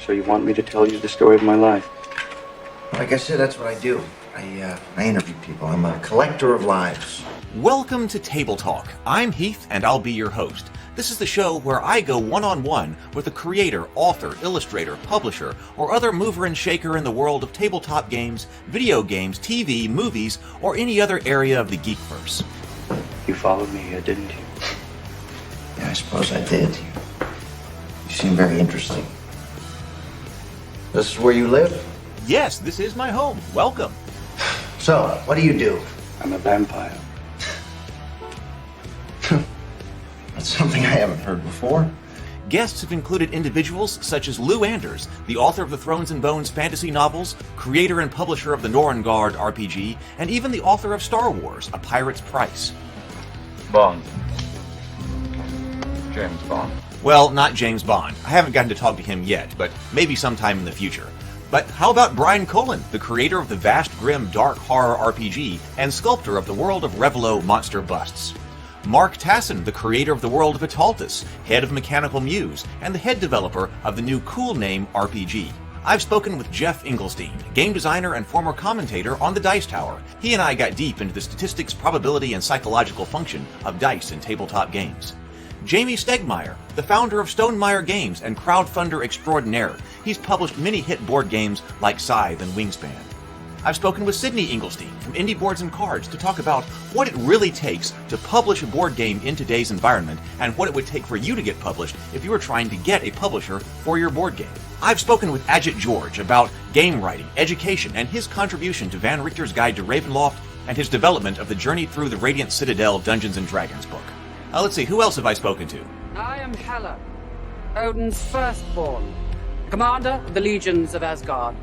So you want me to tell you the story of my life? Like I said, that's what I do. I interview people. I'm a collector of lives. Welcome to Table Talk. I'm Heath, and I'll be your host. This is the show where I go one-on-one with a creator, author, illustrator, publisher, or other mover and shaker in the world of tabletop games, video games, TV, movies, or any other area of the geekverse. You followed me here, didn't you? Yeah, I suppose I did. You seem very interesting. This is where you live? Yes, this is my home. Welcome. So, what do you do? I'm a vampire. That's something I haven't heard before. Guests have included individuals such as Lou Anders, the author of the Thrones and Bones fantasy novels, creator and publisher of the Norengard RPG, and even the author of Star Wars, A Pirate's Price. Bond. James Bond. Well, not James Bond. I haven't gotten to talk to him yet, but maybe sometime in the future. But how about Brian Cullen, the creator of the vast, grim, dark horror RPG and sculptor of the world of Revelo monster busts? Mark Tassin, the creator of the world of Italtus, head of Mechanical Muse, and the head developer of the new Cool Name RPG. I've spoken with Jeff Engelstein, game designer and former commentator on the Dice Tower. He and I got deep into the statistics, probability, and psychological function of dice in tabletop games. Jamie Stegmaier, the founder of Stonemaier Games and crowdfunder extraordinaire. He's published many hit board games like Scythe and Wingspan. I've spoken with Sydney Engelstein from Indie Boards and Cards to talk about what it really takes to publish a board game in today's environment and what it would take for you to get published if you were trying to get a publisher for your board game. I've spoken with Ajit George about game writing, education, and his contribution to Van Richter's Guide to Ravenloft and his development of the Journey Through the Radiant Citadel Dungeons & Dragons book. Let's see, who else have I spoken to? I am Hela, Odin's firstborn, commander of the legions of Asgard,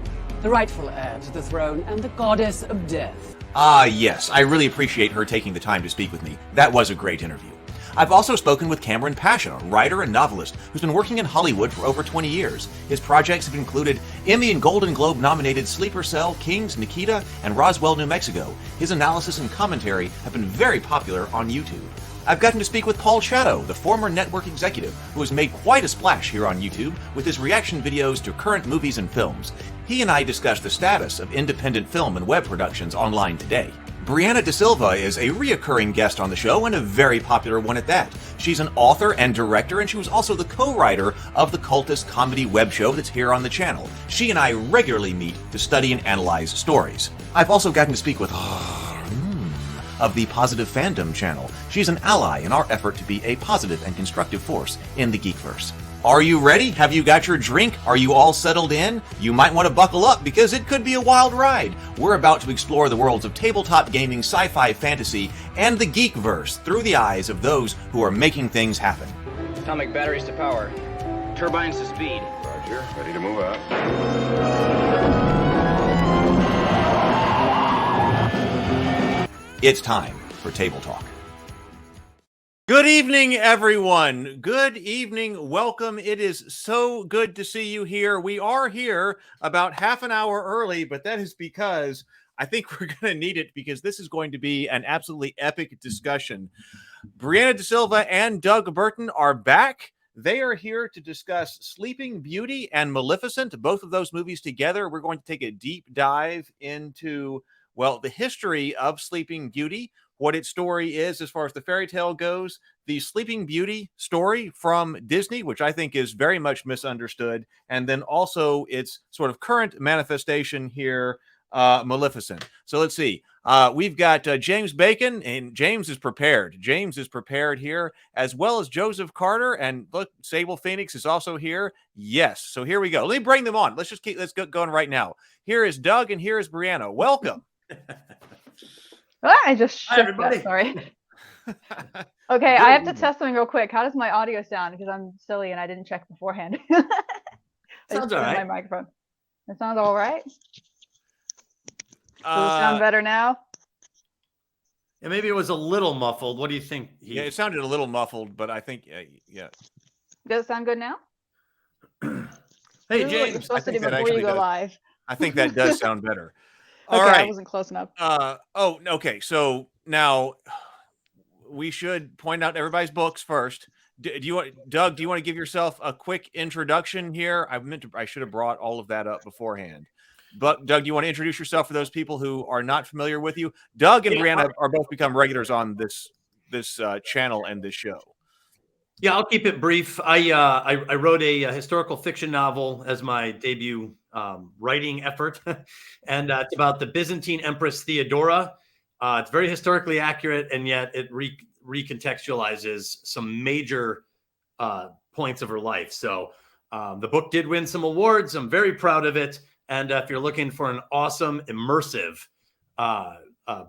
the rightful heir to the throne and the goddess of death. Yes, I really appreciate her taking the time to speak with me. That was a great interview. I've also spoken with Cameron Passion, a writer and novelist who's been working in Hollywood for over 20 years. His projects have included Emmy and Golden Globe nominated Sleeper Cell, Kings, Nikita, and Roswell, New Mexico. His analysis and commentary have been very popular on YouTube. I've gotten to speak with Paul Shadow, the former network executive who has made quite a splash here on YouTube with his reaction videos to current movies and films. He and I discussed the status of independent film and web productions online today. Brianna da Silva is a reoccurring guest on the show and a very popular one at that. She's an author and director, and she was also the co-writer of the cultist comedy web show that's here on the channel. She and I regularly meet to study and analyze stories. I've also gotten to speak with of the Positive Fandom channel. She's an ally in our effort to be a positive and constructive force in the Geekverse. Are you ready? Have you got your drink? Are you all settled in? You might want to buckle up because it could be a wild ride. We're about to explore the worlds of tabletop gaming, sci-fi, fantasy, and the Geekverse through the eyes of those who are making things happen. Atomic batteries to power. Turbines to speed. Roger. Ready to move out. It's time for Table Talk. Good evening, everyone. Good evening. Welcome. It is so good to see you here. We are here about half an hour early, but that is because I think we're going to need it because this is going to be an absolutely epic discussion. Brianna da Silva and Doug Burton are back. They are here to discuss Sleeping Beauty and Maleficent, both of those movies together. We're going to take a deep dive into the history of Sleeping Beauty, what its story is as far as the fairy tale goes, the Sleeping Beauty story from Disney, which I think is very much misunderstood, and then also its sort of current manifestation here, Maleficent. So let's see. We've got James Bacon, and James is prepared. James is prepared here, as well as Joseph Carter, and look, Sable Phoenix is also here. Yes. So here we go. Let me bring them on. Let's get going right now. Here is Doug, and here is Brianna. Welcome. I just shook that, sorry. Okay, I have to test something real quick. How does my audio sound? Because I'm silly and I didn't check beforehand. Sounds all right. My microphone. It sounds all right. Does it sound better now? Yeah, maybe it was a little muffled. What do you think? Yeah, it sounded a little muffled, but I think, yeah. Does it sound good now? Hey, This is what you're James. supposed to do before you go live. I think that does sound better. Okay, all right. I wasn't close enough. Okay. So now we should point out everybody's books first. Do you want, Doug? Do you want to give yourself a quick introduction here? I should have brought all of that up beforehand. But Doug, do you want to introduce yourself for those people who are not familiar with you? Doug and Brianna are both become regulars on this channel and this show. Yeah, I'll keep it brief. I wrote a historical fiction novel as my debut writing effort, and it's about the Byzantine Empress Theodora. It's very historically accurate, and yet it recontextualizes some major points of her life. So the book did win some awards. I'm very proud of it. And if you're looking for an awesome, immersive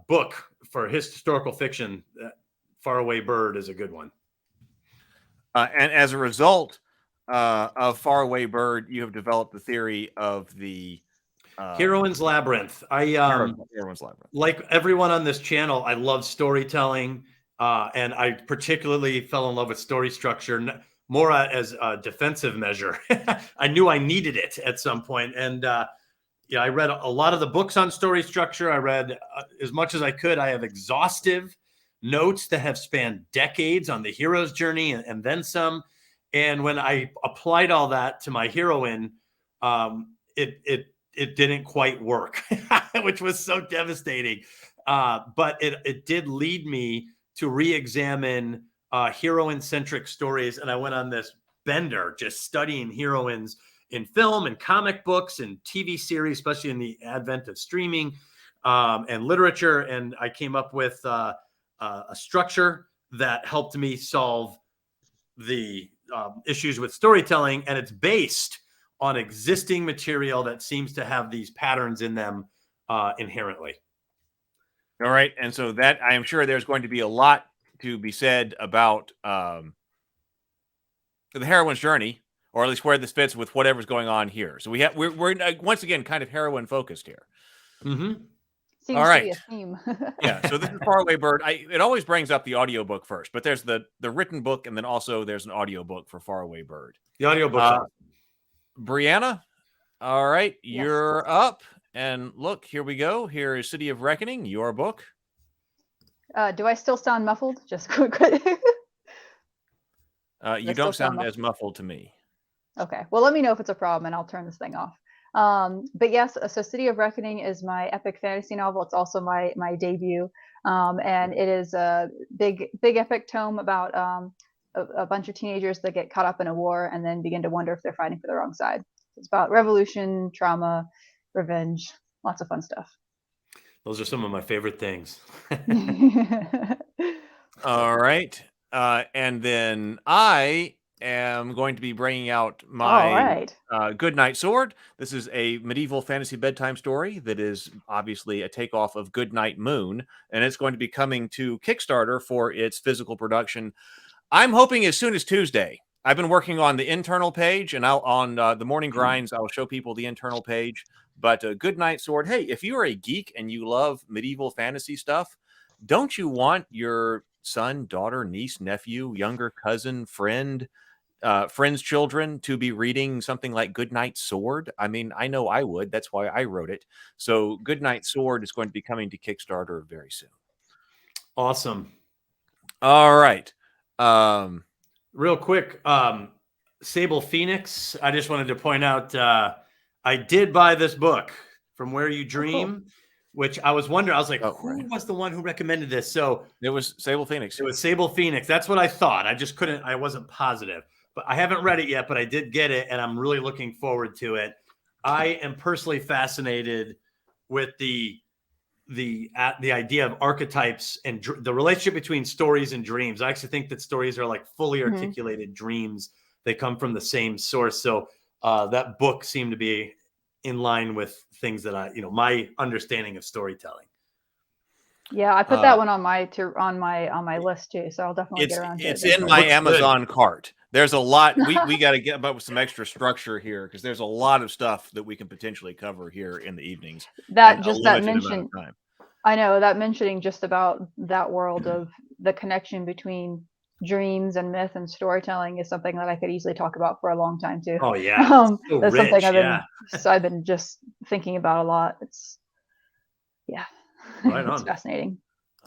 book for historical fiction, Faraway Bird is a good one. And as a result of Faraway Bird, you have developed the theory of the Heroine's Labyrinth. Heroine's Labyrinth. Like everyone on this channel, I love storytelling, and I particularly fell in love with story structure, more as a defensive measure. I knew I needed it at some point, and I read a lot of the books on story structure. I read as much as I could. I have exhaustive notes that have spanned decades on the hero's journey and then some. And when I applied all that to my heroine, it didn't quite work, which was so devastating. But it did lead me to re-examine heroine-centric stories. And I went on this bender just studying heroines in film and comic books and TV series, especially in the advent of streaming and literature. And I came up with a structure that helped me solve the issues with storytelling. And it's based on existing material that seems to have these patterns in them inherently. All right. And so that I am sure there's going to be a lot to be said about the heroine's journey, or at least where this fits with whatever's going on here. So we're once again kind of heroine focused here. Mm-hmm. Seems all right. to be a theme. Yeah. So this is Faraway Bird. It always brings up the audiobook first, but there's the written book, and then also there's an audiobook for Faraway Bird. The audiobook. Brianna, all right, Yes. You're up. And look, here we go. Here is City of Reckoning, your book. Do I still sound muffled? Just quick. You don't sound as muffled to me. Okay. Well, let me know if it's a problem and I'll turn this thing off. But yes, so City of Reckoning is my epic fantasy novel. It's also my debut. And it is a big epic tome about a bunch of teenagers that get caught up in a war and then begin to wonder if they're fighting for the wrong side. It's about revolution, trauma, revenge, lots of fun stuff. Those are some of my favorite things. All right. And then I am going to be bringing out my Goodnight Sword. This is a medieval fantasy bedtime story that is obviously a takeoff of Goodnight Moon, and it's going to be coming to Kickstarter for its physical production. I'm hoping as soon as Tuesday. I've been working on the internal page, and on the morning grinds, I'll show people the internal page. But Goodnight Sword, hey, if you are a geek and you love medieval fantasy stuff, don't you want your son, daughter, niece, nephew, younger cousin, friend's children to be reading something like Goodnight Sword? I mean, I know I would. That's why I wrote it. So Goodnight Sword is going to be coming to Kickstarter very soon. Awesome. All right. Real quick, Sable Phoenix, I just wanted to point out, I did buy this book, From Where You Dream, which I was wondering. I was like, who was the one who recommended this? So it was Sable Phoenix. It was Sable Phoenix. That's what I thought. I wasn't positive. But I haven't read it yet, but I did get it, and I'm really looking forward to it. I am personally fascinated with the idea of archetypes and the relationship between stories and dreams. I actually think that stories are like fully articulated dreams. They come from the same source. So that book seemed to be in line with things that my understanding of storytelling. Yeah, I put that one on my list too, so I'll definitely get around to it. It's in my Amazon cart. There's a lot. We got to get up with some extra structure here because there's a lot of stuff that we can potentially cover here in the evenings. That mention, I know that mentioning just about that world of the connection between dreams and myth and storytelling is something that I could easily talk about for a long time too. Oh yeah, that's rich, something I've been just thinking about a lot. It's right on. It's fascinating.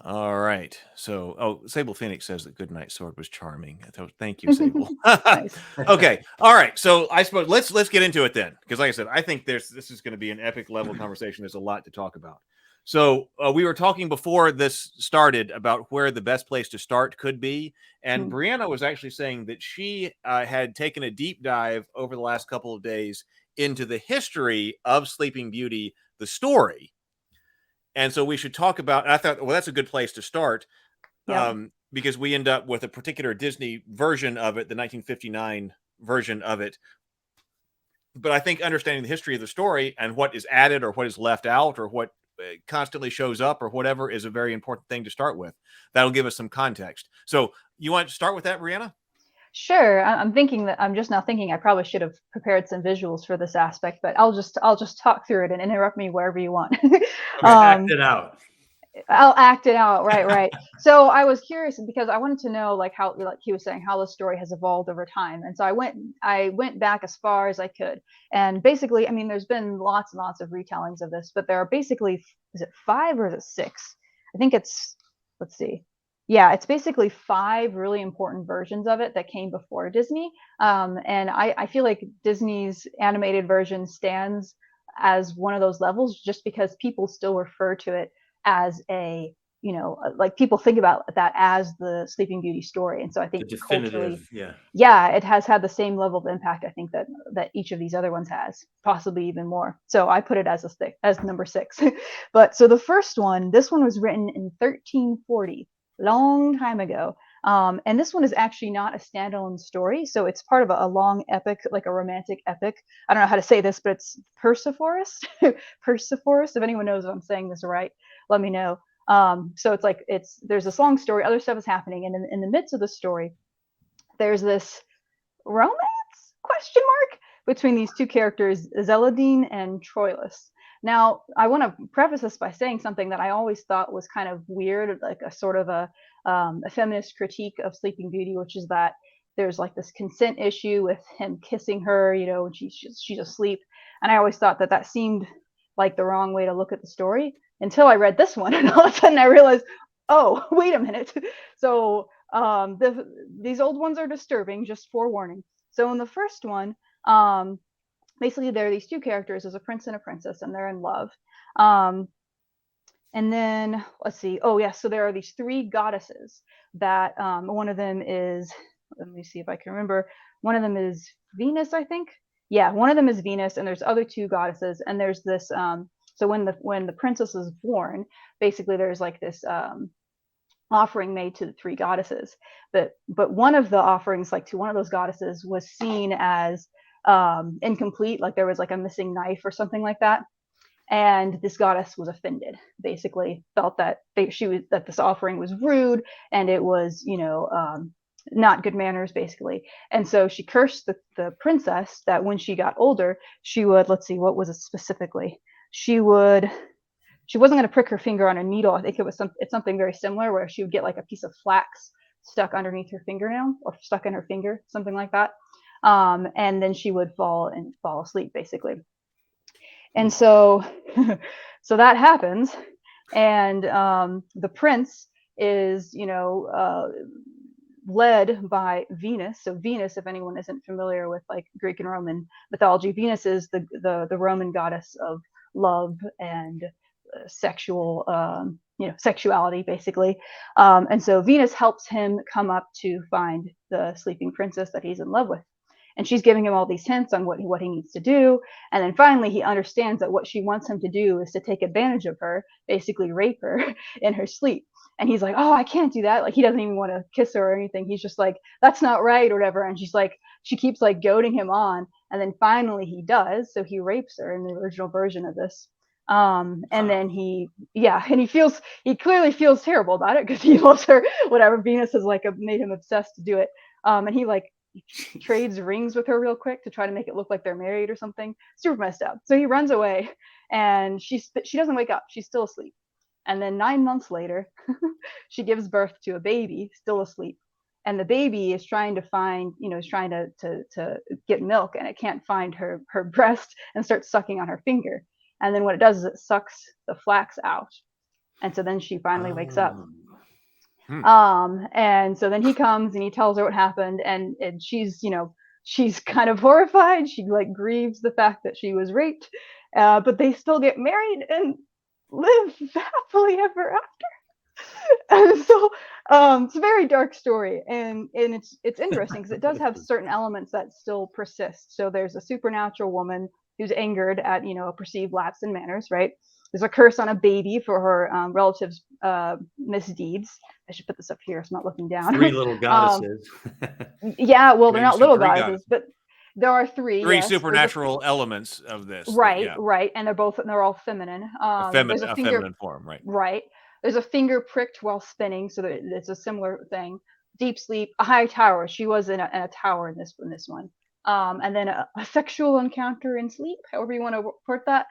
All right. So, Sable Phoenix says that Goodnight Sword was charming. Thank you, Sable. Nice. Okay. All right. So, I suppose let's get into it then, because like I said, I think this is going to be an epic level conversation. There's a lot to talk about. So, we were talking before this started about where the best place to start could be, and Brianna was actually saying that she had taken a deep dive over the last couple of days into the history of Sleeping Beauty, the story. And so we should talk about, and I thought, well, that's a good place to start, Yeah. because we end up with a particular Disney version of it, the 1959 version of it. But I think understanding the history of the story and what is added or what is left out or what constantly shows up or whatever is a very important thing to start with. That'll give us some context. So you want to start with that, Brianna? Sure. I'm thinking that I'm just now thinking I probably should have prepared some visuals for this aspect, but I'll just talk through it and interrupt me wherever you want. Act it out. I'll act it out. Right. So I was curious because I wanted to know like how, like he was saying, how the story has evolved over time. And so I went back as far as I could. And basically, I mean, there's been lots and lots of retellings of this, but there are basically, is it 5 or is it 6? I think it's, let's see. Yeah, it's basically 5 really important versions of it that came before Disney. And I feel like Disney's animated version stands as one of those levels just because people still refer to it as a, like people think about that as the Sleeping Beauty story. And so I think The culturally, definitive, yeah, it has had the same level of impact I think that each of these other ones has, possibly even more. So I put it as number 6. But so the first one, this one was written in 1340, long time ago. And this one is actually not a standalone story. So it's part of a long epic, like a romantic epic. I don't know how to say this, but it's Persephorus. Persephorus. If anyone knows if I'm saying this right, let me know. So it's like there's this long story, other stuff is happening, and in the midst of the story, there's this romance question mark between these two characters, Zeladine and Troilus. Now, I want to preface this by saying something that I always thought was kind of weird, like a sort of a feminist critique of Sleeping Beauty, which is that there's like this consent issue with him kissing her, when she's asleep. And I always thought that seemed like the wrong way to look at the story until I read this one, and all of a sudden I realized, oh, wait a minute. So these old ones are disturbing, just forewarning. So in the first one, basically there are these two characters, there's a prince and a princess, and they're in love. And then let's see. Oh yeah, so there are these 3 goddesses that one of them is, let me see if I can remember. One of them is Venus, I think. Yeah, one of them is Venus, and there's other 2 goddesses, and there's this. So when the princess is born, basically there's like this offering made to the 3 goddesses. But one of the offerings, like to one of those goddesses, was seen as incomplete, like there was like a missing knife or something like that. And this goddess was offended, basically felt that that this offering was rude and it was, not good manners, basically. And so she cursed the princess that when she got older, she would, let's see, what was it specifically? She wasn't going to prick her finger on a needle. I think it's something very similar where she would get like a piece of flax stuck underneath her fingernail or stuck in her finger, something like that. And then she would fall asleep, basically. And so that happens, and the prince is, led by Venus. So Venus, if anyone isn't familiar with like Greek and Roman mythology, Venus is the Roman goddess of love and sexual, sexuality, basically. And so Venus helps him come up to find the sleeping princess that he's in love with. And she's giving him all these hints on what he needs to do. And then finally he understands that what she wants him to do is to take advantage of her, basically rape her in her sleep. And he's like, oh, I can't do that. Like he doesn't even want to kiss her or anything. He's just like, that's not right or whatever. And she keeps like goading him on. And then finally he does. So he rapes her in the original version of this. And then he clearly feels terrible about it because he loves her, whatever. Venus has like made him obsessed to do it. And he like trades rings with her real quick to try to make it look like they're married or something. Super messed up. So he runs away and she doesn't wake up. She's still asleep. And then 9 months later, she gives birth to a baby still asleep. And the baby is trying to find, is trying to get milk, and it can't find her breast and starts sucking on her finger. And then what it does is it sucks the flax out. And so then she finally wakes up. Hmm. And so then he comes and he tells her what happened, and she's, she's kind of horrified. She like grieves the fact that she was raped, but they still get married and live happily ever after. And so it's a very dark story, and it's interesting because it does have certain elements that still persist. So there's a supernatural woman who's angered at a perceived lapse in manners, right? There's a curse on a baby for her relatives' misdeeds. I should put this up here so I'm not looking down. 3 little goddesses. Yeah, well, they're Maybe not little three goddesses, but there are three. Three Yes. supernatural elements of this. Right, Yeah. right, and they're all feminine. A There's a feminine form, right? Right. There's a finger pricked while spinning, so that it's a similar thing. Deep sleep, a high tower. She was in a tower in this one. And then a sexual encounter in sleep, however you want to report that.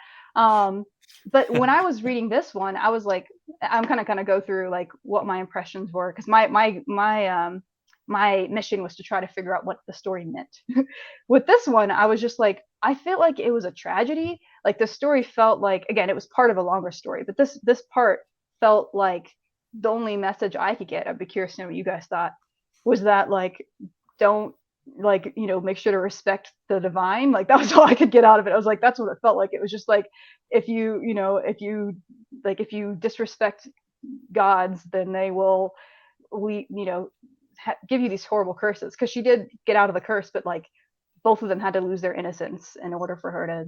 But when I was reading this one, I was like, I'm kind of go through like what my impressions were, because my mission was to try to figure out what the story meant. With this one, I was just like, I felt like it was a tragedy. Like the story felt like, again, it was part of a longer story, but this part felt like the only message I could get, I'd be curious to know what you guys thought, was that like, don't like, make sure to respect the divine. Like that was all I could get out of it. I was like, that's what it felt like. It was just like, if you disrespect gods, then they will, give you these horrible curses. Because she did get out of the curse, but like both of them had to lose their innocence in order for her to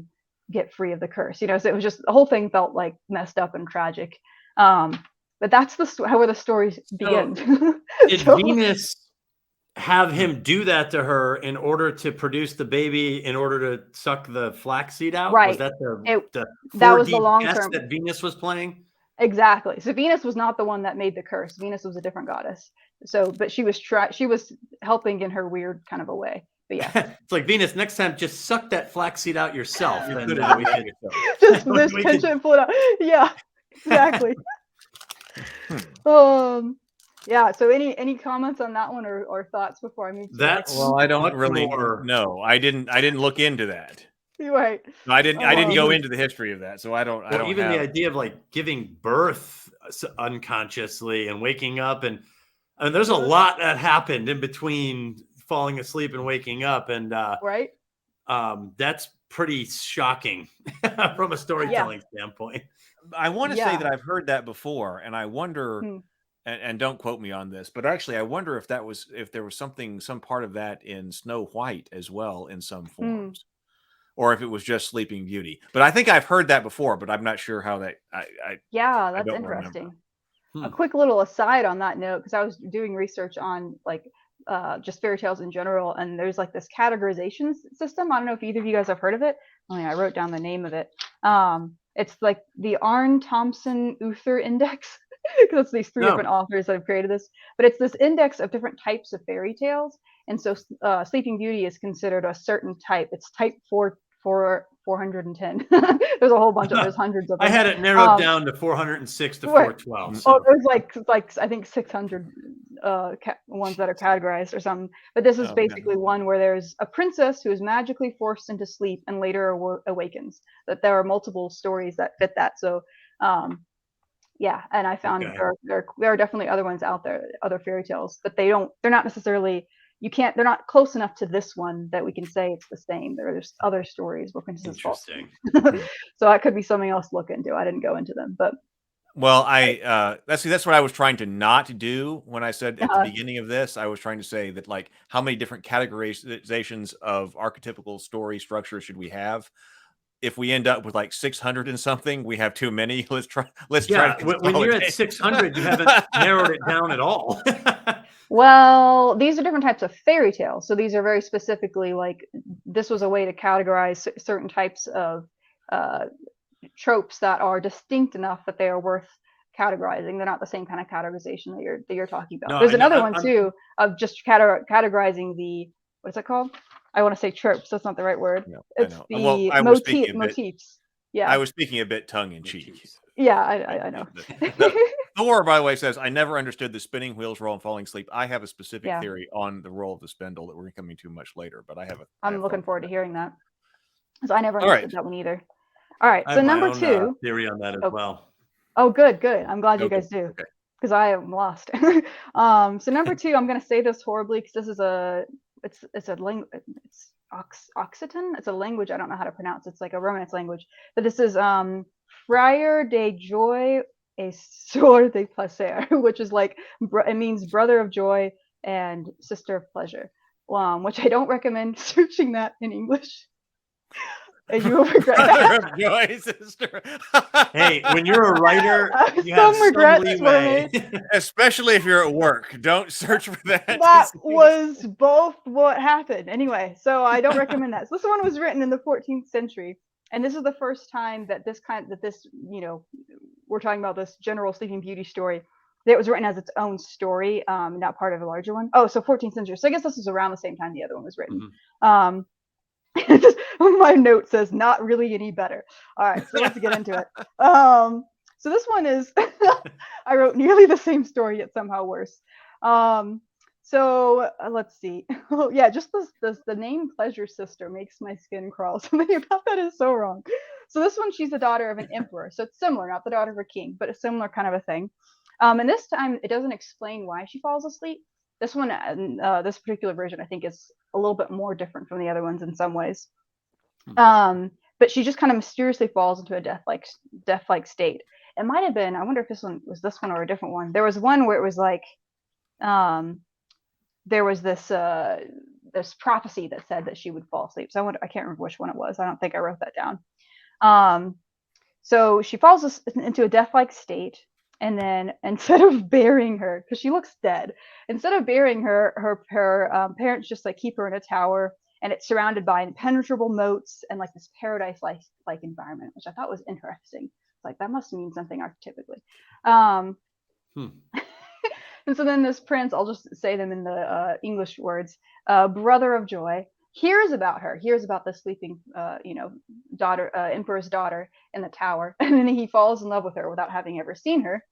get free of the curse. So it was just, the whole thing felt like messed up and tragic. But that's where the story begins. Did Venus have him do that to her in order to produce the baby, in order to suck the flaxseed out? Right. Was that the that was the 4D long chess term that Venus was playing? Exactly. So Venus was not the one that made the curse. Venus was a different goddess. So, but she was helping in her weird kind of a way. But yeah, It's like, Venus, next time just suck that flaxseed out yourself. And we could, just pinch it and pull it out. Yeah, exactly. Yeah. So any comments on that one or thoughts before I move to That's Well, I don't much really more- know. I didn't look into that. Right. No, I didn't go into the history of that, so I don't. Even the idea of like giving birth unconsciously and waking up, and there's a lot that happened in between falling asleep and waking up, and right. That's pretty shocking from a storytelling standpoint. I want to say Yeah. that I've heard that before, and I wonder, and don't quote me on this, but actually I wonder if there was some part of that in Snow White as well in some forms, or if it was just Sleeping Beauty. But I think I've heard that before, but I'm not sure how that. Yeah, that's don't interesting. remember. A quick little aside on that note, because I was doing research on like just fairy tales in general, and there's like this categorization system. I don't know if either of you guys have heard of it. I wrote down the name of it. It's like the Arne Thompson Uther Index, because it's these three different authors that have created this. But it's this index of different types of fairy tales, and so Sleeping Beauty is considered a certain type. It's type 410. There's a whole bunch of there's hundreds of them. I had it narrowed down to 406 to 412. So. Oh, there's like I think 600 ones that are categorized or something. But this is basically one where there's a princess who is magically forced into sleep and later awakens. That there are multiple stories that fit that. So, yeah, and I found there are definitely other ones out there, other fairy tales, but they're not necessarily. They're not close enough to this one that we can say it's the same. There's other stories where princesses fall. Interesting. So that could be something else to look into. I didn't go into them, but. Well, that's what I was trying to not do when I said at the beginning of this. I was trying to say that like how many different categorizations of archetypical story structure should we have? If we end up with like 600 and something, we have too many. Let's try. When you're at 600, you haven't narrowed it down at all. Well, these are different types of fairy tales. So these are very specifically like this was a way to categorize certain types of tropes that are distinct enough that they are worth categorizing. They're not the same kind of categorization that you're talking about. No, There's another one too of just categorizing the what's it called? I want to say tropes. That's not the right word. No, it's the motifs. Yeah, I was speaking a bit tongue in cheek. Yeah, I know. Thor, by the way, says, I never understood the spinning wheels role in falling asleep. I have a specific theory on the role of the spindle that we're coming to much later, but I'm looking forward to hearing that. So I never understood that one either. All right, so number 2. Theory on that as well. Oh, good, good. I'm glad you Okay. guys do, Okay. because I am lost. So number two, I'm gonna say this horribly because this is it's a language. It's Occitan. It's a language I don't know how to pronounce. It's like a Romance language. But this is Friar de Joy et Sœur de Plaisir, which is like it means brother of joy and sister of pleasure. Which I don't recommend searching that in English. And you will regret that. Brother of joy, sister. Hey, when you're a writer, you Some have some regrets were leeway. made. Especially if you're at work, don't search for that. That was both what happened. Anyway, so I don't recommend that. So this one was written in the 14th century, and this is the first time that we're talking about this general Sleeping Beauty story that was written as its own story, not part of a larger one. Oh, so 14th century. So I guess this was around the same time the other one was written. My note says not really any better. All right, so let's get into it. So this one is I wrote nearly the same story yet somehow worse. So let's see. Oh yeah, just the name Pleasure Sister makes my skin crawl. Something about that is so wrong. So this one, she's the daughter of an emperor, so it's similar, not the daughter of a king, but a similar kind of a thing. And this time it doesn't explain why she falls asleep. This one, this particular version, I think is a little bit more different from the other ones in some ways. But she just kind of mysteriously falls into a death-like state. It might have been, I wonder if this one was this one or a different one. There was one where it was like, there was this prophecy that said that she would fall asleep. So I can't remember which one it was. I don't think I wrote that down. So she falls into a death-like state. And then instead of burying her, because she looks dead, instead of burying her parents just like keep her in a tower, and it's surrounded by impenetrable moats and like this paradise-like environment, which I thought was interesting. Like that must mean something archetypically. And so then this prince, I'll just say them in the English words, brother of joy, hears about her, hears about the sleeping, daughter, emperor's daughter in the tower, and then he falls in love with her without having ever seen her.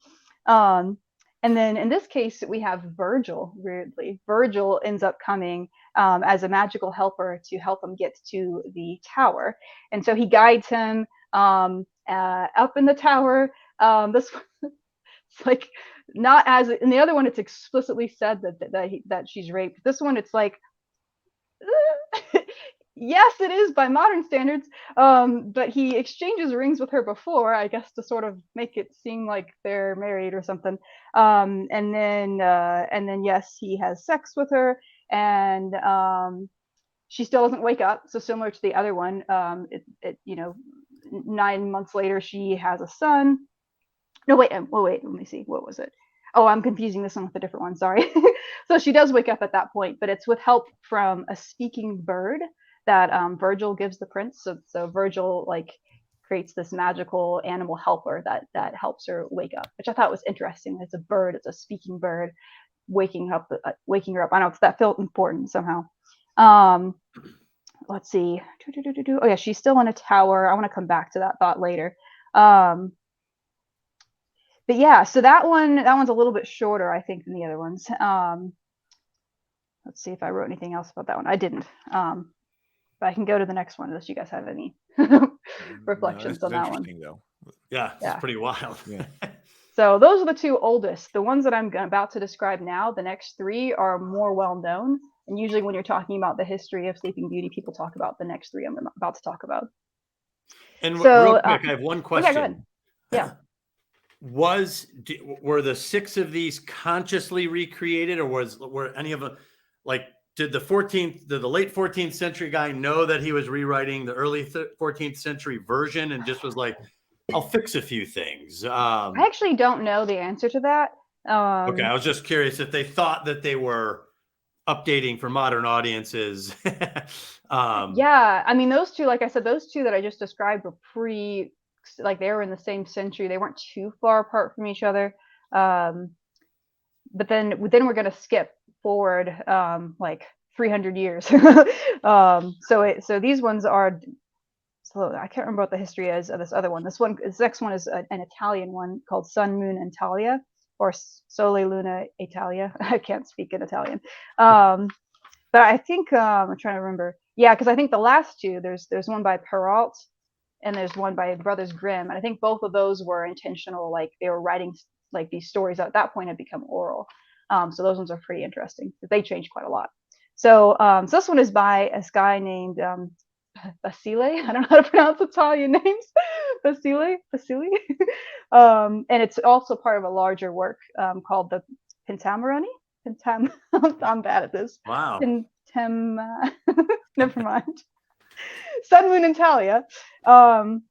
And then in this case, we have Virgil, weirdly. Virgil ends up coming as a magical helper to help him get to the tower. And so he guides him up in the tower. This it's like not as in the other one, it's explicitly said that she's raped. This one, it's like, yes, it is by modern standards, but he exchanges rings with her before, I guess, to sort of make it seem like they're married or something. And then yes, he has sex with her, and she still doesn't wake up. So similar to the other one, 9 months later, she has a son. No, wait, let me see. What was it? Oh, I'm confusing this one with a different one. Sorry. So she does wake up at that point, but it's with help from a speaking bird that Virgil gives the prince. So Virgil creates this magical animal helper that helps her wake up, which I thought was interesting. It's a bird. It's a speaking bird waking her up. I know that felt important somehow. Let's see. Oh yeah, she's still in a tower. I want to come back to that thought later. But yeah, so that one's a little bit shorter, I think, than the other ones. Let's see if I wrote anything else about that one. I didn't. But I can go to the next one unless you guys have any reflections on that one. Though. Yeah, it's pretty wild. Yeah. So those are the two oldest. The ones that I'm about to describe now, the next three are more well known. And usually when you're talking about the history of Sleeping Beauty, people talk about the next three I'm about to talk about. And real quick, I have one question. Yeah, go ahead. Yeah. Were the 6 of these consciously recreated, or were any of them did the late 14th century guy know that he was rewriting the early 14th century version and just was like, I'll fix a few things? I actually don't know the answer to that. Okay, I was just curious if they thought that they were updating for modern audiences. Yeah, I mean, those two, like I said, those two that I just described were they were in the same century. They weren't too far apart from each other. But then we're going to skip forward 300 years. So these ones are, so I can't remember what the history is of this other one. This next one is an Italian one called Sun, Moon, and Talia, or Sole, Luna, Italia. I can't speak in Italian. But I think I'm trying to remember. Yeah, because I think the last two, there's one by Perrault, and there's one by the Brothers Grimm, and I think both of those were intentional. Like they were writing like these stories at that point had become oral. So those ones are pretty interesting. They changed quite a lot. So, so this one is by a guy named Basile. I don't know how to pronounce Italian names. Basile. And it's also part of a larger work called the Pentamerone. I'm bad at this. Wow. Never mind. Sun, Moon, and Talia. And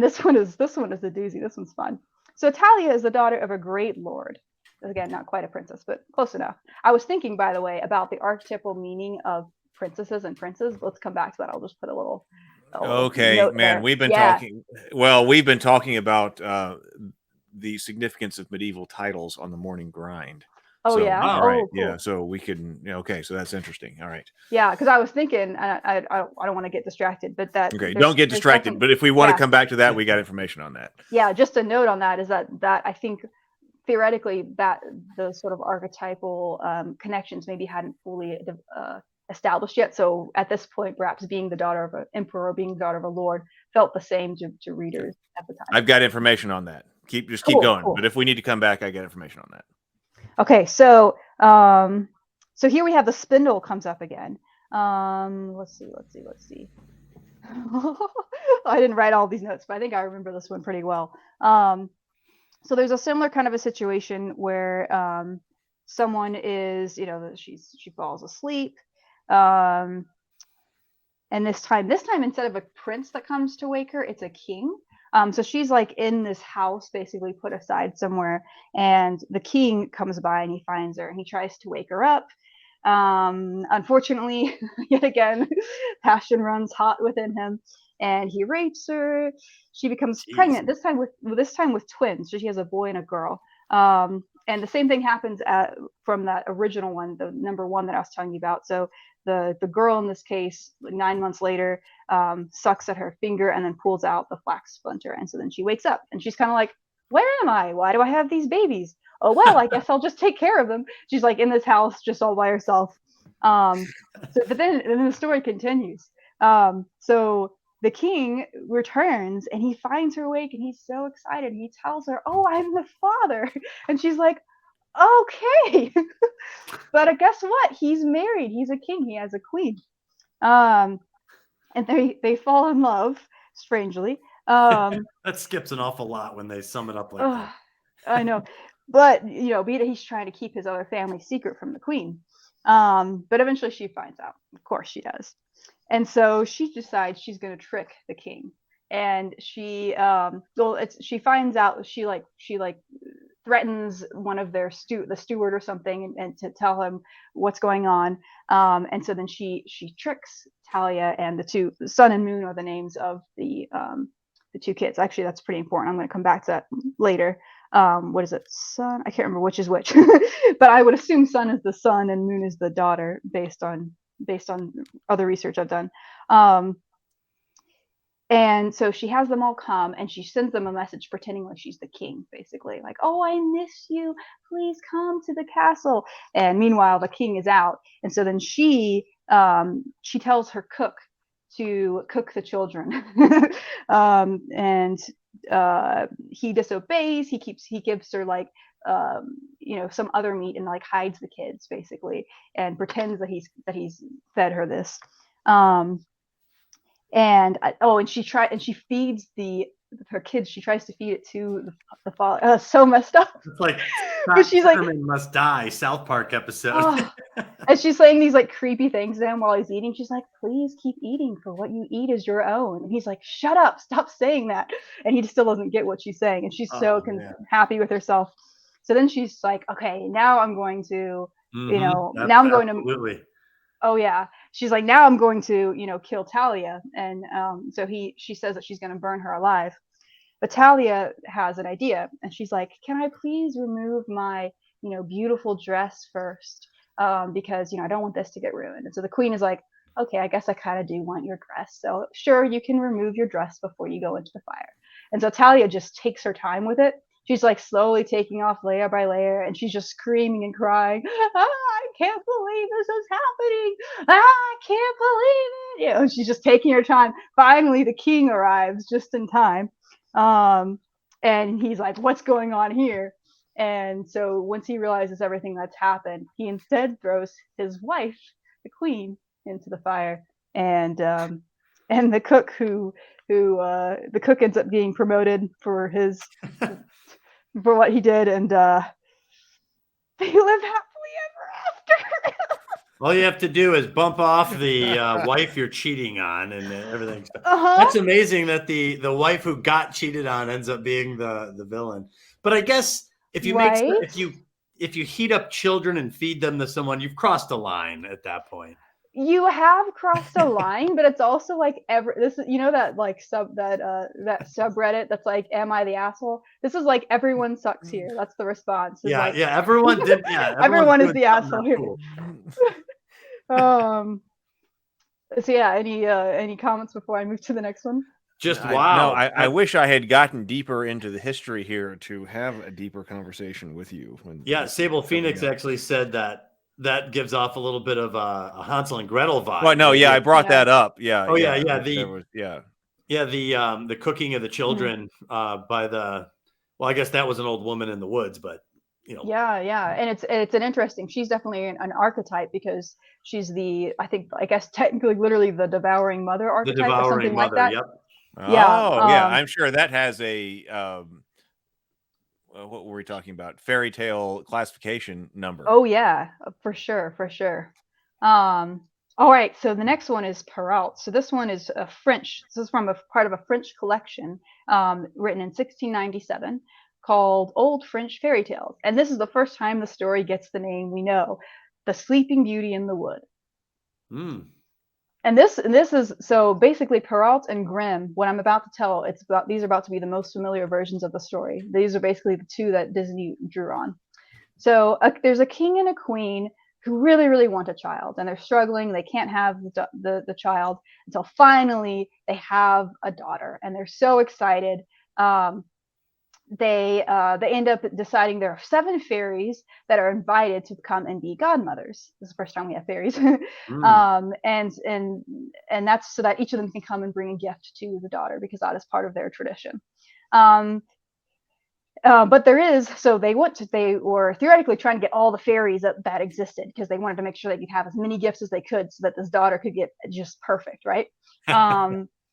this one is a doozy. This one's fun. So Talia is the daughter of a great lord. Again, not quite a princess, but close enough. I was thinking, by the way, about the archetypal meaning of princesses and princes. Let's come back to that. I'll just put a little okay, note man. there. We've been talking. Well, we've been talking about the significance of medieval titles on the morning grind. Oh, so, yeah. All right. Oh, cool. Yeah. So we can. Okay. So that's interesting. All right. Yeah, because I was thinking, I don't want to get distracted, but that. Okay. Don't get distracted. But if we want to come back to that, we got information on that. Yeah. Just a note on that is that I think theoretically that the sort of archetypal connections maybe hadn't fully established yet. So at this point, perhaps being the daughter of an emperor or being the daughter of a lord felt the same to readers at the time. I've got information on that. Keep going. Cool. But if we need to come back, I got information on that. Okay, so so here we have the spindle comes up again. Let's see. I didn't write all these notes, but I think I remember this one pretty well. So there's a similar kind of a situation where someone is, she falls asleep, and this time instead of a prince that comes to wake her, it's a king. So she's like in this house, basically put aside somewhere, and the king comes by and he finds her and he tries to wake her up. Unfortunately, yet again, passion runs hot within him, and he rapes her. She becomes pregnant. This time with twins. So she has a boy and a girl. And the same thing happens from that original one, the number one that I was telling you about. So the girl in this case, 9 months later, sucks at her finger and then pulls out the flax splinter. And so then she wakes up and she's kind of like, where am I? Why do I have these babies? Oh, well, I guess I'll just take care of them. She's like in this house just all by herself. But then the story continues. So the king returns and he finds her awake and he's so excited. He tells her, oh, I'm the father. And she's like, okay. But guess what? He's married. He's a king. He has a queen. And they fall in love, strangely. That skips an awful lot when they sum it up like that. I know. But, he's trying to keep his other family secret from the queen. But eventually she finds out. Of course she does. And so she decides she's going to trick the king. And she finds out, she threatens one of their the steward or something and to tell him what's going on. And so then she tricks Talia, and the Sun and Moon are the names of the two kids. Actually, that's pretty important. I'm going to come back to that later. What is it? Sun? I can't remember which is which, but I would assume Sun is the son and Moon is the daughter based on other research I've done. And so she has them all come and she sends them a message pretending like she's the king, basically like, oh, I miss you. Please come to the castle. And meanwhile, the king is out. And so then she tells her cook to cook the children. And he disobeys. He gives her like some other meat and like hides the kids basically and pretends that he's fed her this. And she feeds her kids. She tries to feed it to the father. So messed up. It's like but she's like, must die. South Park episode. And she's saying these like creepy things to him while he's eating. She's like, please keep eating, for what you eat is your own. And he's like, shut up, stop saying that. And he still doesn't get what she's saying. And she's happy with herself. So then she's like, okay, now I'm going to, Absolutely. Oh yeah. She's like, now I'm going to, kill Talia. And so she says that she's going to burn her alive. But Talia has an idea, and she's like, can I please remove my, beautiful dress first? Because, I don't want this to get ruined. And so the queen is like, okay, I guess I kind of do want your dress. So sure, you can remove your dress before you go into the fire. And so Talia just takes her time with it. She's like slowly taking off layer by layer, and she's just screaming and crying. I can't believe this is happening. I can't believe it. she's just taking her time. Finally, the king arrives just in time. And he's like, what's going on here? And so once he realizes everything that's happened, he instead throws his wife, the queen, into the fire. And the cook the cook ends up being promoted for for what he did, and they live happily ever after. All you have to do is bump off the wife you're cheating on, and everything. Uh-huh. That's amazing that the wife who got cheated on ends up being the villain. But I guess if you if you heat up children and feed them to someone, you've crossed a line at that point. You have crossed a line, but it's also like this is, that like that subreddit that's like, am I the asshole? This is like, everyone sucks here. That's the response. It's Yeah, like, yeah, everyone did. Yeah, everyone is the doing asshole here. cool. So yeah, any comments before I move to the next one? Just wow. I wish I had gotten deeper into the history here to have a deeper conversation with you. Yeah, Sable Phoenix actually said that gives off a little bit of a Hansel and Gretel vibe. Well, no, yeah, I brought that up. Yeah. Oh yeah. The cooking of the children by the. Well, I guess that was an old woman in the woods, but. Yeah, and it's an interesting. She's definitely an archetype because she's I guess technically, literally the devouring mother archetype, the devouring or something mother. like that. Yep. Yeah, I'm sure that has a what were we talking about? Fairy tale classification number. Oh yeah, for sure. All right, so the next one is Perrault. So this one is French. This is from a part of a French collection written in 1697. Called Old French Fairy Tales. And this is the first time the story gets the name we know, The Sleeping Beauty in the Wood. And this is, so basically Perrault and Grimm, what I'm about to tell, these are about to be the most familiar versions of the story. These are basically the two that Disney drew on. So there's a king and a queen who really, really want a child, and they're struggling. They can't have the child until finally they have a daughter, and they're so excited. They end up deciding there are 7 fairies that are invited to come and be godmothers. This is the first time we have fairies. And that's so that each of them can come and bring a gift to the daughter, because that is part of their tradition. But they were theoretically trying to get all the fairies that existed, because they wanted to make sure they could have as many gifts as they could so that this daughter could get just perfect, right?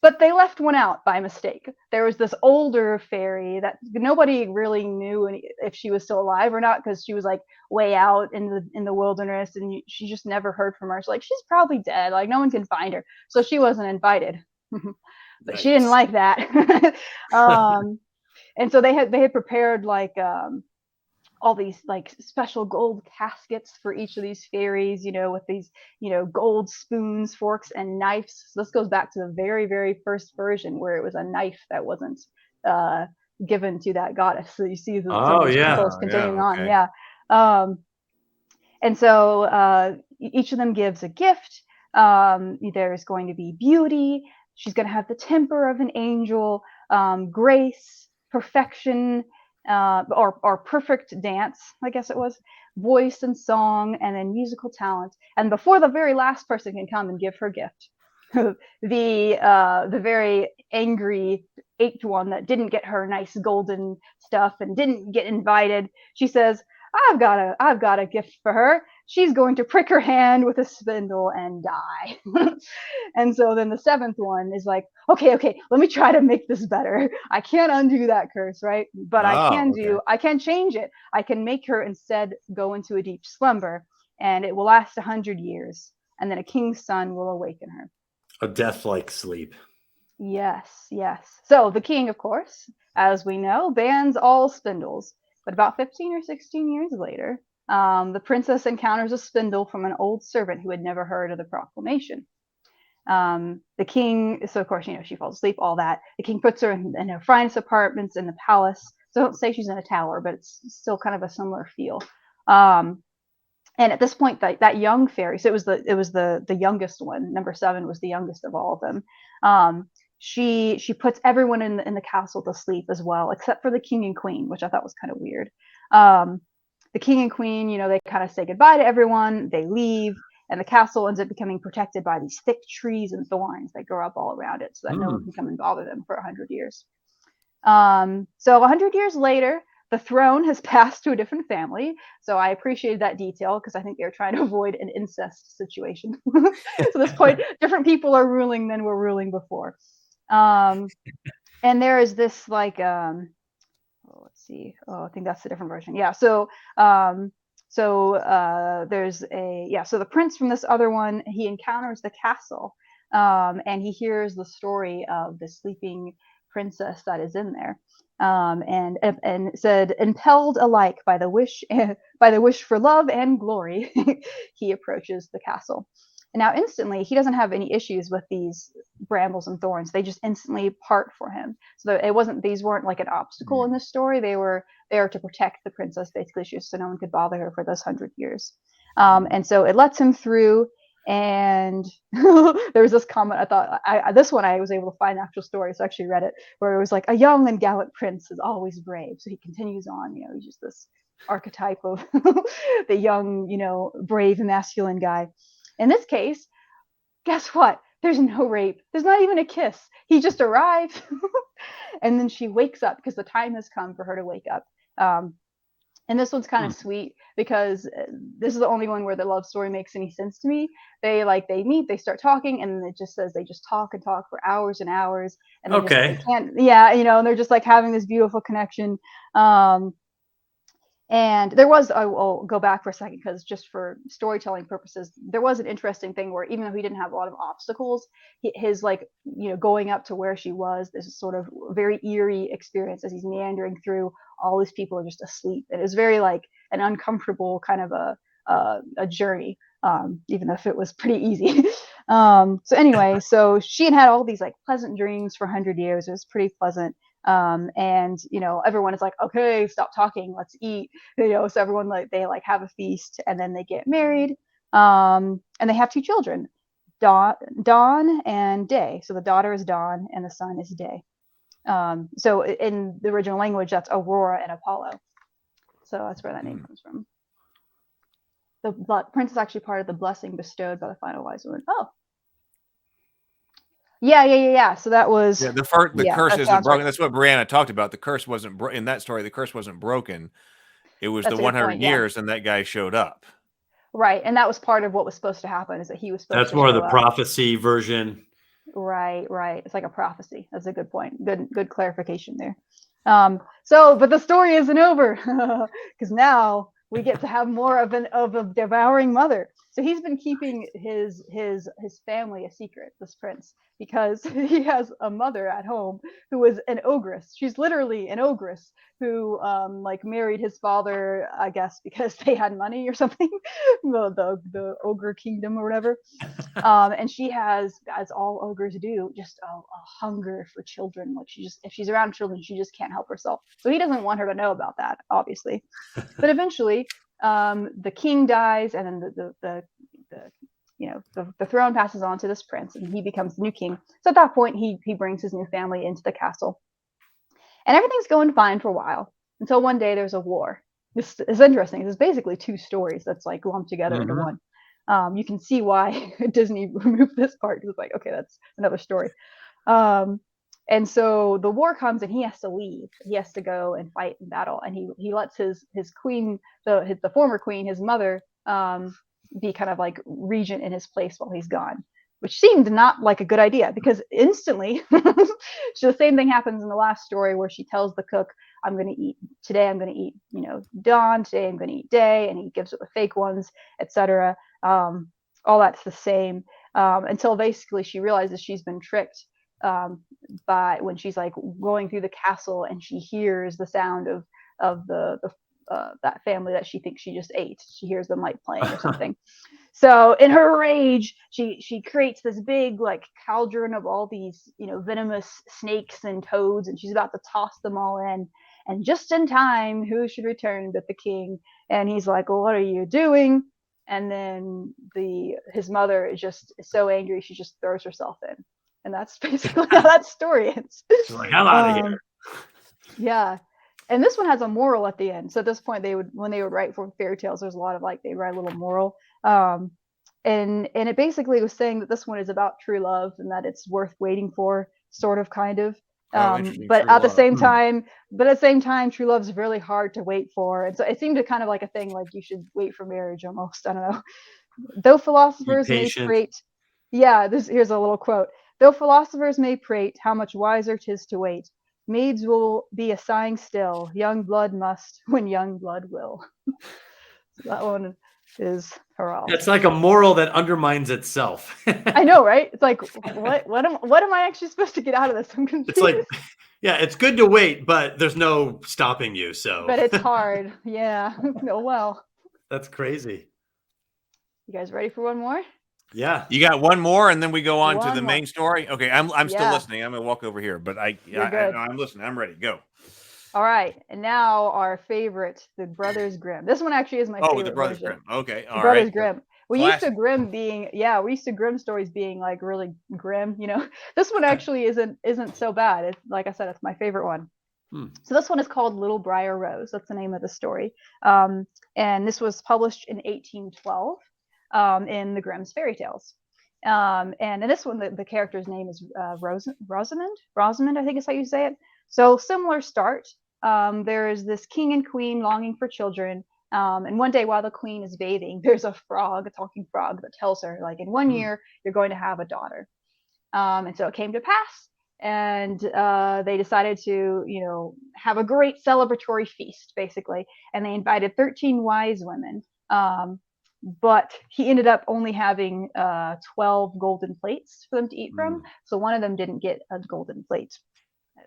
But they left one out by mistake. There was this older fairy that nobody really knew if she was still alive or not, because she was like way out in the wilderness, and she just never heard from her. She's like, she's probably dead. Like, no one can find her, so she wasn't invited. But she didn't like that. And so they had prepared like all these like special gold caskets for each of these fairies, with these, gold spoons, forks, and knives. So this goes back to the very, very first version, where it was a knife that wasn't given to that goddess. So you see the continuing on. Yeah. And so each of them gives a gift. There's going to be beauty. She's going to have the temper of an angel, grace, perfection, or perfect dance, I guess it was, voice and song, and then musical talent. And before the very last person can come and give her gift, the very angry 8th one that didn't get her nice golden stuff and didn't get invited, she says, I've got a gift for her. She's going to prick her hand with a spindle and die. And so then the 7th one is like, okay, let me try to make this better. I can't undo that curse, right? But I can change it. I can make her instead go into a deep slumber, and it will last 100 years. And then a king's son will awaken her. A death-like sleep. Yes. So the king, of course, as we know, bans all spindles. But about 15 or 16 years later, the princess encounters a spindle from an old servant who had never heard of the proclamation. The king, so of course, she falls asleep, all that. The king puts her in her finest apartments in the palace. So don't say she's in a tower, but it's still kind of a similar feel. And at this point, that young fairy, so it was the youngest one. Number 7 was the youngest of all of them. She puts everyone in the castle to sleep as well, except for the king and queen, which I thought was kind of weird. The king and queen, they kind of say goodbye to everyone. They leave, And the castle ends up becoming protected by these thick trees and thorns that grow up all around it so that no one can come and bother them for 100 years. So 100 years later, the throne has passed to a different family. So I appreciated that detail because I think they're trying to avoid an incest situation. So at this point, different people are ruling than were ruling before. And there is this like, let's see. Oh, I think that's a different version. Yeah. So there's so the prince from this other one, he encounters the castle, and he hears the story of the sleeping princess that is in there, and said, impelled alike by the wish for love and glory, he approaches the castle. And now instantly, he doesn't have any issues with these brambles and thorns. They just instantly part for him. So these weren't like an obstacle in this story. They were there to protect the princess, basically, so no one could bother her for those 100 years. And so it lets him through. And there was this comment, I thought, this one I was able to find the actual story, so I actually read it, where it was like, a young and gallant prince is always brave. So he continues on, he's just this archetype of the young, brave masculine guy. In this case, guess what? There's no rape. There's not even a kiss. He just arrived. And then she wakes up because the time has come for her to wake up. And this one's kind of sweet because this is the only one where the love story makes any sense to me. They meet, they start talking, and it just says they just talk and talk for hours and hours. And they can't, and they're just like having this beautiful connection. And there was, I'll go back for a second because just for storytelling purposes, there was an interesting thing where even though he didn't have a lot of obstacles, his going up to where she was, this is sort of very eerie experience as he's meandering through. All these people are just asleep. And it was very like an uncomfortable kind of a journey, even if it was pretty easy. So anyway, so she had all these like pleasant dreams for 100 years. It was pretty pleasant. And everyone is like, okay, stop talking, let's eat. So everyone they have a feast, and then they get married. And they have 2 children, Dawn and Day. So the daughter is Dawn and the son is Day. So in the original language, that's Aurora and Apollo. So that's where that name comes from. The prince is actually part of the blessing bestowed by the final wise woman. Oh. Yeah. So that was the curse isn't broken. Right. That's what Brianna talked about. The curse wasn't in that story. The curse wasn't broken. It was the 100 years, and that guy showed up. Right, and that was part of what was supposed to happen. Is that he was supposed That's to more of the up. prophecy version. Right. It's like a prophecy. That's a good point. Good clarification there. But the story isn't over because now we get to have more of a devouring mother. So he's been keeping his family a secret, this prince, because he has a mother at home who is an ogress. She's literally an ogress who married his father, I guess, because they had money or something, the ogre kingdom or whatever. And she has, as all ogres do, just a hunger for children. Like if she's around children, she just can't help herself. So he doesn't want her to know about that, obviously. But eventually, the king dies, and then the throne passes on to this prince, and he becomes the new king. So at that point, he brings his new family into the castle, and everything's going fine for a while until one day there's a war. This is interesting. There's basically 2 stories that's like lumped together into one. You can see why Disney removed this part, because it's like, okay, that's another story. And so the war comes, and he has to leave. He has to go and fight in battle, and he lets his queen, the former queen, his mother, be kind of like regent in his place while he's gone, which seemed not like a good idea, because instantly, so the same thing happens in the last story where she tells the cook, I'm going to eat Dawn, today I'm going to eat Day, and he gives her the fake ones, etc. All that's the same, until basically she realizes she's been tricked by when she's like going through the castle, and she hears the sound of the that family that she thinks she just ate. She hears them like playing or something. So in her rage, she creates this big like cauldron of all these venomous snakes and toads, and she's about to toss them all in. And just in time, who should return but the king? And he's like, well, what are you doing? And then his mother is just so angry, she just throws herself in. And that's basically how that story ends. She's like, I'm out of here. Yeah. And this one has a moral at the end. So at this point, when they would write for fairy tales, there's a lot of they write a little moral. and it basically was saying that this one is about true love and that it's worth waiting for, sort of, kind of. Interesting. But True at the love. same time, true love is really hard to wait for, and so it seemed to kind of like a thing like you should wait for marriage almost. I don't know. Though philosophers may patient. prate, yeah. Here's a little quote. Though philosophers may prate how much wiser 'tis to wait, maids will be a sighing still. Young blood must when young blood will. So that one is hurrah. It's like a moral that undermines itself. I know, right? It's like, what am I actually supposed to get out of this? I'm confused. It's like, yeah, it's good to wait, but there's no stopping you. So, but it's hard. Yeah. Oh well. That's crazy. You guys ready for one more? Yeah. You got one more, and then we go on to One the more. main story. Okay, I'm still Yeah. listening. I'm gonna walk over here, but You're good. I'm listening. I'm ready. Go. All right, and now our favorite, the Brothers Grimm. This one actually is my favorite. The Brothers version. Grimm. Okay, all the Brothers right. Grimm. We used to Grimm stories being like really grim, you know. This one actually isn't so bad. It's, like I said, it's my favorite one. So this one is called Little Briar Rose. That's the name of the story. And this was published in 1812 in the Grimm's fairy tales. And in this one, the character's name is Rosamund. Rosamund, I think is how you say it. So similar start. There is this king and queen longing for children. And one day while the queen is bathing, there's a talking frog that tells her, like, in 1 year, you're going to have a daughter. And so it came to pass. And they decided to, have a great celebratory feast, basically. And they invited 13 wise women. But he ended up only having 12 golden plates for them to eat from. So one of them didn't get a golden plate.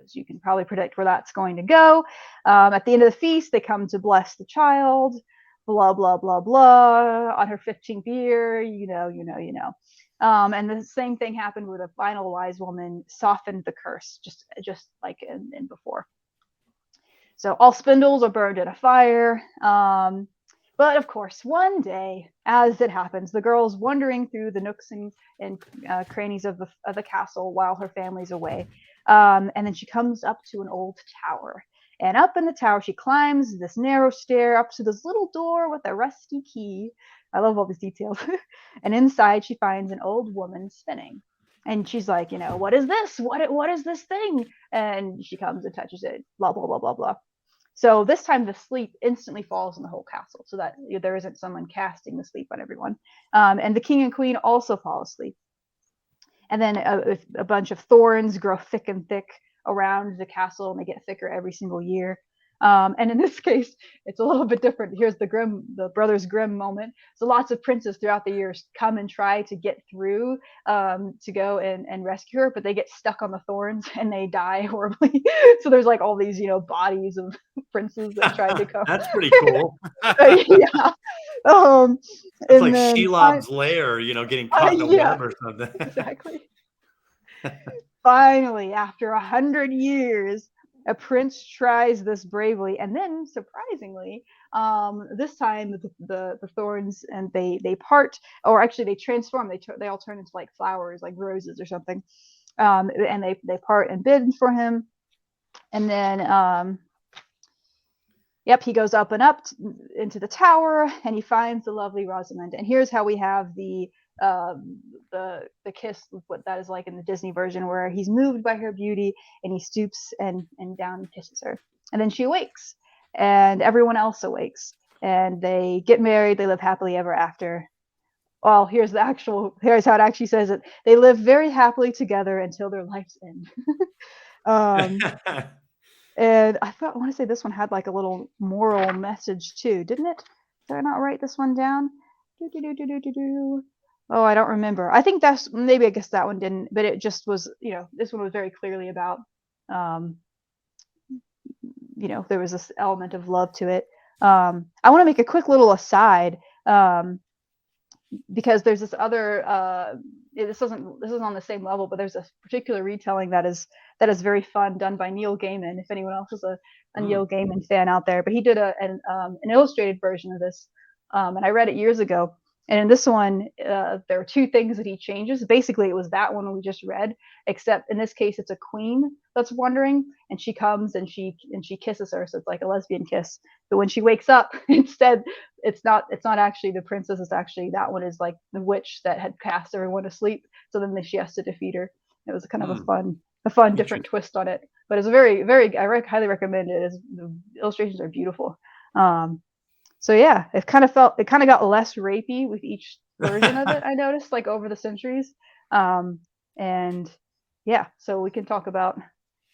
As you can probably predict where that's going to go. At the end of the feast, they come to bless the child, blah, blah, blah, blah, on her 15th year, you know. And the same thing happened with a final wise woman softened the curse, just like in before. So all spindles are burned in a fire. But of course, one day, as it happens, the girl's wandering through the nooks and crannies of the castle while her family's away. And then she comes up to an old tower. And up in the tower, she climbs this narrow stair up to this little door with a rusty key. I love all these details. And inside, she finds an old woman spinning. And she's like, what is this? What is this thing? And she comes and touches it, blah, blah, blah, blah, blah. So this time the sleep instantly falls on the whole castle so that there isn't someone casting the sleep on everyone. And the king and queen also fall asleep. And then a bunch of thorns grow thick and thick around the castle, and they get thicker every single year. And in this case, it's a little bit different. Here's the Brothers Grimm moment. So lots of princes throughout the years come and try to get through to go and rescue her, but they get stuck on the thorns and they die horribly. So there's like all these, bodies of princes that tried to come. That's pretty cool. Yeah. It's like Shelob's lair, getting caught in a web or something. Exactly. Finally, after 100 years, a prince tries this bravely, and then surprisingly, this time the thorns and they part, or actually they transform. They all turn into like flowers, like roses or something, and they part and bid for him, and then he goes up and up into the tower, and he finds the lovely Rosamund. And here's how we have the kiss, what that is like in the Disney version, where he's moved by her beauty and he stoops and down and kisses her. And then she awakes, and everyone else awakes, and they get married. They live happily ever after. Well, here's how it actually says it. They live very happily together until their lives end. And I want to say this one had like a little moral message too, didn't it? Did I not write this one down? Oh, I don't remember. I think I guess that one didn't, but it just was, this one was very clearly about, there was this element of love to it. I want to make a quick little aside, because there's this other, this isn't on the same level, but there's a particular retelling that is very fun, done by Neil Gaiman. If anyone else is a Neil Gaiman fan out there, but he did an illustrated version of this, and I read it years ago. And in this one, there are two things that he changes. Basically, it was that one we just read, except in this case, it's a queen that's wandering, and she comes and she kisses her. So it's like a lesbian kiss. But when she wakes up, instead, it's not actually the princess. It's actually that one is like the witch that had cast everyone to sleep. So then she has to defeat her. It was kind of a fun different twist on it. But it's a very, very, highly recommend it. The illustrations are beautiful. So yeah, it kind of got less rapey with each version of it. I noticed like over the centuries. And yeah, so we can talk about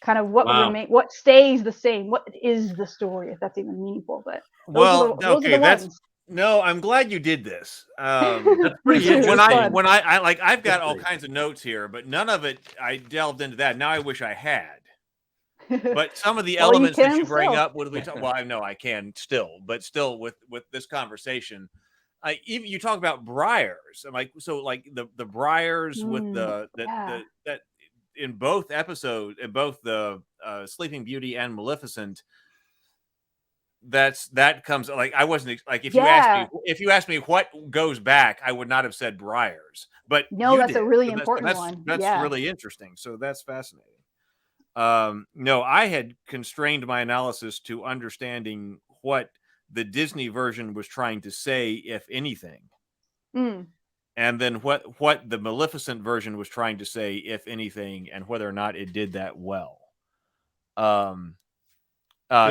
kind of what stays the same, what is the story, if that's even meaningful. But those are the ones. No, I'm glad you did this. That's pretty when I've got all kinds of notes here, but none of it I delved into that. Now I wish I had. But some of the elements that you bring up, well, I know I can still, but still with this conversation, even you talk about briars. I'm like, so like the briars with that in both episodes, in both the Sleeping Beauty and Maleficent. That comes like I wasn't like if you asked me what goes back, I would not have said briars. But no, that's did. a really important one. That's really interesting. So that's fascinating. No, I had constrained my analysis to understanding what the Disney version was trying to say, if anything, and then what the Maleficent version was trying to say, if anything, and whether or not it did that well.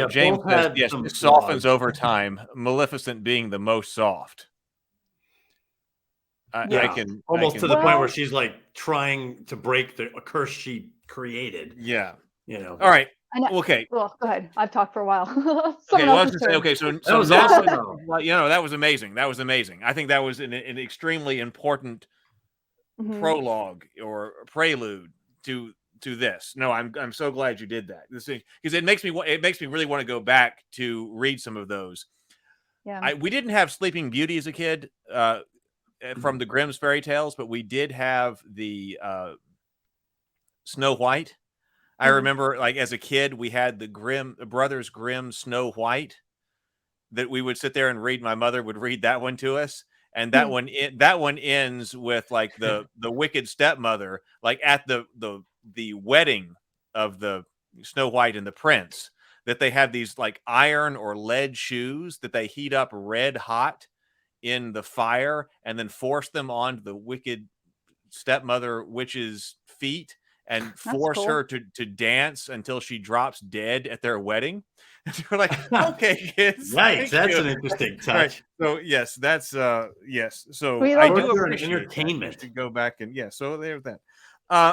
James says, yes, it softens over time, Maleficent being the most soft. I can almost to the point where she's like trying to break the curse she created. Yeah. All right. Okay. Well, go ahead. I've talked for a while. So that was awesome. That was amazing. That was amazing. I think that was an extremely important prologue or prelude to this. No, I'm so glad you did that. This because it makes me really want to go back to read some of those. Yeah. We didn't have Sleeping Beauty as a kid from the Grimm's fairy tales, but we did have the Snow White. I remember, like as a kid, we had the Brothers Grimm Snow White that we would sit there and read. My mother would read that one to us, and that one ends with like the wicked stepmother, like at the wedding of the Snow White and the Prince, that they have these like iron or lead shoes that they heat up red hot in the fire and then force them onto the wicked stepmother witch's feet and force her to dance until she drops dead at their wedding. And you're like, okay, kids. Right. That's an interesting touch. Right. So yes, that's yes. So I do appreciate entertainment to go back and so there's that.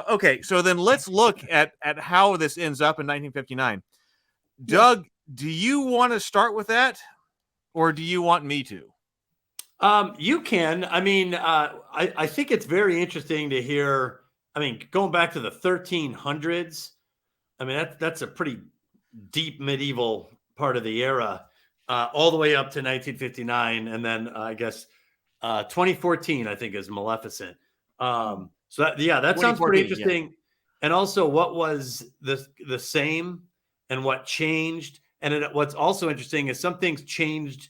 Okay, so then let's look at how this ends up in 1959. Doug, do you want to start with that, or do you want me to? You can. I mean, I think it's very interesting to hear. I mean, going back to the 1300s, I mean, that's a pretty deep medieval part of the era, all the way up to 1959. And then I guess 2014, I think, is Maleficent. So that sounds pretty interesting. Yeah. And also what was the same and what changed. And what's also interesting is some things changed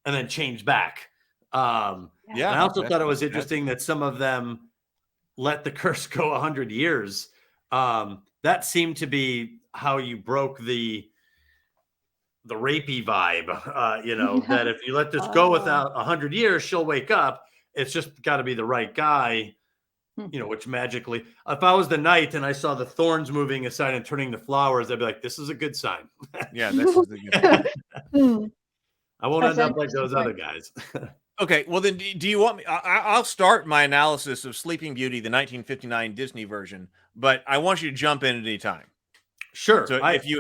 and then changed back. And I also thought it was interesting that some of them let the curse go 100 years. That seemed to be how you broke the rapey vibe, that if you let this go without 100 years, she'll wake up. It's just got to be the right guy, which magically, if I was the knight and I saw the thorns moving aside and turning to flowers, I'd be like, this is a good sign. Yeah, this is a good sign. I won't end up like those other guys. Okay, well then, do you want me? I'll start my analysis of Sleeping Beauty, the 1959 Disney version, but I want you to jump in at any time. Sure. So if you,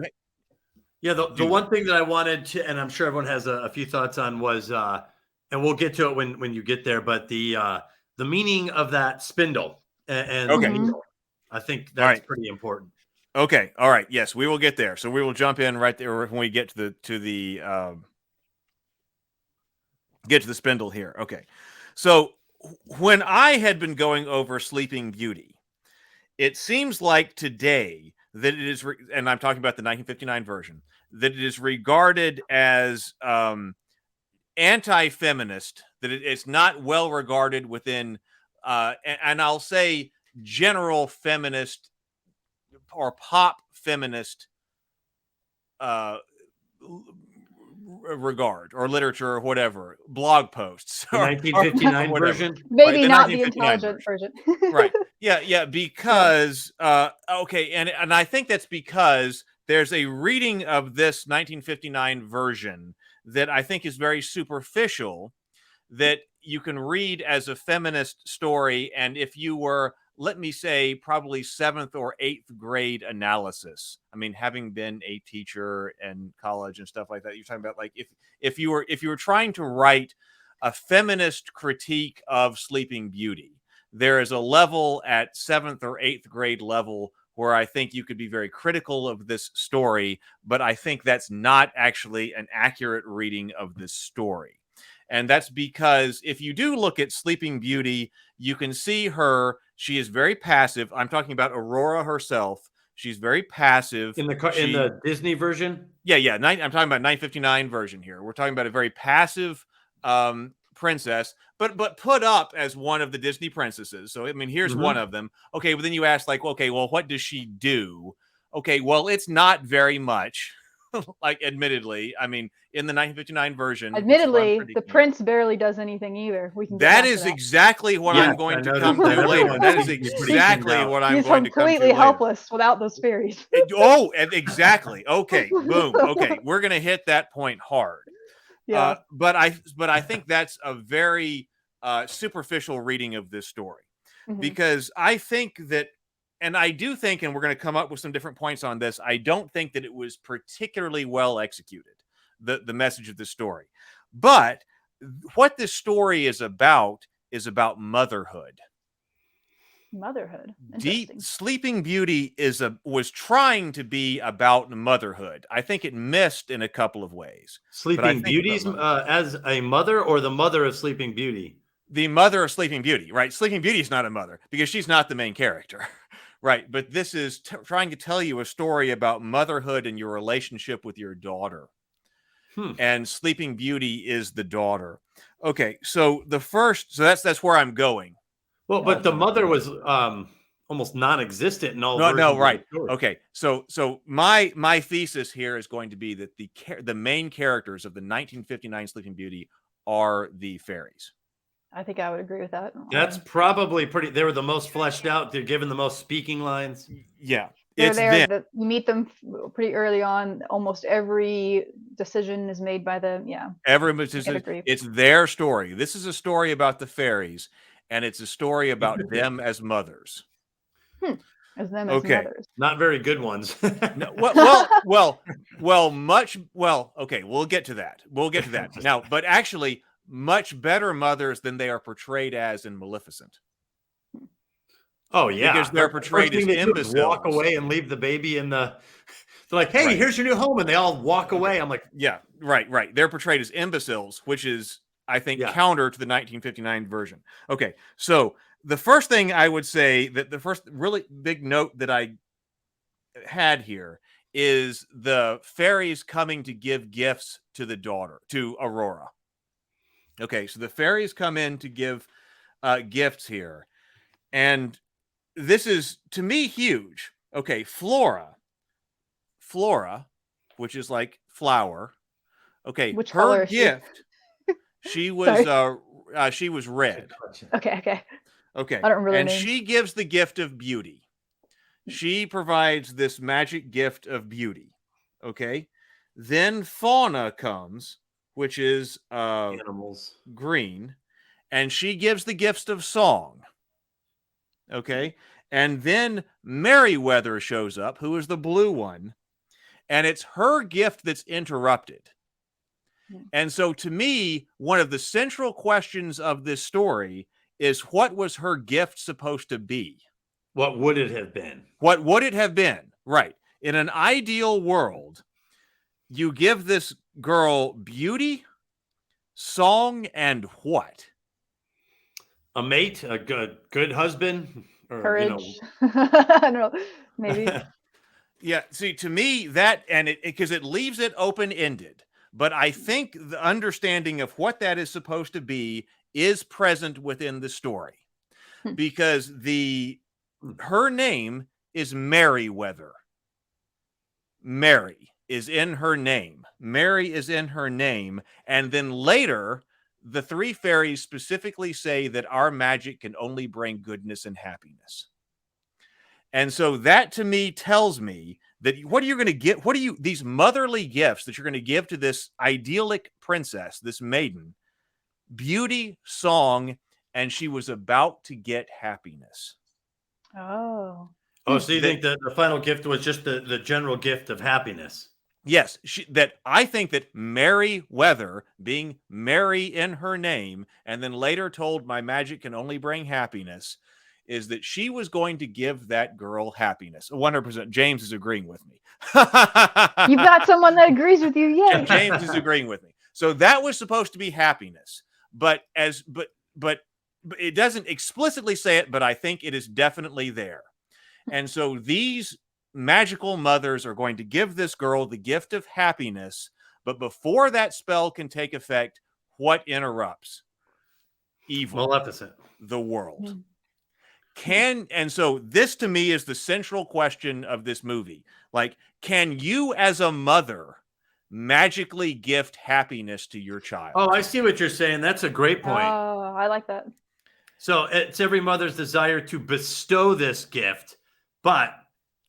the one thing that I wanted to, and I'm sure everyone has a few thoughts on, was, and we'll get to it when you get there, but the meaning of that spindle and okay. needle, I think that's pretty important. Okay, all right, yes, we will get there. So we will jump in right there when we get to the spindle here. Okay. So when I had been going over Sleeping Beauty, it seems like today that it is, and I'm talking about the 1959 version, that it is regarded as anti-feminist, that it's not well regarded within, and I'll say general feminist or pop feminist regard or literature or whatever, blog posts, The or 1959 whatever. version. Maybe the not the 1959 intelligent version. Right. Yeah, because okay, and I think that's because there's a reading of this 1959 version that I think is very superficial, that you can read as a feminist story, and if you were, let me say, probably 7th or 8th grade analysis. I mean, having been a teacher in college and stuff like that, you're talking about like if you were trying to write a feminist critique of Sleeping Beauty, there is a level at 7th or 8th grade level where I think you could be very critical of this story, but I think that's not actually an accurate reading of this story. And that's because if you do look at Sleeping Beauty, you can see her. She is very passive. I'm talking about Aurora herself. She's very passive. In the Disney version? Yeah. I'm talking about 959 version here. We're talking about a very passive princess, but put up as one of the Disney princesses. So, I mean, here's one of them. Okay, well, then you ask, like, okay, well, what does she do? Okay, well, it's not very much. Like, admittedly, I mean, in the 1959 version, Admittedly, the prince barely does anything either. We can get that back to is exactly what I'm going to come to that. later. That is exactly what I'm He's going to come to completely later. helpless without those fairies. Exactly. Okay, boom. Okay, we're gonna hit that point hard. Yeah. But I think that's a very superficial reading of this story, because I think that, and I do think, and we're going to come up with some different points on this, I don't think that it was particularly well executed, the message of the story. But what this story is about motherhood. Motherhood. Sleeping Beauty was trying to be about motherhood. I think it missed in a couple of ways. Sleeping Beauty's as a mother, or the mother of Sleeping Beauty? The mother of Sleeping Beauty, right? Sleeping Beauty is not a mother because she's not the main character. Right, but this is trying to tell you a story about motherhood and your relationship with your daughter. And Sleeping Beauty is the daughter. Okay, so that's where I'm going. Well, but the mother was almost non-existent in all. No, right. Okay, so my thesis here is going to be that the main characters of the 1959 Sleeping Beauty are the fairies. I think I would agree with that. That's probably pretty. They were the most fleshed out. They're given the most speaking lines. Yeah, they're there. You meet them pretty early on. Almost every decision is made by them. Yeah, it's their story. This is a story about the fairies, and it's a story about them as mothers. As them as mothers. Not very good ones. No, okay, we'll get to that. Now, but actually, much better mothers than they are portrayed as in Maleficent. Oh yeah, because they're portrayed as imbeciles. Walk away and leave the baby in the. They're like, "Hey, here's your new home," and they all walk away. I'm like, "Yeah, right." They're portrayed as imbeciles, which is, I think, counter to the 1959 version. Okay, so the first thing I would say, that the first really big note that I had here is the fairies coming to give gifts to the daughter, to Aurora. Okay, so the fairies come in to give gifts here. And this is, to me, huge. Okay, Flora, which is like flower. Okay, which her gift, she was red. Okay. Okay. I don't remember. And she gives the gift of beauty. She provides this magic gift of beauty. Okay. Then Fauna comes, which is animals, green, and she gives the gifts of song. Okay. And then Merryweather shows up, who is the blue one, and it's her gift that's interrupted. And so, to me, one of the central questions of this story is, what was her gift supposed to be? What would it have been? What would it have been? Right. In an ideal world, you give this girl beauty, song, and what? A mate, a good husband, or, courage. I don't know, maybe. Yeah. See, to me, that, and because it leaves it open-ended, but I think the understanding of what that is supposed to be is present within the story, because her name is Merryweather. Mary is in her name. Mary is in her name. And then later, the three fairies specifically say that our magic can only bring goodness and happiness. And so that to me tells me that what are you going to get? What are you, these motherly gifts that you're going to give to this idyllic princess, this maiden? Beauty, song, and she was about to get happiness. Oh. Oh, so you think that the final gift was just the general gift of happiness? Yes, that I think that Merryweather, being Mary in her name, and then later told my magic can only bring happiness, is that she was going to give that girl happiness. 100%. James is agreeing with me. You've got someone that agrees with you. Yay. James is agreeing with me. So that was supposed to be happiness. But it doesn't explicitly say it, but I think it is definitely there. And so these magical mothers are going to give this girl the gift of happiness, but before that spell can take effect, what interrupts? Evil. Maleficent. The world. And so this to me is the central question of this movie. Like, can you as a mother magically gift happiness to your child? Oh, I see what you're saying. That's a great point. Oh, I like that. So it's every mother's desire to bestow this gift, but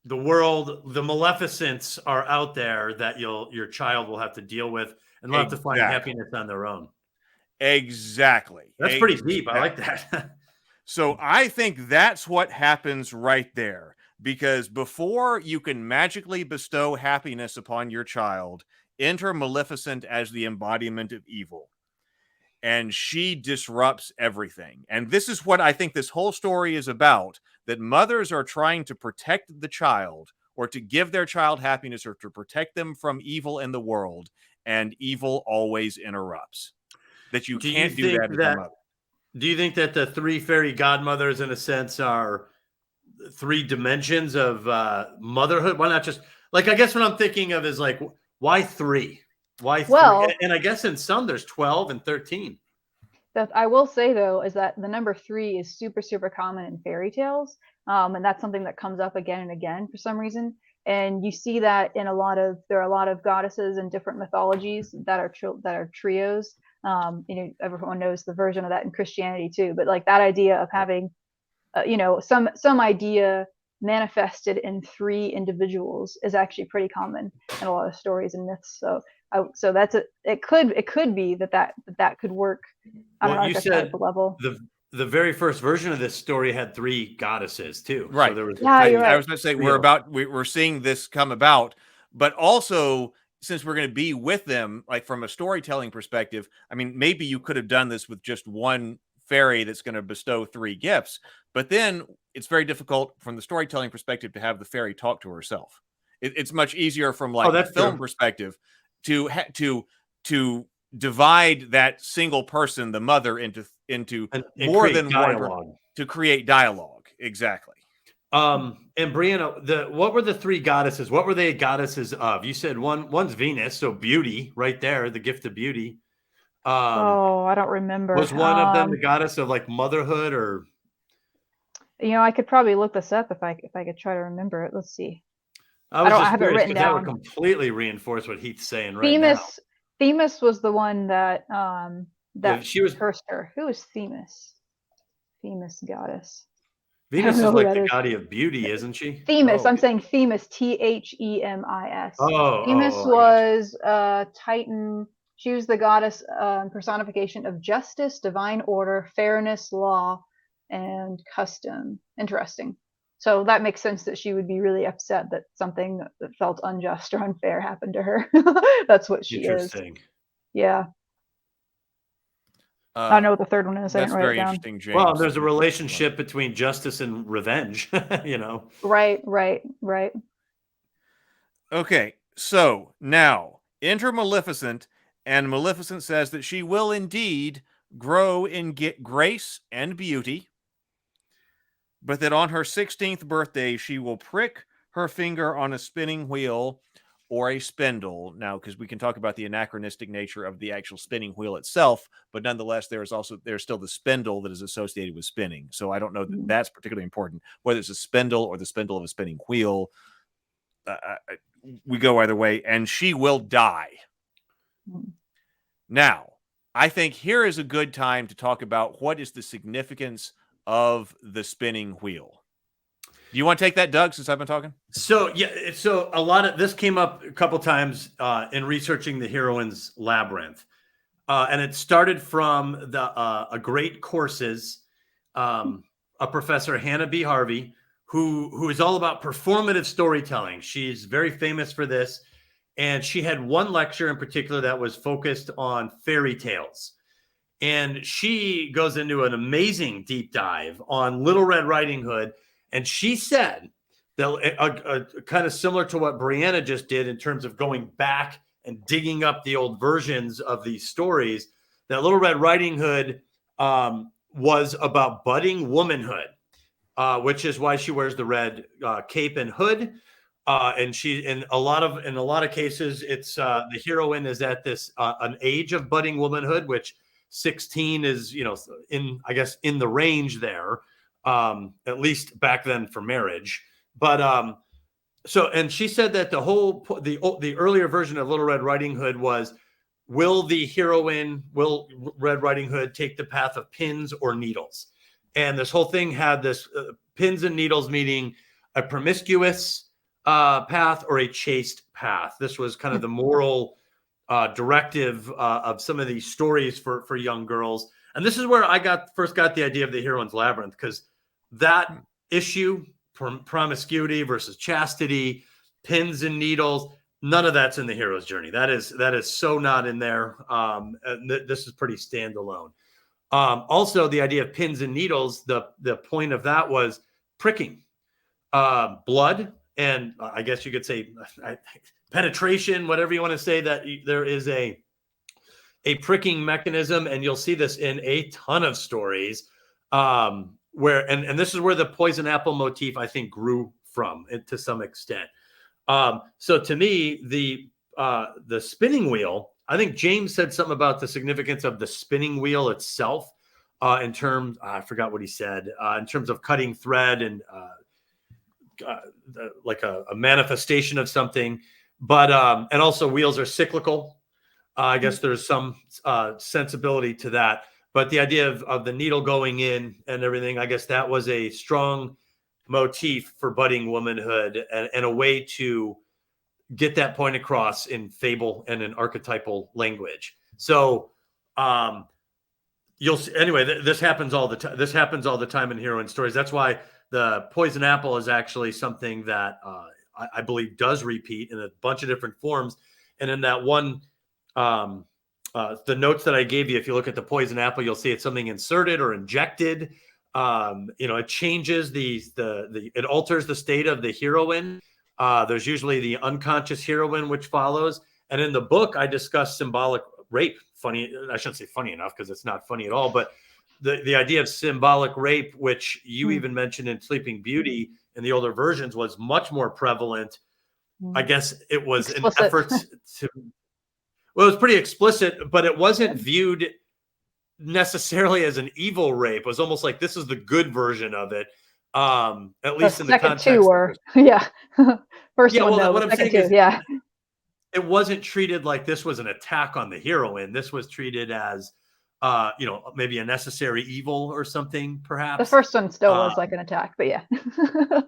the world, the Maleficents are out there that your child will have to deal with and will have to find happiness on their own. Exactly. That's pretty deep. I like that. So I think that's what happens right there, because before you can magically bestow happiness upon your child, enter Maleficent as the embodiment of evil. And she disrupts everything. And this is what I think this whole story is about, that mothers are trying to protect the child, or to give their child happiness, or to protect them from evil in the world. And evil always interrupts. That you can't do that as a mother. Do you think that the three fairy godmothers, in a sense, are three dimensions of motherhood? Why not just, like, I guess what I'm thinking of is, like, why three? Why three? Well, and I guess in some there's 12 and 13. That I will say though is that the number 3 is super, super common in fairy tales, and that's something that comes up again and again for some reason. And you see that in there are a lot of goddesses in different mythologies that are trios. Everyone knows the version of that in Christianity too. But like that idea of having, some idea manifested in 3 individuals is actually pretty common in a lot of stories and myths. So that's it could be that could work. I don't know, You said the level. the very first version of this story had 3 goddesses too. Right. So there was you're right. I was going to say we're seeing this come about, but also since we're going to be with them, like from a storytelling perspective, I mean, maybe you could have done this with just one fairy that's going to bestow 3 gifts, but then it's very difficult from the storytelling perspective to have the fairy talk to herself. It's much easier from like a film perspective to divide that single person, the mother, into more than one to create dialogue. Exactly. And Brianna, what were the 3 goddesses? What were they goddesses of? You said one's Venus, so beauty, right there, the gift of beauty. I don't remember. Was one of them the goddess of like motherhood, or? I could probably look this up if I could try to remember it. Let's see. I don't have it written down. That would completely reinforce what Heath's saying right now. Themis was the one that she was cursed her. Who is Themis? Themis goddess. Venus is like the goddess of beauty, isn't she? Themis. I'm saying Themis. Themis. Themis was Titan. She was the goddess personification of justice, divine order, fairness, law, and custom. Interesting. So that makes sense that she would be really upset that something that felt unjust or unfair happened to her. That's what she is. Yeah. I don't know what the third one is. I didn't write it down. Interesting, James. Well, there's a relationship between justice and revenge, Right. Okay, so now enter Maleficent, and Maleficent says that she will indeed grow in grace and beauty, but that on her 16th birthday, she will prick her finger on a spinning wheel or a spindle. Now, because we can talk about the anachronistic nature of the actual spinning wheel itself, but nonetheless, there's still the spindle that is associated with spinning. So I don't know that that's particularly important, whether it's a spindle or the spindle of a spinning wheel. we go either way, and she will die. Now, I think here is a good time to talk about what is the significance of the spinning wheel. Do you want to take that, Doug, since I've been talking? So, yeah, so a lot of this came up a couple times in researching the heroine's labyrinth. And it started from a great courses, a professor, Hannah B. Harvey, who is all about performative storytelling. She's very famous for this. And she had one lecture in particular that was focused on fairy tales. And she goes into an amazing deep dive on Little Red Riding Hood. And she said that kind of similar to what Brianna just did in terms of going back and digging up the old versions of these stories, that Little Red Riding Hood was about budding womanhood, which is why she wears the red cape and hood. And she, in a lot of cases, it's the heroine is at this an age of budding womanhood, which 16 is, in the range there, at least back then for marriage. But so, and she said that the earlier version of Little Red Riding Hood was, will Red Riding Hood take the path of pins or needles? And this whole thing had this pins and needles, meaning a promiscuous path or a chaste path. This was kind of the moral directive of some of these stories for young girls. And this is where I first got the idea of the heroine's labyrinth, because that issue, promiscuity versus chastity, pins and needles, none of that's in the hero's journey. That is so not in there. This is pretty standalone. Also, the idea of pins and needles, the point of that was pricking, blood, and I guess you could say penetration, whatever you want to say, that there is a pricking mechanism. And you'll see this in a ton of stories where, and this is where the poison apple motif, I think, grew from to some extent. So to me, the spinning wheel, I think James said something about the significance of the spinning wheel itself in terms, I forgot what he said, in terms of cutting thread and like a manifestation of something. But, and also wheels are cyclical. I guess there's some sensibility to that. But the idea of the needle going in and everything, I guess that was a strong motif for budding womanhood and a way to get that point across in fable and in archetypal language. So you'll see, anyway, this happens all the time. This happens all the time in heroine stories. That's why the poison apple is actually something that I believe does repeat in a bunch of different forms. And in that one, the notes that I gave you, if you look at the poison apple, you'll see it's something inserted or injected. It changes it alters the state of the heroine. There's usually the unconscious heroine, which follows. And in the book, I discuss symbolic rape. Funny, I shouldn't say funny enough, because it's not funny at all, but the idea of symbolic rape, which you even mentioned in Sleeping Beauty in the older versions, was much more prevalent. I guess it was explicit. An effort to, well, it was pretty explicit, but it wasn't viewed necessarily as an evil rape. It was almost like this is the good version of it. At least in the context. Two were, yeah. First one, though, what I'm saying is, yeah. It wasn't treated like this was an attack on the heroine. This was treated as, maybe a necessary evil or something, perhaps. The first one still was like an attack, but yeah.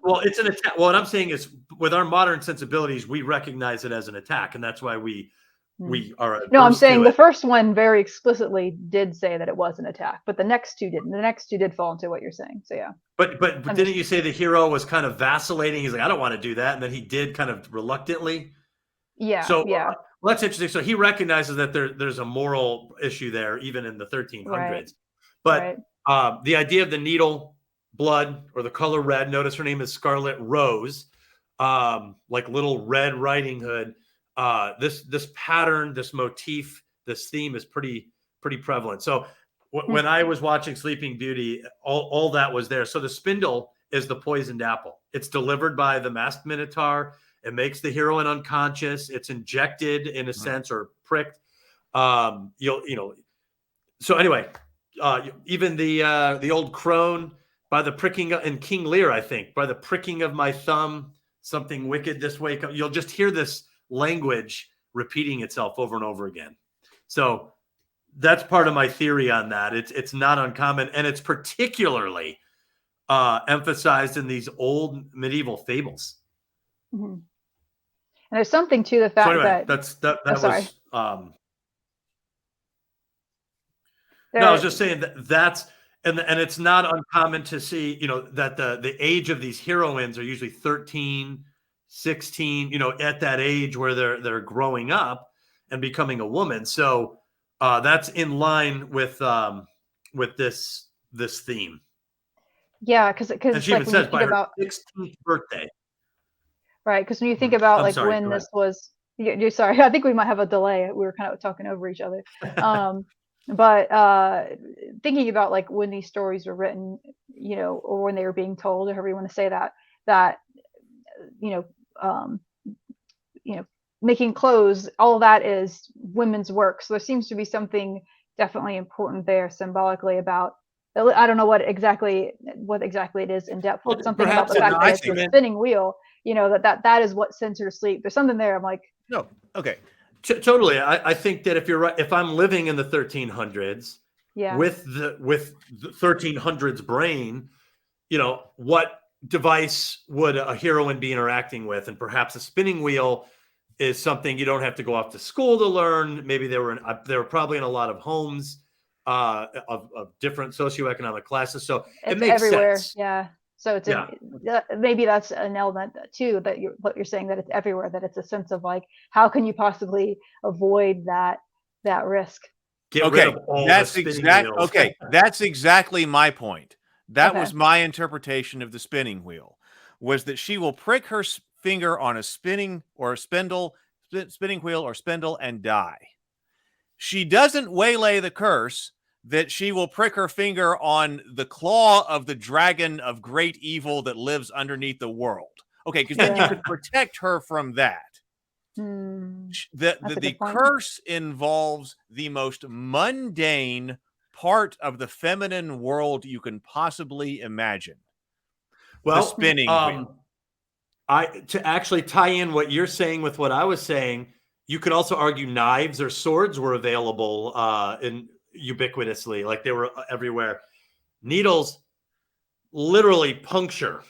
Well, it's an attack. Well, what I'm saying is, with our modern sensibilities, we recognize it as an attack, and that's why we are. No, I'm saying the first one very explicitly did say that it was an attack, but the next two didn't. The next two did fall into what you're saying. So yeah. But didn't you say the hero was kind of vacillating? He's like, I don't want to do that, and then he did kind of reluctantly. Yeah. So yeah. Well, that's interesting. So he recognizes that there's a moral issue there, even in the 1300s. Right. But the idea of the needle, blood, or the color red. Notice her name is Scarlet Rose, like Little Red Riding Hood. This pattern, this motif, this theme is pretty prevalent. So when I was watching Sleeping Beauty, all that was there. So the spindle is the poisoned apple. It's delivered by the masked minotaur. It makes the heroine unconscious. It's injected in a sense, or pricked. So anyway, even the old crone, by the pricking in King Lear, I think, by the pricking of my thumb, something wicked this way. You'll just hear this language repeating itself over and over again. So that's part of my theory on that. It's not uncommon, and it's particularly emphasized in these old medieval fables. Mm-hmm. And there's something to the fact that was. No, I was just saying that's and it's not uncommon to see, that the age of these heroines are usually 13, 16, at that age where they're growing up and becoming a woman. So that's in line with this theme. Yeah, because she even says by her 16th birthday. Right, because when you think about this was, you're sorry, I think we might have a delay. We were kind of talking over each other. But thinking about like when these stories were written, or when they were being told, or however you want to say that making clothes, all that is women's work. So there seems to be something definitely important there symbolically about. I don't know what exactly it is in depth. Well, something about the fact that it's a spinning wheel. That is what sends her to sleep. There's something there. I'm like, no, okay, totally. I think that if you're right, if I'm living in the 1300s, with the 1300s brain, what device would a heroine be interacting with? And perhaps a spinning wheel is something you don't have to go off to school to learn. Maybe they were probably in a lot of homes of different socioeconomic classes. So it makes everywhere. sense. Yeah. So it's maybe that's an element too, that what you're saying, that it's everywhere, that it's a sense of like, how can you possibly avoid that risk? Get rid of all that's exactly that's exactly my point. That was my interpretation of the spinning wheel, was that she will prick her finger on a spinning wheel or spindle and die. She doesn't waylay the curse that she will prick her finger on the claw of the dragon of great evil that lives underneath the world. Okay, because then you could protect her from that. The curse involves the most mundane part of the feminine world you can possibly imagine. Well, the spinning wheel. To actually tie in what you're saying with what I was saying, you could also argue knives or swords were available ubiquitously, like they were everywhere. Needles literally puncture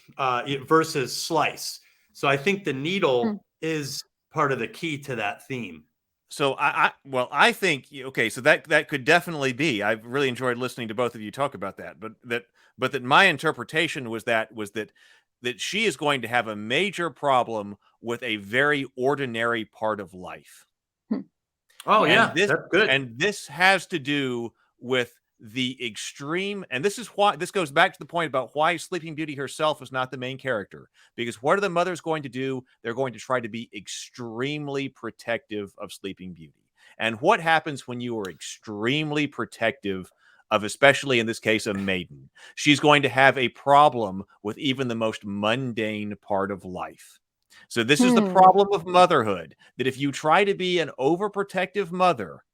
versus slice. So I think the needle is part of the key to that theme. So I think, okay, so that could definitely be. I've really enjoyed listening to both of you talk about that, but that my interpretation was that she is going to have a major problem with a very ordinary part of life. Oh, that's good. And this has to do with the extreme, and this is why this goes back to the point about why Sleeping Beauty herself is not the main character. Because what are the mothers going to do? They're going to try to be extremely protective of Sleeping Beauty. And what happens when you are extremely protective of, especially in this case, a maiden? She's going to have a problem with even the most mundane part of life. So this is the problem of motherhood, that if you try to be an overprotective mother,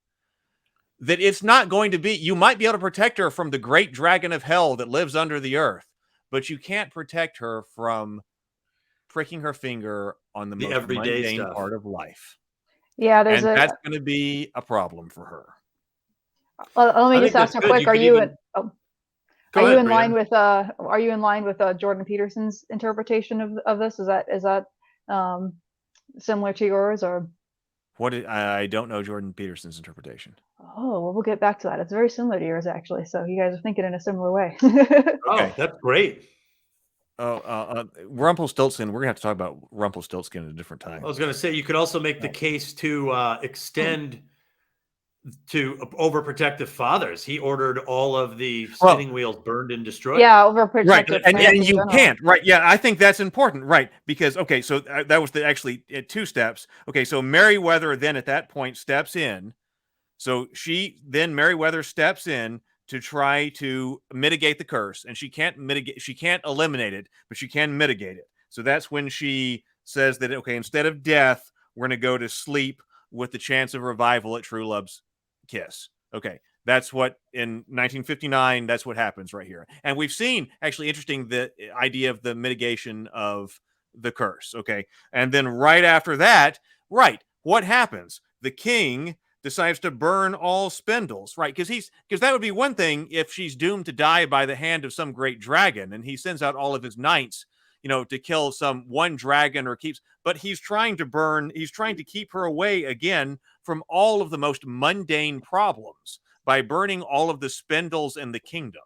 that it's not going to be, you might be able to protect her from the great dragon of hell that lives under the earth, but you can't protect her from pricking her finger on the most everyday mundane stuff. part of life. Yeah, that's going to be a problem for her. Let me just ask real quick: Are you in line with Jordan Peterson's interpretation of this? Is that similar to yours, or? I don't know Jordan Peterson's interpretation. Oh, well, we'll get back to that. It's very similar to yours, actually. So you guys are thinking in a similar way. Okay, that's great. Rumpelstiltskin. We're gonna have to talk about Rumpelstiltskin at a different time. I was gonna say you could also make the case to extend to overprotective fathers. He ordered all of the spinning wheels burned and destroyed. Yeah, overprotective. Right, and you can't. Right, yeah, I think that's important. Right, because okay, so that was actually 2 steps. Okay, so Meriwether then at that point steps in. So Meriwether steps in to try to mitigate the curse, and she can't eliminate it, but she can mitigate it. So that's when she says that, okay, instead of death, we're going to go to sleep with the chance of revival at true love's kiss. Okay, that's what in 1959, that's what happens right here. And we've seen, actually interesting, the idea of the mitigation of the curse. Okay. And then right after that, right, what happens? The king decides to burn all spindles, right? Because that would be one thing if she's doomed to die by the hand of some great dragon, and he sends out all of his knights, to kill some one dragon but he's trying to keep her away again from all of the most mundane problems by burning all of the spindles in the kingdom.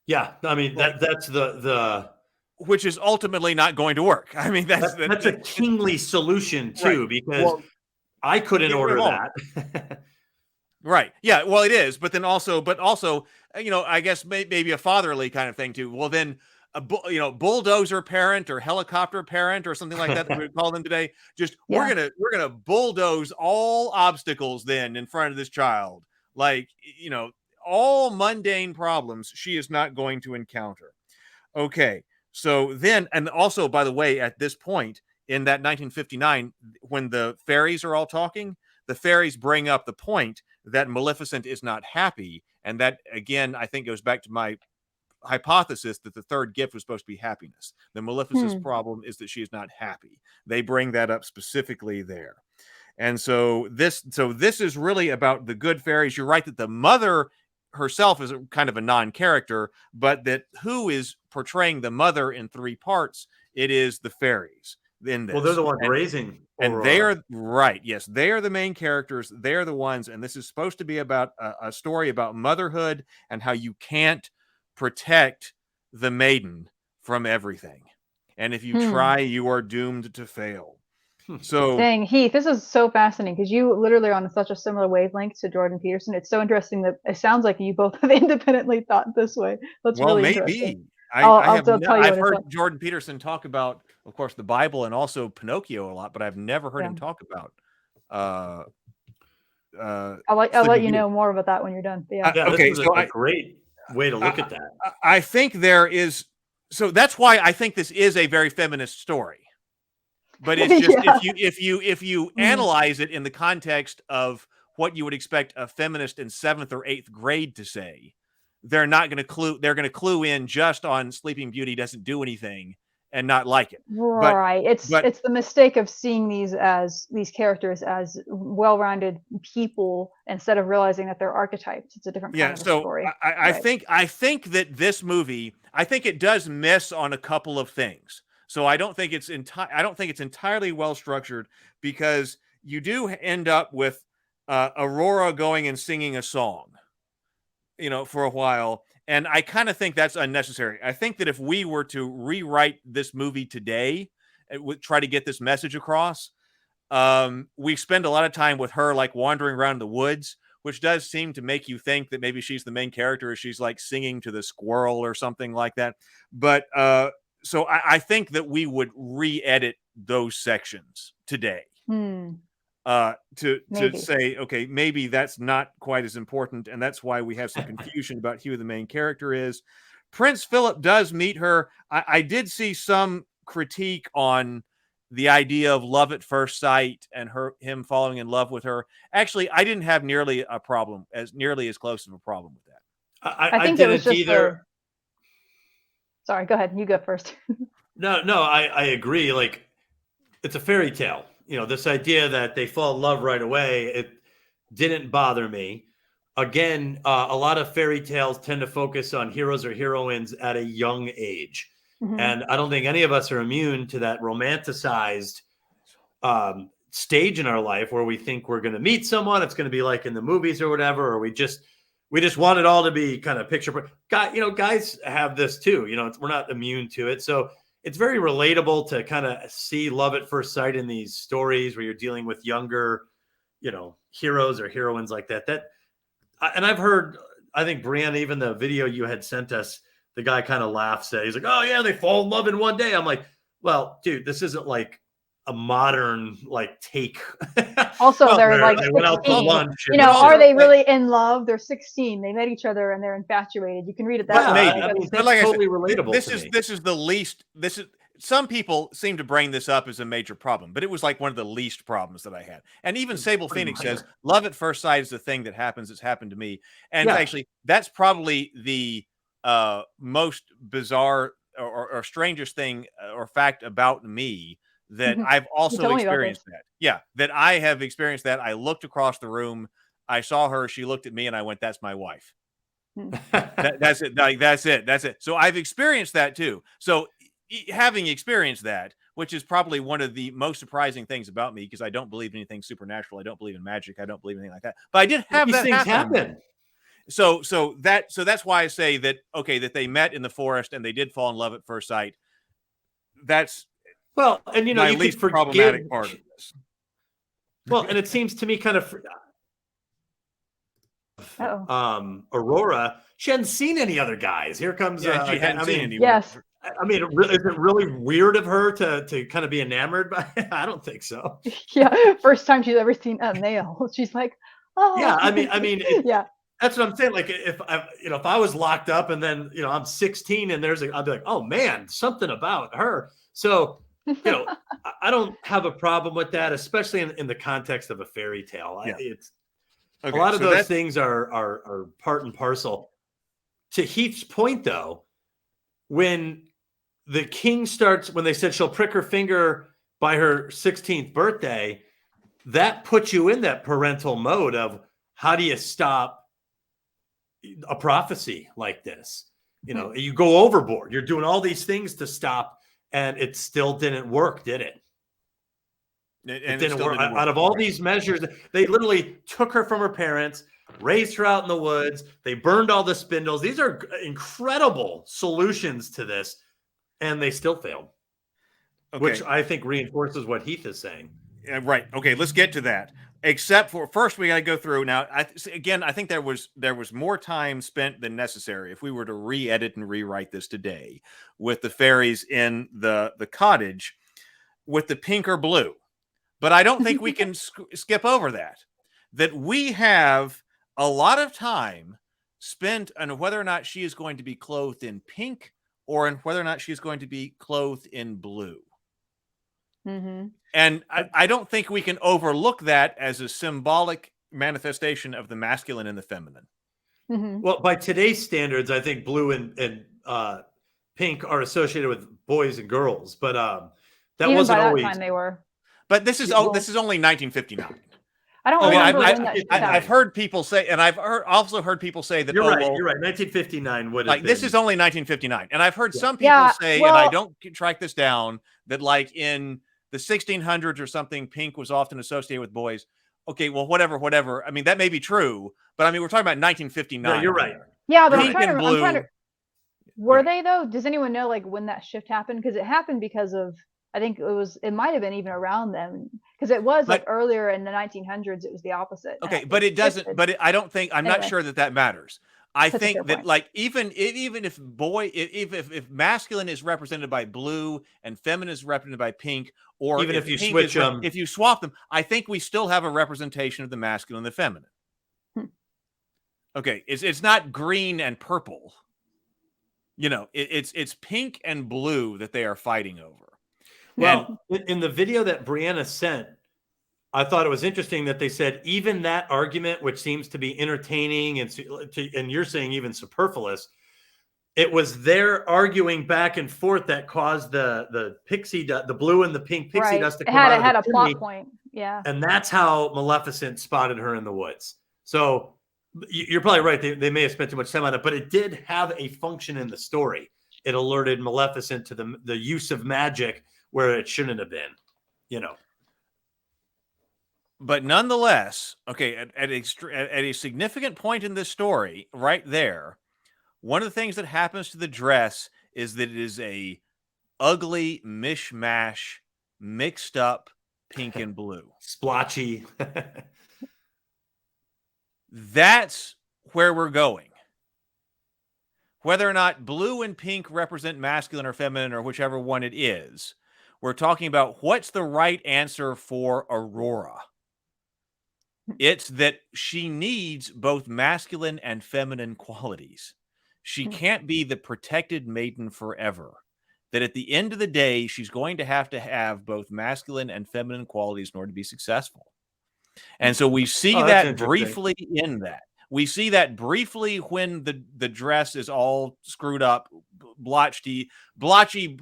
Yeah, I mean that's the which is ultimately not going to work. I mean that's a kingly solution too, right. because I couldn't order that. Right. Yeah. Well, it is, but also, I guess maybe a fatherly kind of thing too. Well, then, bulldozer parent or helicopter parent or something like that we would call them today. Just we're gonna bulldoze all obstacles then in front of this child, all mundane problems she is not going to encounter. Okay. So then, and also, by the way, at this point in that 1959, when the fairies are all talking, the fairies bring up the point that Maleficent is not happy. And that, again, I think goes back to my hypothesis that the third gift was supposed to be happiness. The Maleficent's problem is that she is not happy. They bring that up specifically there. And so this is really about the good fairies. You're right that the mother herself is kind of a non-character, but that who is portraying the mother in three parts, it is the fairies in this. Well, they're the ones raising Aurora. And they are right. Yes, they are the main characters. They're the ones, and this is supposed to be about a story about motherhood and how you can't protect the maiden from everything. And if you try, you are doomed to fail. So dang, Heath, this is so fascinating because you literally are on such a similar wavelength to Jordan Peterson. It's so interesting that it sounds like you both have independently thought this way. That's really interesting. I've heard Jordan Peterson talk about, of course, the Bible and also Pinocchio a lot, but I've never heard him talk about. I'll let you know more about that when you're done. Yeah. Okay, this is a great way to look at that. I think there is. So that's why I think this is a very feminist story. But it's just if you analyze it in the context of what you would expect a feminist in 7th or 8th grade to say, they're not going to clue. They're going to clue in just on Sleeping Beauty doesn't do anything and not like it. Right. It's the mistake of seeing these characters as well-rounded people instead of realizing that they're archetypes. It's a different kind of story. I think that this movie, I think it does miss on a couple of things. So I don't think it's entirely well structured, because you do end up with Aurora going and singing a song, for a while. And I kind of think that's unnecessary. I think that if we were to rewrite this movie today, try to get this message across, we spend a lot of time with her wandering around the woods, which does seem to make you think that maybe she's the main character, or she's singing to the squirrel or something like that. But so I think that we would re-edit those sections today to say, okay, maybe that's not quite as important, and that's why we have some confusion about who the main character is. Prince Philip does meet her. I did see some critique on the idea of love at first sight and him falling in love with her. Actually, I didn't have nearly as close of a problem with that. I think it was just either. Sorry, go ahead. You go first. No, I agree. It's a fairy tale. This idea that they fall in love right away, it didn't bother me. Again, a lot of fairy tales tend to focus on heroes or heroines at a young age. Mm-hmm. And I don't think any of us are immune to that romanticized stage in our life where we think we're going to meet someone. It's going to be like in the movies or whatever, or we just want it all to be kind of picture. Guys have this too. We're not immune to it. So it's very relatable to kind of see love at first sight in these stories where you're dealing with younger, heroes or heroines like that. And I've heard, I think, Brianna, even the video you had sent us, the guy kind of laughs at it. He's like, oh yeah, they fall in love in one day. I'm like, well, dude, this isn't like a modern take. Also, they're they 16. went out to lunch. Are they really in love? They're 16. They met each other and they're infatuated. You can read it that way. I mean, that's totally relatable. This is the least. Some people seem to bring this up as a major problem, but it was one of the least problems that I had. And even Sable Phoenix says, love at first sight is the thing that happens. It's happened to me. And actually, that's probably the most bizarre or or strangest thing or fact about me that Mhm. I've You also told me about experienced that. Yeah, that I have experienced that. I looked across the room, I saw her, she looked at me, and I went, "That's my wife." That's it. Like that's it. That's it. So I've experienced that too. So having experienced that, which is probably one of the most surprising things about me, because I don't believe in anything supernatural. I don't believe in magic. I don't believe in anything like that. But I did have These that things happen. So that's why I say that, okay, that they met in the forest and they did fall in love at first sight. That's Well, and you know, my you least could forgive. problematic part of this. Well, and it seems to me kind of Uh-oh. Aurora, she hadn't seen any other guys. Here comes Yeah, she hadn't seen anyone. Yes. I mean, is it really weird of her to kind of be enamored by it? I don't think so. Yeah. First time she's ever seen a male. She's like, oh. Yeah, I mean, yeah. that's what I'm saying. Like, if I was locked up and then I'm 16 and I'd be like, oh man, something about her. So I don't have a problem with that, especially in the context of a fairy tale. Yeah. It's Okay, a lot of so those things are part and parcel. To Heath's point, though, when the king starts, when they said she'll prick her finger by her 16th birthday, that puts you in that parental mode of how do you stop a prophecy like this? You go overboard. You're doing all these things to stop, and it still didn't work, did it? It didn't work. Out of all these measures, they literally took her from her parents, raised her out in the woods. They burned all the spindles. These are incredible solutions to this, and they still failed. Okay. Which I think reinforces what Heath is saying. Right. Okay, let's get to that. Except for first, we got to go through now. I think there was more time spent than necessary if we were to re-edit and rewrite this today with the fairies in the cottage with the pink or blue. But I don't think we can skip over that. That we have a lot of time spent on whether or not she is going to be clothed in pink or in whether or not she's going to be clothed in blue. Mm-hmm. And I don't think we can overlook that as a symbolic manifestation of the masculine and the feminine. Mm-hmm. Well, by today's standards, I think blue and pink are associated with boys and girls, but that Even wasn't by that always. time they were. But this is only 1959. I don't remember when that shit I've heard people say, and I've also heard people say that you're right. 1959 would have like been, this is only 1959, and I've heard some people say, and I don't track this down, that like in the 1600s or something, pink was often associated with boys. Okay, well, whatever. I mean, that may be true, but I mean, we're talking about 1959. No, you're right. Yeah, but pink and blue. Were they though? Does anyone know like when that shift happened? Because it happened because of. I think it might have been even around them because it was like earlier in the 1900s. It was the opposite. Okay, but it doesn't. But I don't think. I'm not sure that matters. I think that like even if masculine is represented by blue and feminine is represented by pink, or even if you switch them, if you swap them, I think we still have a representation of the masculine and the feminine. Okay, it's not green and purple. It's pink and blue that they are fighting over. Well, in the video that Brianna sent, I thought it was interesting that they said even that argument, which seems to be entertaining and you're saying even superfluous, it was their arguing back and forth that caused the pixie dust, the blue and the pink pixie dust to come out. It had a plot point. Yeah. And that's how Maleficent spotted her in the woods. So you're probably right. They may have spent too much time on it, but it did have a function in the story. It alerted Maleficent to the use of magic where it shouldn't have been, But nonetheless, okay, at a significant point in this story, right there, one of the things that happens to the dress is that it is a ugly mishmash, mixed up pink and blue. Splotchy. That's where we're going. Whether or not blue and pink represent masculine or feminine or whichever one it is, we're talking about what's the right answer for Aurora. It's that she needs both masculine and feminine qualities. She can't be the protected maiden forever. That at the end of the day, she's going to have both masculine and feminine qualities in order to be successful. And so we see that briefly in that. We see that briefly when the dress is all screwed up, blotchy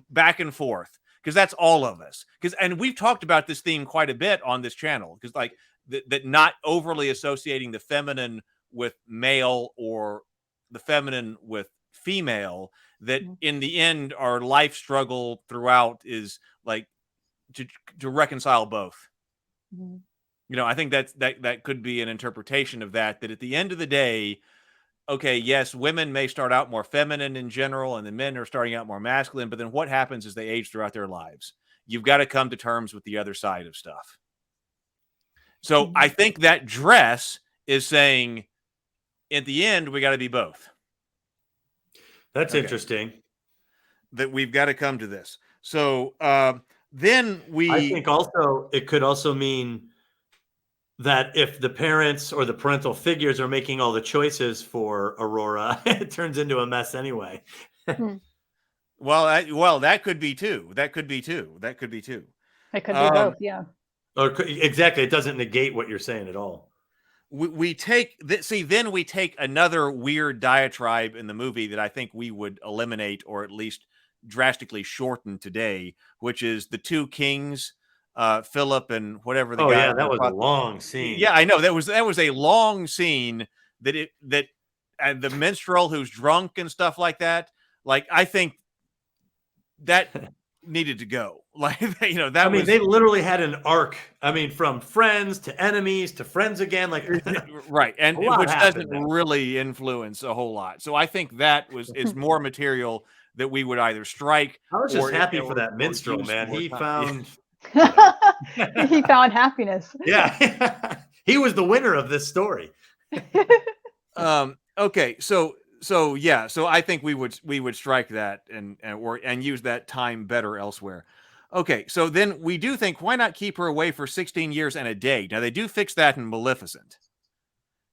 back and forth, because that's all of us. And we've talked about this theme quite a bit on this channel, because like that not overly associating the feminine with male or the feminine with female, that in the end our life struggle throughout is like to reconcile both. I think that could be an interpretation of that at the end of the day, okay, yes, women may start out more feminine in general, and the men are starting out more masculine, but then what happens as they age throughout their lives? You've got to come to terms with the other side of stuff. So I think that dress is saying, at the end, we got to be both. That's interesting. That we've got to come to this. So then I think also it could also mean that if the parents or the parental figures are making all the choices for Aurora, it turns into a mess anyway. Well, that could be too. That could be too. It could be both, yeah. Exactly. It doesn't negate what you're saying at all. We take then we take another weird diatribe in the movie that I think we would eliminate or at least drastically shorten today, which is the two kings, Philip and whatever the guy. Oh yeah, that was a long scene. Yeah, I know that was a long scene. That the minstrel who's drunk and stuff like that. Like I think that needed to go. Like they literally had an arc. I mean, from friends to enemies to friends again. Like right, and which doesn't really influence a whole lot. So I think that is more material that we would either strike. I was just happy for that minstrel, man. He found he found happiness. Yeah, he was the winner of this story. Okay, so I think we would strike that and use that time better elsewhere. Okay, so then we do think, why not keep her away for 16 years and a day? Now they do fix that in Maleficent,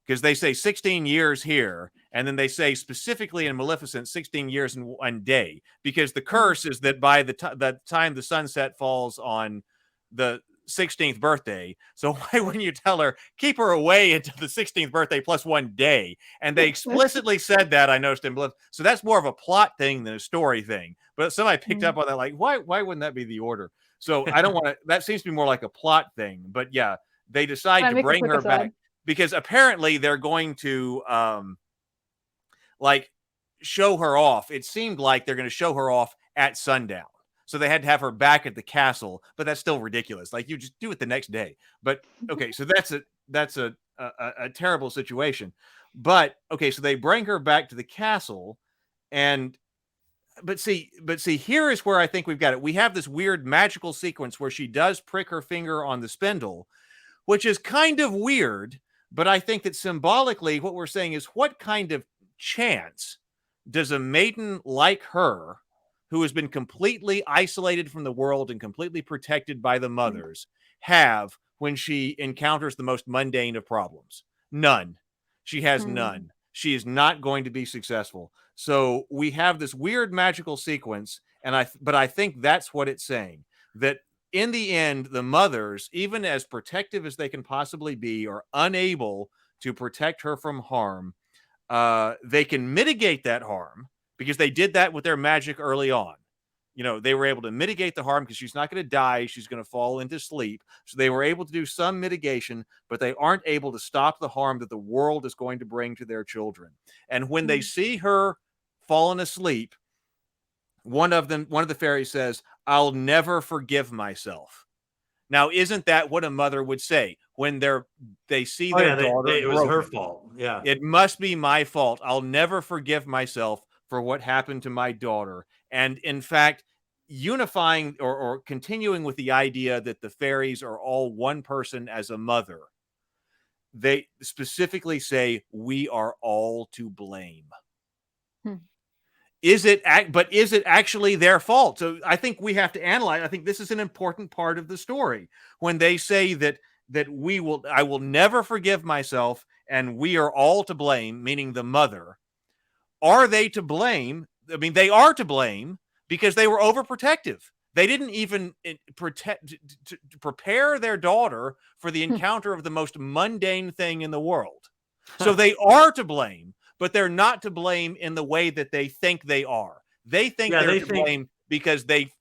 because they say 16 years here, and then they say specifically in Maleficent 16 years and 1 day, because the curse is that by the time the sunset falls on the 16th birthday. So why wouldn't you tell her, keep her away until the 16th birthday plus 1 day? And they explicitly said that, I noticed in Maleficent. So that's more of a plot thing than a story thing. But somebody picked up on that, like, why wouldn't that be the order? So I don't want to, that seems to be more like a plot thing. But yeah, they decide to bring her back because apparently they're going to like show her off. It seemed like they're going to show her off at sundown. So they had to have her back at the castle, but that's still ridiculous. Like, you just do it the next day. But okay, so that's a terrible situation. But okay, so they bring her back to the castle, but see, here is where I think we've got it. We have this weird magical sequence where she does prick her finger on the spindle, which is kind of weird. But I think that symbolically, what we're saying is, what kind of chance does a maiden like her, who has been completely isolated from the world and completely protected by the mothers, have when she encounters the most mundane of problems? None. She has none. She is not going to be successful. So we have this weird magical sequence, but I think that's what it's saying, that in the end, the mothers, even as protective as they can possibly be, are unable to protect her from harm. They can mitigate that harm, because they did that with their magic early on. You know, they were able to mitigate the harm because she's not going to die. She's going to fall into sleep. So they were able to do some mitigation, but they aren't able to stop the harm that the world is going to bring to their children. And when they see her fallen asleep, one of the fairies says, "I'll never forgive myself." Now, isn't that what a mother would say when they see their daughter? It was her fault. Yeah. It must be my fault. I'll never forgive myself for what happened to my daughter. And in fact, unifying or continuing with the idea that the fairies are all one person as a mother, they specifically say, we are all to blame. Is it actually their fault? So I think we have to analyze. I think this is an important part of the story when they say that I will never forgive myself and we are all to blame, meaning the mother. Are they to blame? I mean, they are to blame because they were overprotective. They didn't even prepare their daughter for the encounter of the most mundane thing in the world. So they are to blame, but they're not to blame in the way that they think they are. They think they're to blame because they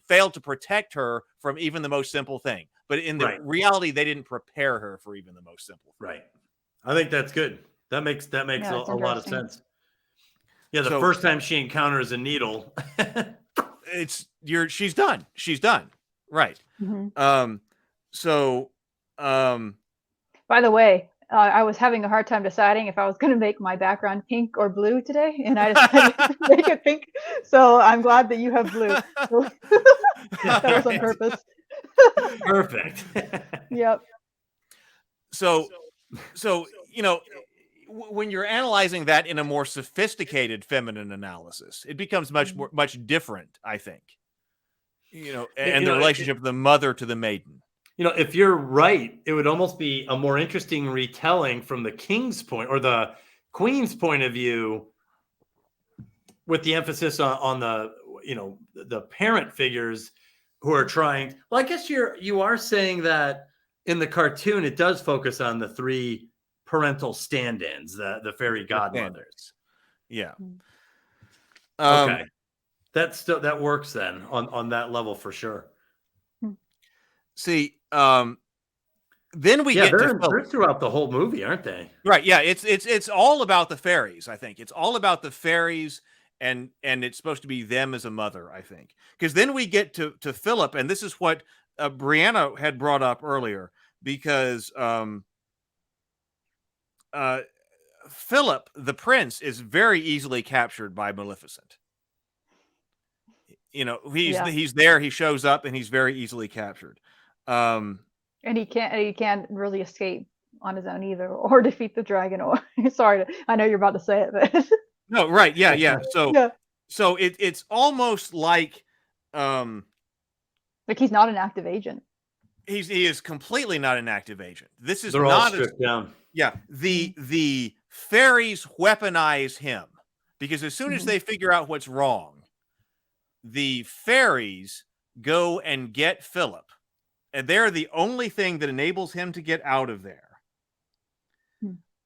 fail to protect her from even the most simple thing. But in the reality, they didn't prepare her for even the most simple thing. Right. I think that's good. That makes a lot of sense. Yeah, the first time she encounters a needle, she's done. She's done. Right. Mm-hmm. By the way, I was having a hard time deciding if I was going to make my background pink or blue today, and I decided to make it pink. So I'm glad that you have blue. That was on purpose. Perfect. Yep. So when you're analyzing that in a more sophisticated feminine analysis, it becomes much different, I think. And the relationship of the mother to the maiden. If you're right, it would almost be a more interesting retelling from the king's point or the queen's point of view, with the emphasis on the parent figures who are trying. Well, I guess you are saying that in the cartoon it does focus on the 3 parental stand-ins, the fairy godmothers. Yeah. Okay. That works then on that level for sure. See, then we get they're throughout the whole movie, aren't they? Right. Yeah. It's all about the fairies. I think it's all about the fairies, and it's supposed to be them as a mother, I think, because then we get to Philip, and this is what Brianna had brought up earlier, because Philip, the prince, is very easily captured by Maleficent. He's there, he shows up, and he's very easily captured. And he can't really escape on his own either, or defeat the dragon. Or sorry, I know you're about to say it, but no, right? Yeah. So it's almost like he's not an active agent. He is completely not an active agent. This is They're not all stripped down. Yeah, the fairies weaponize him, because as soon as they figure out what's wrong, the fairies go and get Philip, and they're the only thing that enables him to get out of there.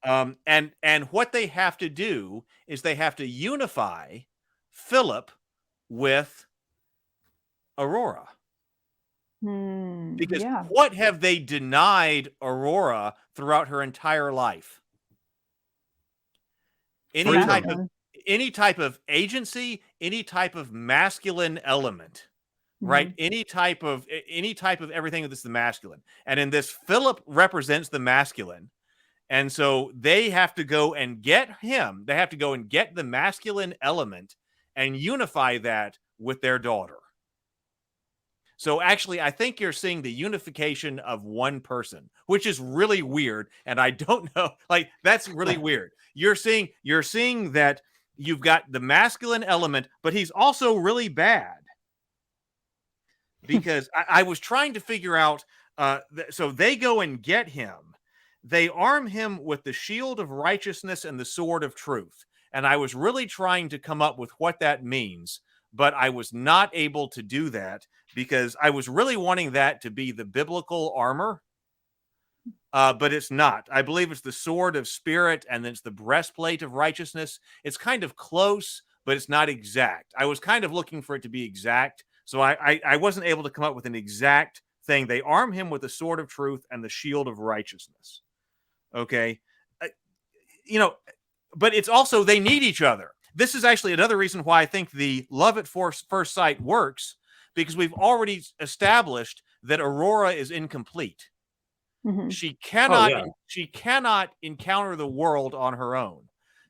And what they have to do is they have to unify Philip with Aurora. Because what have they denied Aurora throughout her entire life? Any type of agency, any type of masculine element, right? Any type of everything that's the masculine. And in this, Philip represents the masculine. And so they have to go and get him. They have to go and get the masculine element and unify that with their daughter. So actually, I think you're seeing the unification of one person, which is really weird. And I don't know, that's really weird. You're seeing that you've got the masculine element, but he's also really bad. Because I was trying to figure out, so they go and get him. They arm him with the shield of righteousness and the sword of truth. And I was really trying to come up with what that means, but I was not able to do that because I was really wanting that to be the biblical armor. But it's not. I believe it's the sword of spirit, and then it's the breastplate of righteousness. It's kind of close, but it's not exact. I was kind of looking for it to be exact. So I wasn't able to come up with an exact thing. They arm him with the sword of truth and the shield of righteousness. Okay. But it's also, they need each other. This is actually another reason why I think the love at first sight works, because we've already established that Aurora is incomplete. She cannot encounter the world on her own.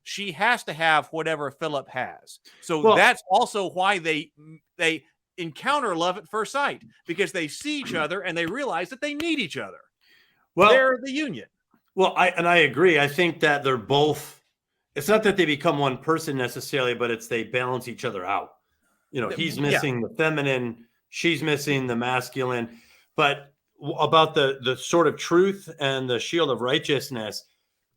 She has to have whatever Philip has. So that's also why they encounter love at first sight, because they see each other and they realize that they need each other. Well, they're the union. Well, I agree. I think that they're both. It's not that they become one person necessarily, but it's they balance each other out. He's missing the feminine, she's missing the masculine. But about the sword of truth and the shield of righteousness,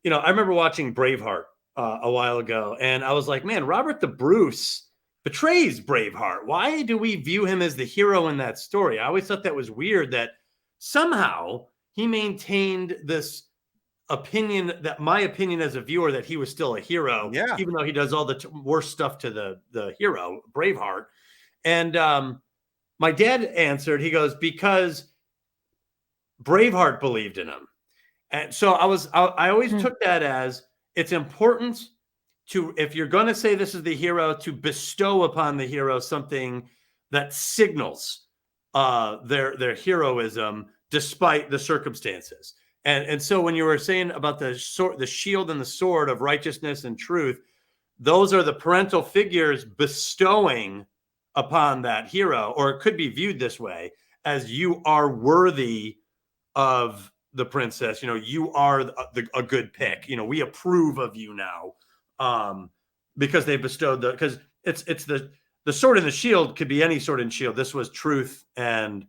I remember watching Braveheart a while ago, and I was like, man, Robert the Bruce betrays Braveheart. Why do we view him as the hero in that story? I always thought that was weird, that somehow he maintained this opinion, that my opinion as a viewer, that he was still a hero, Yeah. even though he does all the worst stuff to the hero, Braveheart. And my dad answered, he goes, because Braveheart believed in him. And so I always took that as, it's important to, if you're going to say this is the hero, to bestow upon the hero something that signals their heroism despite the circumstances. And so when you were saying about the shield and the sword of righteousness and truth, those are the parental figures bestowing upon that hero, or it could be viewed this way, as you are worthy of the princess. You are a good pick. We approve of you now, because they bestowed because it's the sword and the shield could be any sword and shield. This was truth and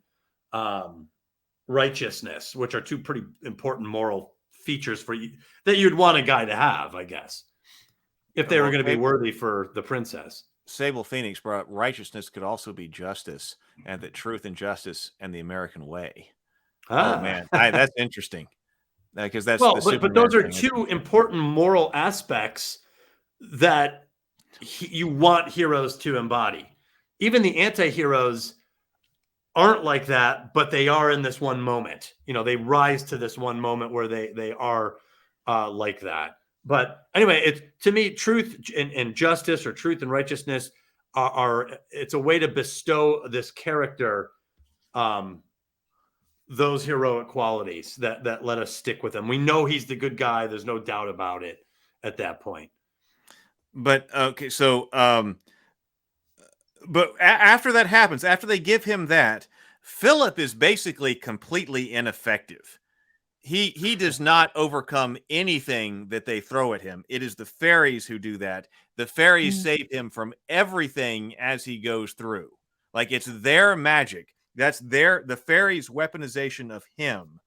righteousness, which are two pretty important moral features for you that you'd want a guy to have, I guess, if they were going to be worthy for the princess. Sable Phoenix brought up righteousness could also be justice, and that truth and justice and the American way. Oh man, that's interesting, because that's but those are two important moral aspects that you want heroes to embody. Even the anti-heroes aren't like that, but they are in this one moment. They rise to this one moment where they are like that. But anyway, to me, truth and justice, or truth and righteousness, it's a way to bestow this character those heroic qualities that let us stick with him. We know he's the good guy. There's no doubt about it at that point. But okay, so but after that happens, after they give him that, Philip is basically completely ineffective. He does not overcome anything that they throw at him. It is the fairies who do that. The fairies save him from everything as he goes through. Like, it's their magic. That's the fairies' weaponization of him.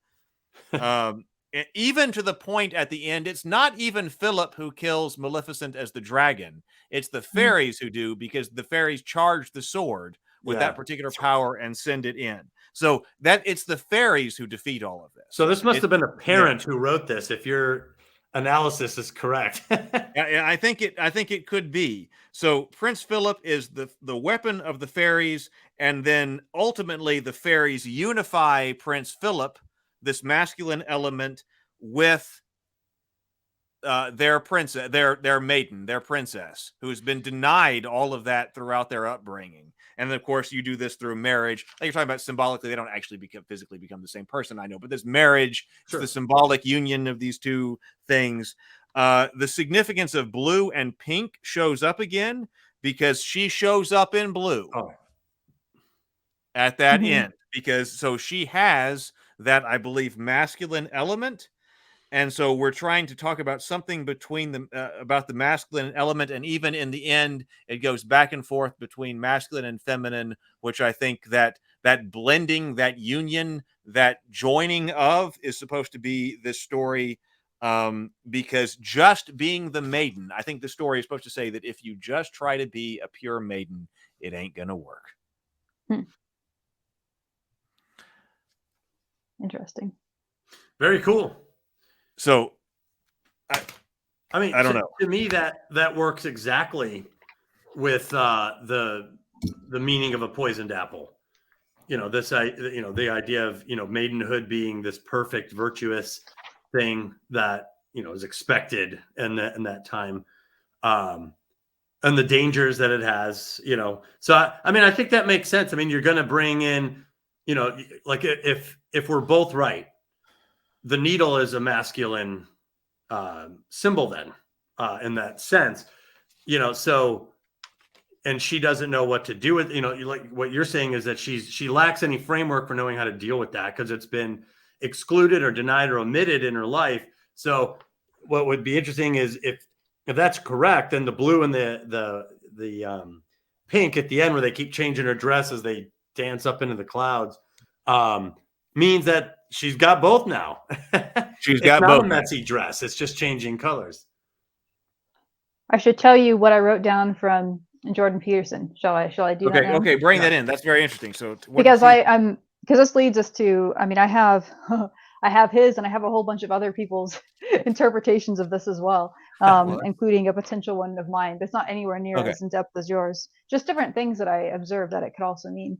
Even to the point at the end, it's not even Philip who kills Maleficent as the dragon. It's the fairies who do, because the fairies charge the sword with that particular power and send it in. So that it's the fairies who defeat all of this. So this must have been a parent who wrote this, if your analysis is correct. I think it could be. So Prince Philip is the weapon of the fairies, and then ultimately the fairies unify Prince Philip, this masculine element, with their princess, their maiden, their princess, who's been denied all of that throughout their upbringing. And of course, you do this through marriage. Like you're talking about symbolically, they don't actually physically become the same person, I know, but this marriage, it's the symbolic union of these two things. The significance of blue and pink shows up again, because she shows up in blue at that end, because so she has that, I believe, masculine element. And so we're trying to talk about something between them, about the masculine element. And even in the end, it goes back and forth between masculine and feminine, which I think that blending, that union, that joining of is supposed to be this story. Because just being the maiden, I think the story is supposed to say that if you just try to be a pure maiden, it ain't going to work. Interesting. Very cool. So, I mean, I don't know. To me, that works exactly with the meaning of a poisoned apple. The idea of maidenhood being this perfect, virtuous thing that is expected in that time, and the dangers that it has. So I think that makes sense. I mean, you're going to bring in, like if we're both right, the needle is a masculine symbol then, in that sense, so, and she doesn't know what to do with, like what you're saying is that she lacks any framework for knowing how to deal with that, because it's been excluded or denied or omitted in her life. So what would be interesting is if that's correct, then the blue and the pink at the end, where they keep changing her dress as they dance up into the clouds, means that she's got both now. She's got both. both. It's not a messy dress. It's just changing colors. I should tell you what I wrote down from Jordan Peterson. Shall I do that now? Okay, bring that in. That's very interesting. So because because this leads us to, I mean, I have I have his, and I have a whole bunch of other people's interpretations of this as well, including a potential one of mine. But it's not anywhere near Okay. as in depth as yours. Just different things that I observed that it could also mean.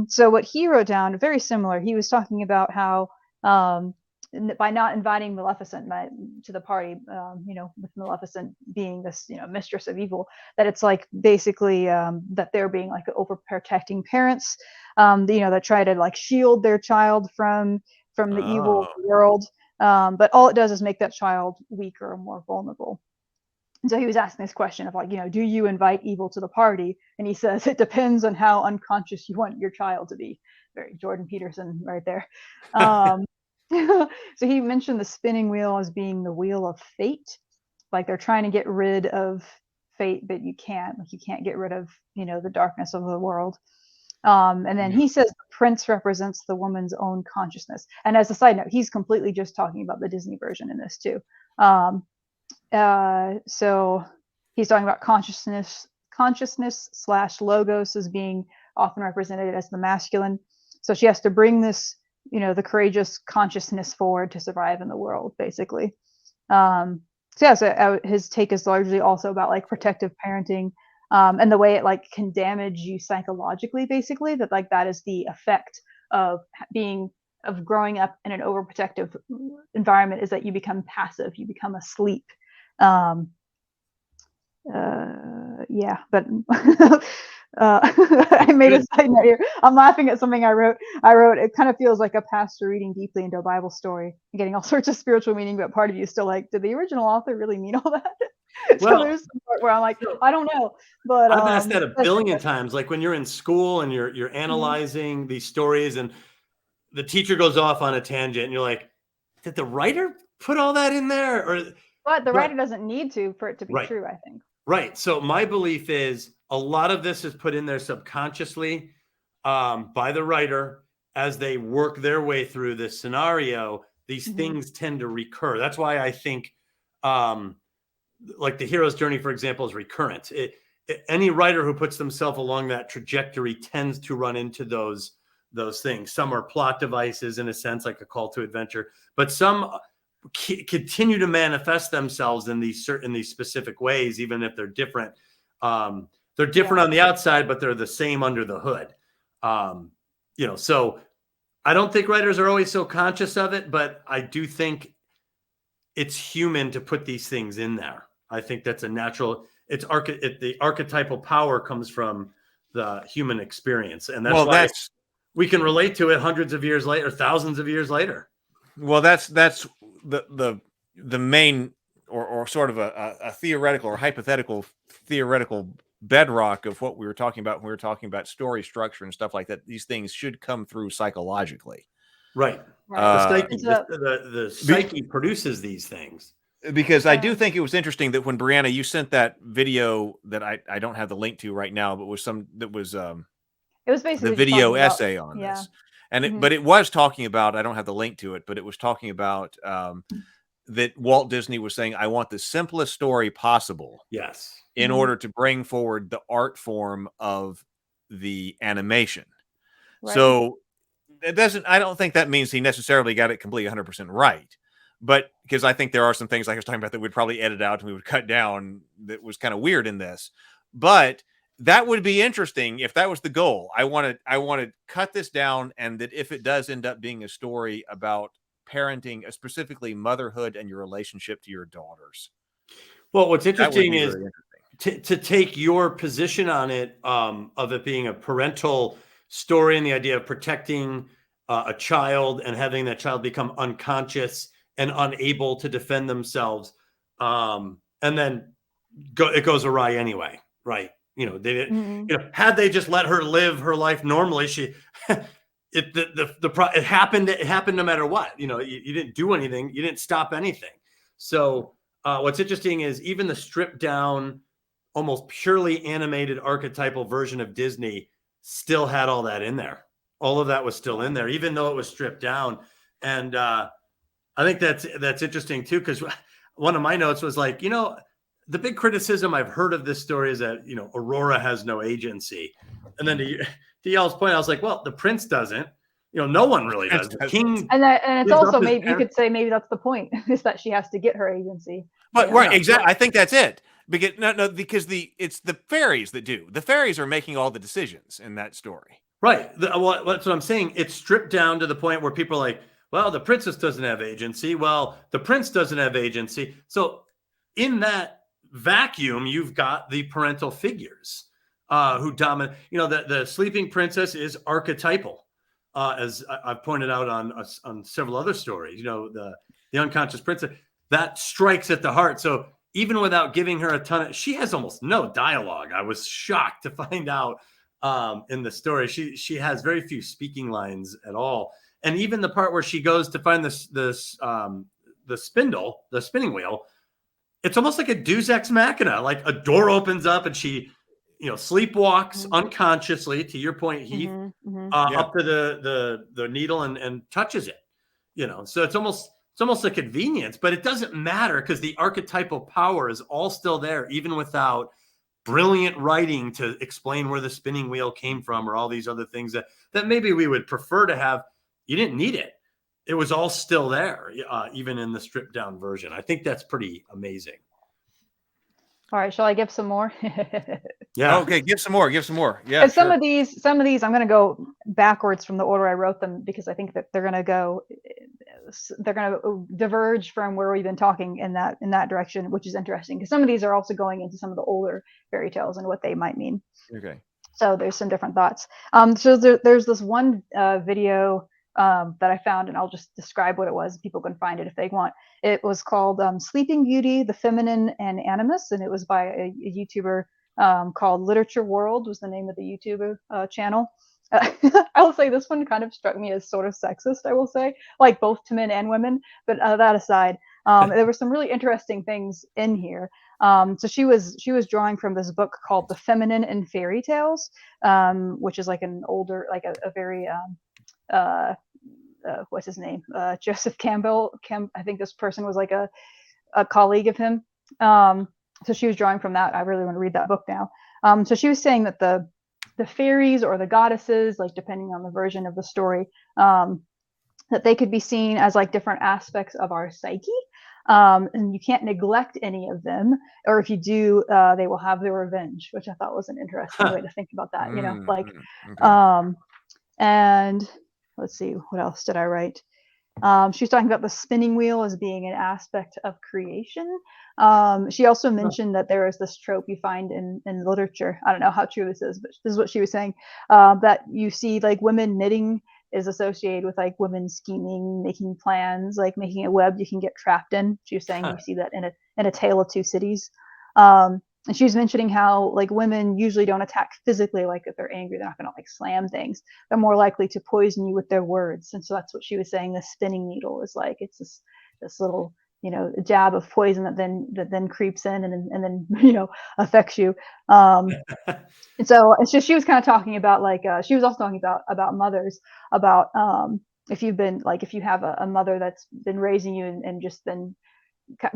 So what he wrote down, very similar. He was talking about how by not inviting Maleficent to the party, with Maleficent being this, mistress of evil, that it's like basically that they're being like overprotecting parents, that try to like shield their child from the evil world. But all it does is make that child weaker and more vulnerable. And so he was asking this question of like, do you invite evil to the party? And he says, it depends on how unconscious you want your child to be. Very Jordan Peterson right there. So he mentioned the spinning wheel as being the wheel of fate. Like they're trying to get rid of fate, but you can't. Like you can't get rid of, the darkness of the world. And then he says the prince represents the woman's own consciousness. And as a side note, he's completely just talking about the Disney version in this too. So he's talking about consciousness / logos as being often represented as the masculine. So she has to bring this, the courageous consciousness forward to survive in the world, basically. So his take is largely also about like protective parenting, and the way it like can damage you psychologically, basically, that like that is the effect of growing up in an overprotective environment, is that you become passive, you become asleep. But I made a side note here. I'm laughing at something I wrote. It kind of feels like a pastor reading deeply into a Bible story and getting all sorts of spiritual meaning, but part of you is still like, did the original author really mean all that? So there's some part where I'm like, I don't know. But I've asked that a billion times. Like when you're in school and you're analyzing these stories, and the teacher goes off on a tangent, and you're like, did the writer put all that in there? But the writer doesn't need to for it to be true, I think. Right. So my belief is a lot of this is put in there subconsciously by the writer as they work their way through this scenario. These things tend to recur. That's why I think like the hero's journey, for example, is recurrent. Any writer who puts themselves along that trajectory tends to run into those things. Some are plot devices in a sense, like a call to adventure, but some continue to manifest themselves in these specific ways, even if they're different. They're different on the outside, but they're the same under the hood. So I don't think writers are always so conscious of it, but I do think it's human to put these things in there. I think that's a natural. The archetypal power comes from the human experience, and that's why we can relate to it hundreds of years later, thousands of years later. Well, that's the main or sort of a theoretical or hypothetical theoretical bedrock of what we were talking about when we were talking about story structure and stuff like that. These things should come through psychologically. Right. The psyche produces these things. Because I do think it was interesting that when Brianna, you sent that video that I don't have the link to right now, but was it was basically the video essay on this. And but it was talking about, I don't have the link to it, but it was talking about that Walt Disney was saying, I want the simplest story possible. Yes. In order to bring forward the art form of the animation. Right. So I don't think that means he necessarily got it completely 100% right. But because I think there are some things like I was talking about that we'd probably edit out and we would cut down that was kind of weird in this. But that would be interesting if that was the goal. I want to cut this down, and that if it does end up being a story about parenting, specifically motherhood and your relationship to your daughters. Well, what's interesting is to take your position on it, of it being a parental story and the idea of protecting a child and having that child become unconscious and unable to defend themselves. And then it goes awry anyway. Right. Had they just let her live her life normally, it happened no matter what. You didn't do anything. You didn't stop anything. So what's interesting is even the stripped down, almost purely animated archetypal version of Disney still had all that in there. All of that was still in there, even though it was stripped down. And I think that's interesting too, because one of my notes was like, the big criticism I've heard of this story is that, Aurora has no agency. And then to y'all's point, I was like, well, the prince doesn't. no one really does. The king, and it's gives up also his maybe you power. could say maybe that's the point is that she has to get her agency. But Yeah. right, exactly. I think that's it. Because because it's the fairies that do. The fairies are making all the decisions in that story. Right. Well, that's what I'm saying. It's stripped down to the point where people are like, well, the princess doesn't have agency. Well, the prince doesn't have agency. So in that vacuum, you've got the parental figures who dominate. The sleeping princess is archetypal, as I've pointed out on several other stories. The unconscious princess, that strikes at the heart. So even without giving her a ton of, she has almost no dialogue. I was shocked to find out in the story. She has very few speaking lines at all. And even the part where she goes to find the spinning wheel, it's almost like a Deus Ex Machina. Like a door opens up and she, sleepwalks unconsciously, to your point, Heath, up to the needle and touches it. So it's almost a convenience, but it doesn't matter because the archetypal power is all still there, even without brilliant writing to explain where the spinning wheel came from or all these other things that maybe we would prefer to have. You didn't need it. It was all still there, even in the stripped down version. I think that's pretty amazing. All right, shall I give some more? Yeah. Okay, give some more. Yeah. Some of these, I'm going to go backwards from the order I wrote them because I think that they're going to diverge from where we've been talking in that direction, which is interesting because some of these are also going into some of the older fairy tales and what they might mean. Okay. So there's some different thoughts. So there's this one video that I found, and I'll just describe what it was. People can find it if they want. It was called Sleeping Beauty, the Feminine and Animus, and it was by a YouTuber called Literature World was the name of the YouTube channel. I will say this one kind of struck me as sort of sexist, I will say, like both to men and women. But that aside, there were some really interesting things in here. So she was drawing from this book called The Feminine in Fairy Tales, which is like an older, like a very what's his name? Joseph Campbell. I think this person was like a colleague of him. So she was drawing from that. I really want to read that book now. So she was saying that the fairies or the goddesses, like depending on the version of the story, that they could be seen as like different aspects of our psyche. And you can't neglect any of them, or if you do, they will have their revenge, which I thought was an interesting way to think about that. Okay. And let's see, what else did I write? She was talking about the spinning wheel as being an aspect of creation. She also mentioned that there is this trope you find in literature. I don't know how true this is, but this is what she was saying, that you see like women knitting is associated with like women scheming, making plans, like making a web you can get trapped in. She was saying you see that in a Tale of Two Cities. And she was mentioning how like women usually don't attack physically, like if they're angry, they're not going to like slam things. They're more likely to poison you with their words. And so that's what she was saying. The spinning needle is like, it's this little, jab of poison that then creeps in and then affects you. And so she was kind of talking about like she was also talking about mothers, about if you have a mother that's been raising you and just been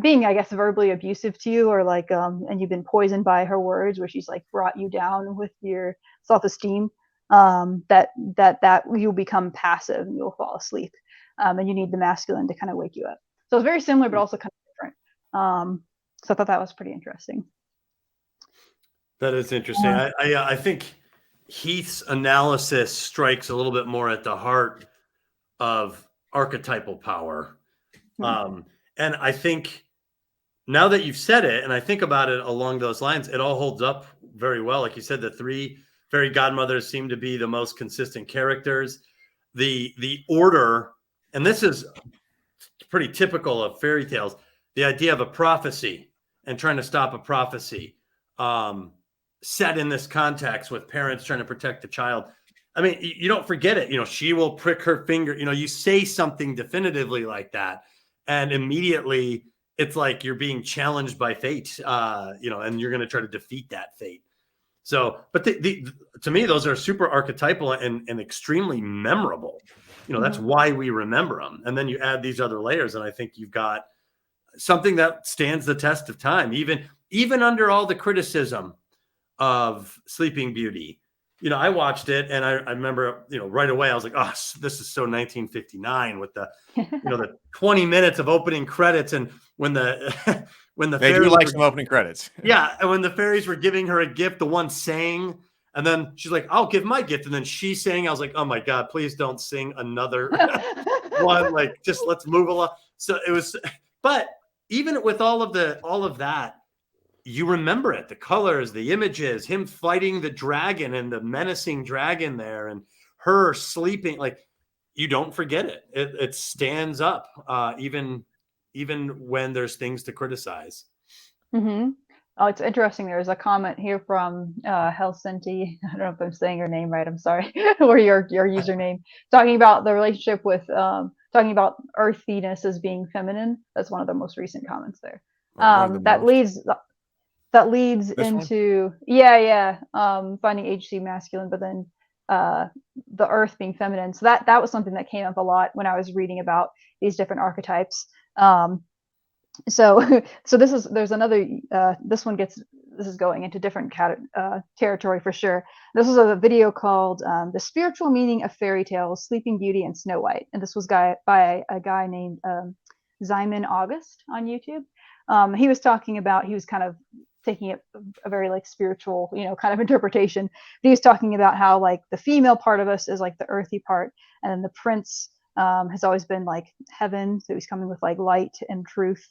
being, I guess, verbally abusive to you, or like and you've been poisoned by her words, where she's like brought you down with your self-esteem, that you'll become passive and you'll fall asleep, and you need the masculine to kind of wake you up. So it's very similar, but also kind of different. So I thought that was pretty interesting. That is interesting. I think Heath's analysis strikes a little bit more at the heart of archetypal power. And I think now that you've said it, and I think about it along those lines, it all holds up very well. Like you said, the three fairy godmothers seem to be the most consistent characters. The order, and this is pretty typical of fairy tales, the idea of a prophecy and trying to stop a prophecy, set in this context with parents trying to protect the child. I mean, you don't forget it. She will prick her finger. You say something definitively like that, and immediately it's like you're being challenged by fate, and you're going to try to defeat that fate. So, but to me, those are super archetypal and extremely memorable. That's why we remember them. And then you add these other layers, and I think you've got something that stands the test of time, even under all the criticism of Sleeping Beauty. I watched it and I remember, right away I was like, oh, this is so 1959 with the, the 20 minutes of opening credits. And when the, when the They do fairies like were, some opening credits. yeah. And when the fairies were giving her a gift, the one sang, and then she's like, I'll give my gift. And then she sang, I was like, oh my God, please don't sing another one. Like, just let's move along. So it was, but even with all of that, you remember it, the colors, the images, him fighting the dragon and the menacing dragon there, and her sleeping, like, you don't forget it. It stands up, even when there's things to criticize. Mm-hmm. Oh, it's interesting. There's a comment here from Helsinki. I don't know if I'm saying your name right. I'm sorry, or your username, talking about the relationship with talking about earthiness as being feminine. That's one of the most recent comments there. That leads This into finding HC masculine, but then the earth being feminine. So that was something that came up a lot when I was reading about these different archetypes. So there's another this is going into different territory for sure. This was a video called The Spiritual Meaning of Fairy Tales, Sleeping Beauty and Snow White. And this was by a guy named Zyman August on YouTube. He was kind of taking it a very like spiritual, kind of interpretation. But he was talking about how like the female part of us is like the earthy part, and then the prince has always been like heaven. So he's coming with like light and truth.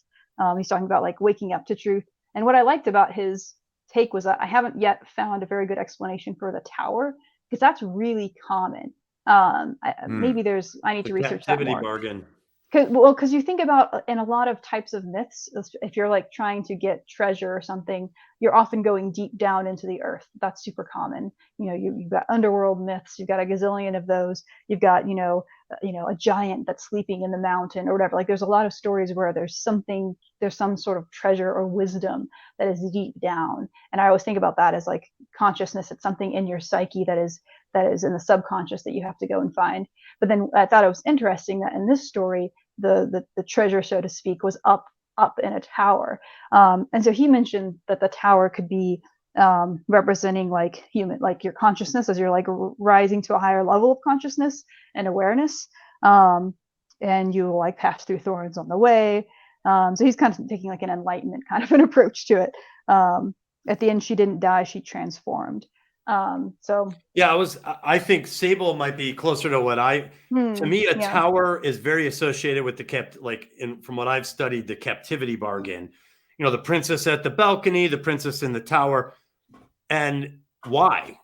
He's talking about like waking up to truth. And what I liked about his take was that I haven't yet found a very good explanation for the tower, because that's really common. Maybe I need to research that more. Bargain. Because you think about in a lot of types of myths, if you're like trying to get treasure or something, you're often going deep down into the earth. That's super common. You've got underworld myths. You've got a gazillion of those. You've got a giant that's sleeping in the mountain or whatever. Like there's a lot of stories where there's some sort of treasure or wisdom that is deep down. And I always think about that as like consciousness. It's something in your psyche that is in the subconscious that you have to go and find. But then I thought it was interesting that in this story, the treasure, so to speak, was up in a tower. And so he mentioned that the tower could be representing like your consciousness as you're like rising to a higher level of consciousness and awareness. And you will like pass through thorns on the way. So he's kind of taking like an enlightenment kind of an approach to it. At the end, she didn't die, she transformed. I think Sable might be closer to what to me, a tower is very associated with from what I've studied, the captivity bargain, the princess at the balcony, the princess in the tower. And why?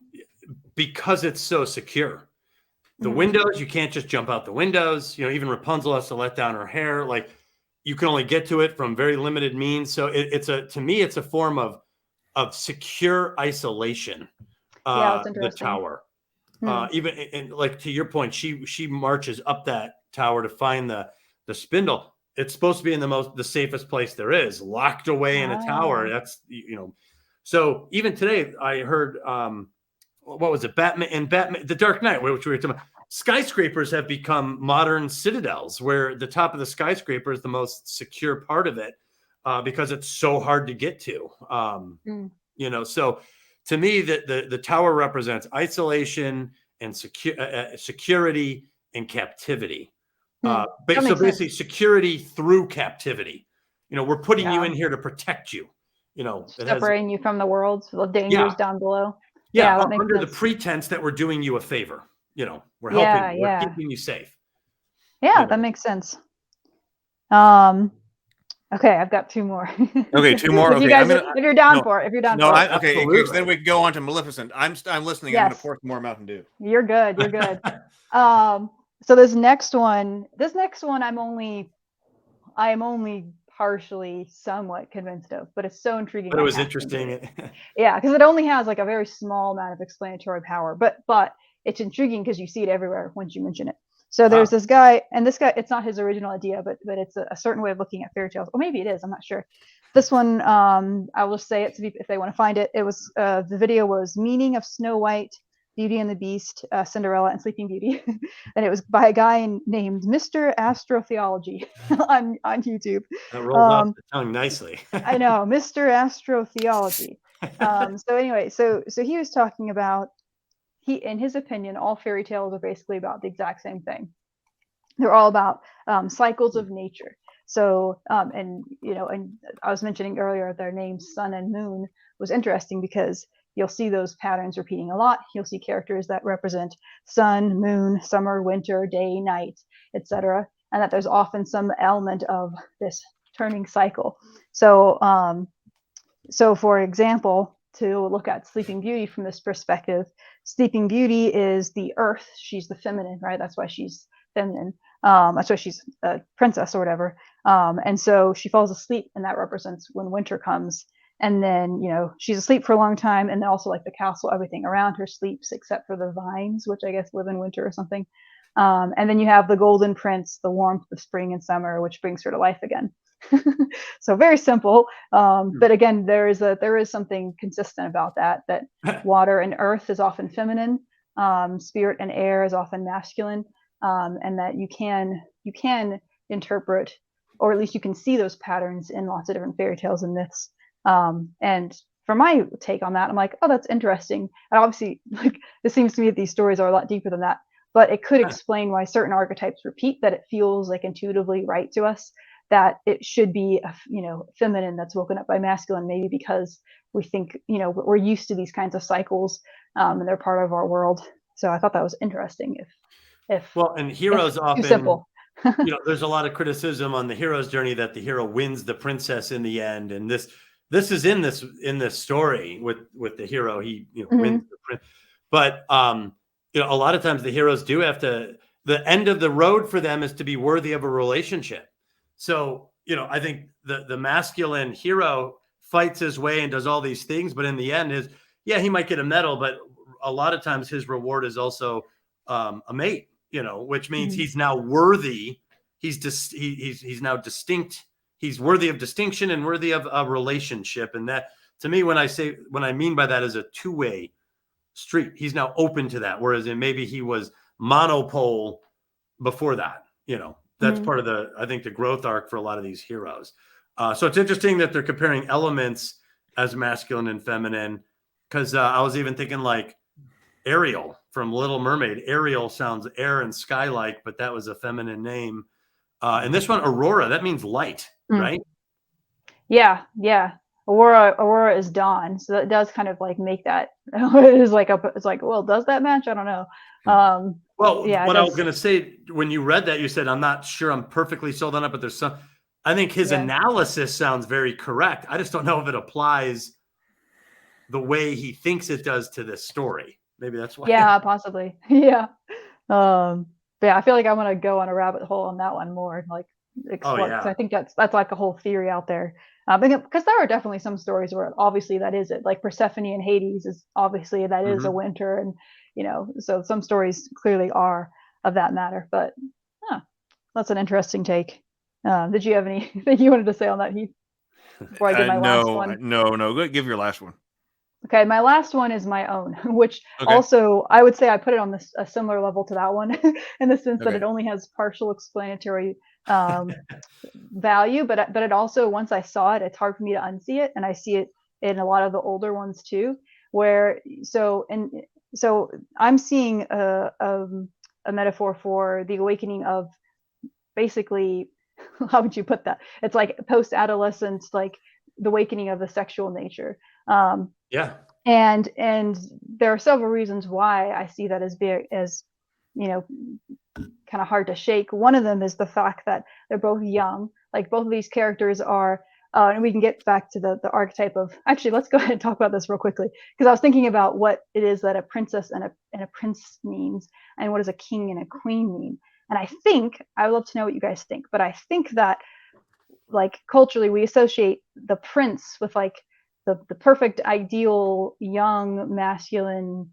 Because it's so secure. The windows, you can't just jump out the windows. Even Rapunzel has to let down her hair. Like you can only get to it from very limited means. So to me, it's a form of secure isolation. The tower, even and like to your point, she marches up that tower to find the spindle. It's supposed to be in the safest place there is, locked away in a tower. That's So even today, I heard what was it, Batman, The Dark Knight, which we were talking about. Skyscrapers have become modern citadels, where the top of the skyscraper is the most secure part of it, because it's so hard to get to. So. To me, the tower represents isolation and security and captivity. Basically, security through captivity. We're putting you in here to protect you. Separating you from the world, so the dangers down below. Under the pretense that we're doing you a favor. We're helping you. We're keeping you safe. Yeah, that makes sense. Okay, I've got two more. Okay, two more. Okay, if you're down for it, okay. So then we can go on to Maleficent. I'm listening. Yes. I'm going to pour some more Mountain Dew. You're good. So this next one, I'm only partially somewhat convinced of, but it's so intriguing. But it was interesting. Yeah, because it only has like a very small amount of explanatory power, but it's intriguing because you see it everywhere once you mention it. So there's this guy, and this guy, it's not his original idea, but it's a certain way of looking at fairy tales. Or maybe it is, I'm not sure. This one, I'll just say it if they want to find it. It was, the video was Meaning of Snow White, Beauty and the Beast, Cinderella, and Sleeping Beauty. And it was by a guy named Mr. Astrotheology on YouTube. That rolls off the tongue nicely. I know, Mr. Astrotheology. So anyway, so he was talking about in his opinion, all fairy tales are basically about the exact same thing. They're all about cycles of nature. So, and I was mentioning earlier their names, Sun and Moon, was interesting because you'll see those patterns repeating a lot. You'll see characters that represent sun, moon, summer, winter, day, night, etc., and that there's often some element of this turning cycle. So, so for example, to look at Sleeping Beauty from this perspective, Sleeping Beauty is the earth. She's the feminine, right? That's why she's feminine. That's why she's a princess or whatever. And so she falls asleep, and that represents when winter comes. And then, she's asleep for a long time. And then also like the castle, everything around her sleeps except for the vines, which I guess live in winter or something. And then you have the golden prince, the warmth of spring and summer, which brings her to life again. So very simple. But again, there is something consistent about that water and earth is often feminine, spirit and air is often masculine, and that you can interpret, or at least you can see those patterns in lots of different fairy tales and myths. And for my take on that, I'm like, oh, that's interesting. And obviously, like, it seems to me that these stories are a lot deeper than that, but it could explain why certain archetypes repeat, that it feels like intuitively right to us that it should be feminine that's woken up by masculine, maybe because we think we're used to these kinds of cycles, and they're part of our world. So I thought that was interesting. And heroes often too simple. There's a lot of criticism on the hero's journey that the hero wins the princess in the end, and this is in this story with the hero. He wins the prince, but a lot of times the heroes do have to. The end of the road for them is to be worthy of a relationship. So I think the masculine hero fights his way and does all these things, but in the end, he might get a medal, but a lot of times his reward is also a mate. Which means he's now worthy. He's now distinct. He's worthy of distinction and worthy of a relationship. And that, to me, when I mean by that is a two-way street. He's now open to that. Whereas maybe he was monopole before that. That's part of I think the growth arc for a lot of these heroes. So it's interesting that they're comparing elements as masculine and feminine, because I was even thinking like Ariel from Little Mermaid. Ariel sounds air and sky-like, but that was a feminine name. And this one, Aurora, that means light, right? Yeah. Aurora is dawn, so that does kind of like make that. It's like, well, does that match? I don't know. What I was going to say, when you read that, you said, I'm not sure I'm perfectly sold on it, but there's some. I think his analysis sounds very correct. I just don't know if it applies the way he thinks it does to this story. Maybe that's why. Yeah, possibly. Yeah. But yeah, I feel like I want to go on a rabbit hole on that one more, like explore. So I think that's like a whole theory out there. Because there are definitely some stories where obviously that is it. Like Persephone and Hades is obviously that is a winter, and so some stories clearly are of that matter. But that's an interesting take. Did you have anything you wanted to say on that, Heath? Before I give my last one? No. Go give your last one. Okay, my last one is my own, which also I would say I put it on a similar level to that one in the sense that it only has partial explanatory value, but it also, once I saw it, it's hard for me to unsee it, and I see it in a lot of the older ones too. So I'm seeing a metaphor for the awakening of basically, how would you put that? It's like post-adolescence, like the awakening of the sexual nature. And there are several reasons why I see that as kind of hard to shake. One of them is the fact that they're both young. Like both of these characters are, and we can get back to the archetype of. Actually, let's go ahead and talk about this real quickly, because I was thinking about what it is that a princess and a prince means, and what does a king and a queen mean. And I think I would love to know what you guys think, but I think that like culturally we associate the prince with like the perfect ideal young masculine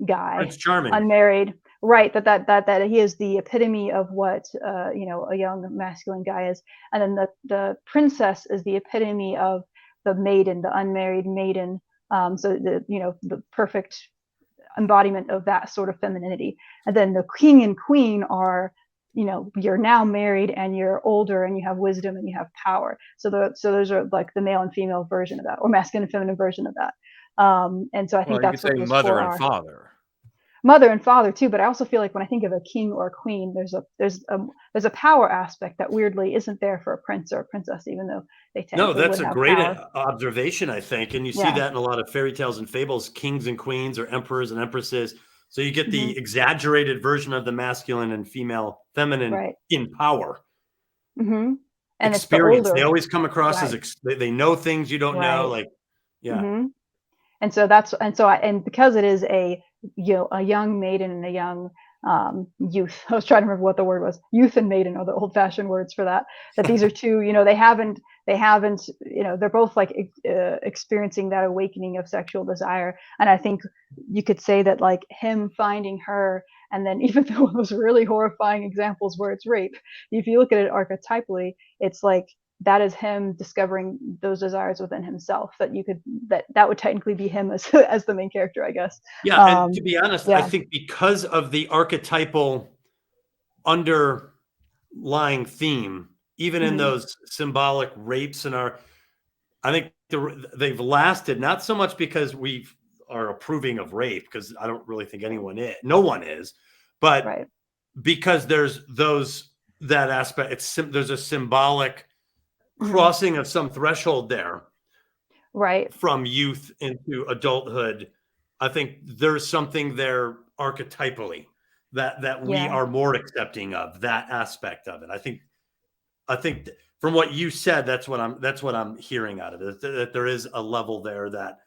guy, Prince Charming, unmarried, right? That he is the epitome of what a young masculine guy is, and then the princess is the epitome of the maiden, the unmarried maiden. So the perfect embodiment of that sort of femininity. And then the king and queen are, you're now married and you're older and you have wisdom and you have power. So those are like the male and female version of that, or masculine and feminine version of that. And so I think that's what those mother and father. mother and father too, but I also feel like when I think of a king or a queen, there's a power aspect that weirdly isn't there for a prince or a princess, even though they No, technically that's would a have great power. observation, I think. And you see Yeah. that in a lot of fairy tales and fables, kings and queens or emperors and empresses. So you get Hmm. the exaggerated version of the masculine and feminine Right. in power, Hmm. And it's the experience. They older. always come across as Right. they know things you don't know. Right. Like, yeah. Hmm. And so that's and so I, and because it is a a young maiden and a young youth. I was trying to remember what the word was. Youth and maiden are the old-fashioned words for that. That these are two, they haven't, they're both like experiencing that awakening of sexual desire. And I think you could say that like him finding her, and then even though those really horrifying examples where it's rape, if you look at it archetypally, it's like that is him discovering those desires within himself, that you could that would technically be him as as the main character, I guess. Yeah. And to be honest, I Yeah. think because of the archetypal underlying theme, even in Hmm. those symbolic rapes I think they've lasted not so much because we are approving of rape, because I don't really think no one is, but Right. because there's that aspect. There's a symbolic Hmm. crossing of some threshold there Right. from youth into adulthood. I think there's something there archetypally that we Yeah. are more accepting of that aspect of it. I think from what you said, that's what I'm hearing out of it. That there is a level there that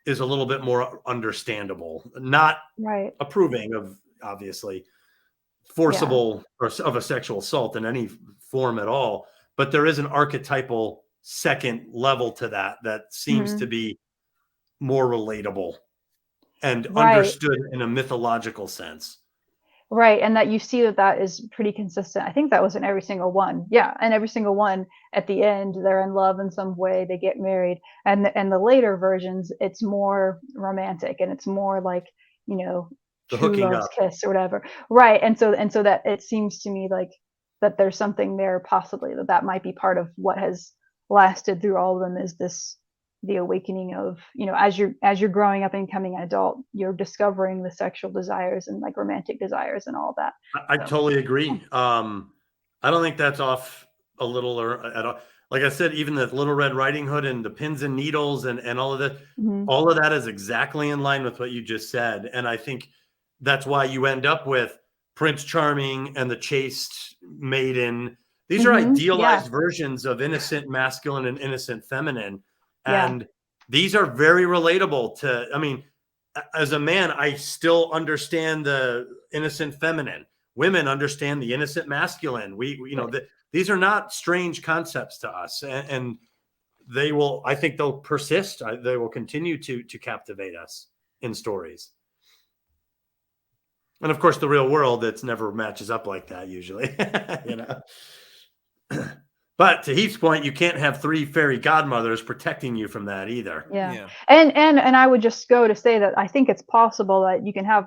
is a little bit more understandable, not Right. approving of obviously Yeah. forcible or of a sexual assault in any form at all, but there is an archetypal second level to that seems to Hmm. be more relatable and Right. understood in a mythological sense. Right. And that you see that that is pretty consistent. I think that was in every single one. Yeah. And every single one at the end, they're in love in some way, they get married. And the later versions, it's more romantic and it's more like, you know, The true hooking love's up. kiss or whatever. Right. And so that it seems to me like that there's something there possibly that might be part of what has lasted through all of them, is this the awakening of, as you're growing up and becoming an adult, you're discovering the sexual desires and like romantic desires and all that. I So totally agree. I don't think that's off a little or at all. Like I said, even the Little Red Riding Hood and the pins and needles and mhm. all of that is exactly in line with what you just said. And I think that's why you end up with Prince Charming and the chaste maiden. These are Yeah, idealized versions of innocent masculine and innocent feminine. yeah, And these are very relatable to, I mean, as a man, I still understand the innocent feminine. Women understand the innocent masculine. right. These are not strange concepts to us, and they will. I think they'll persist. They will continue to captivate us in stories. And of course, the real world, it's never matches up like that usually. you know. But to Heath's point, you can't have three fairy godmothers protecting you from that either. Yeah. Yeah. And I would just go to say that I think it's possible that you can have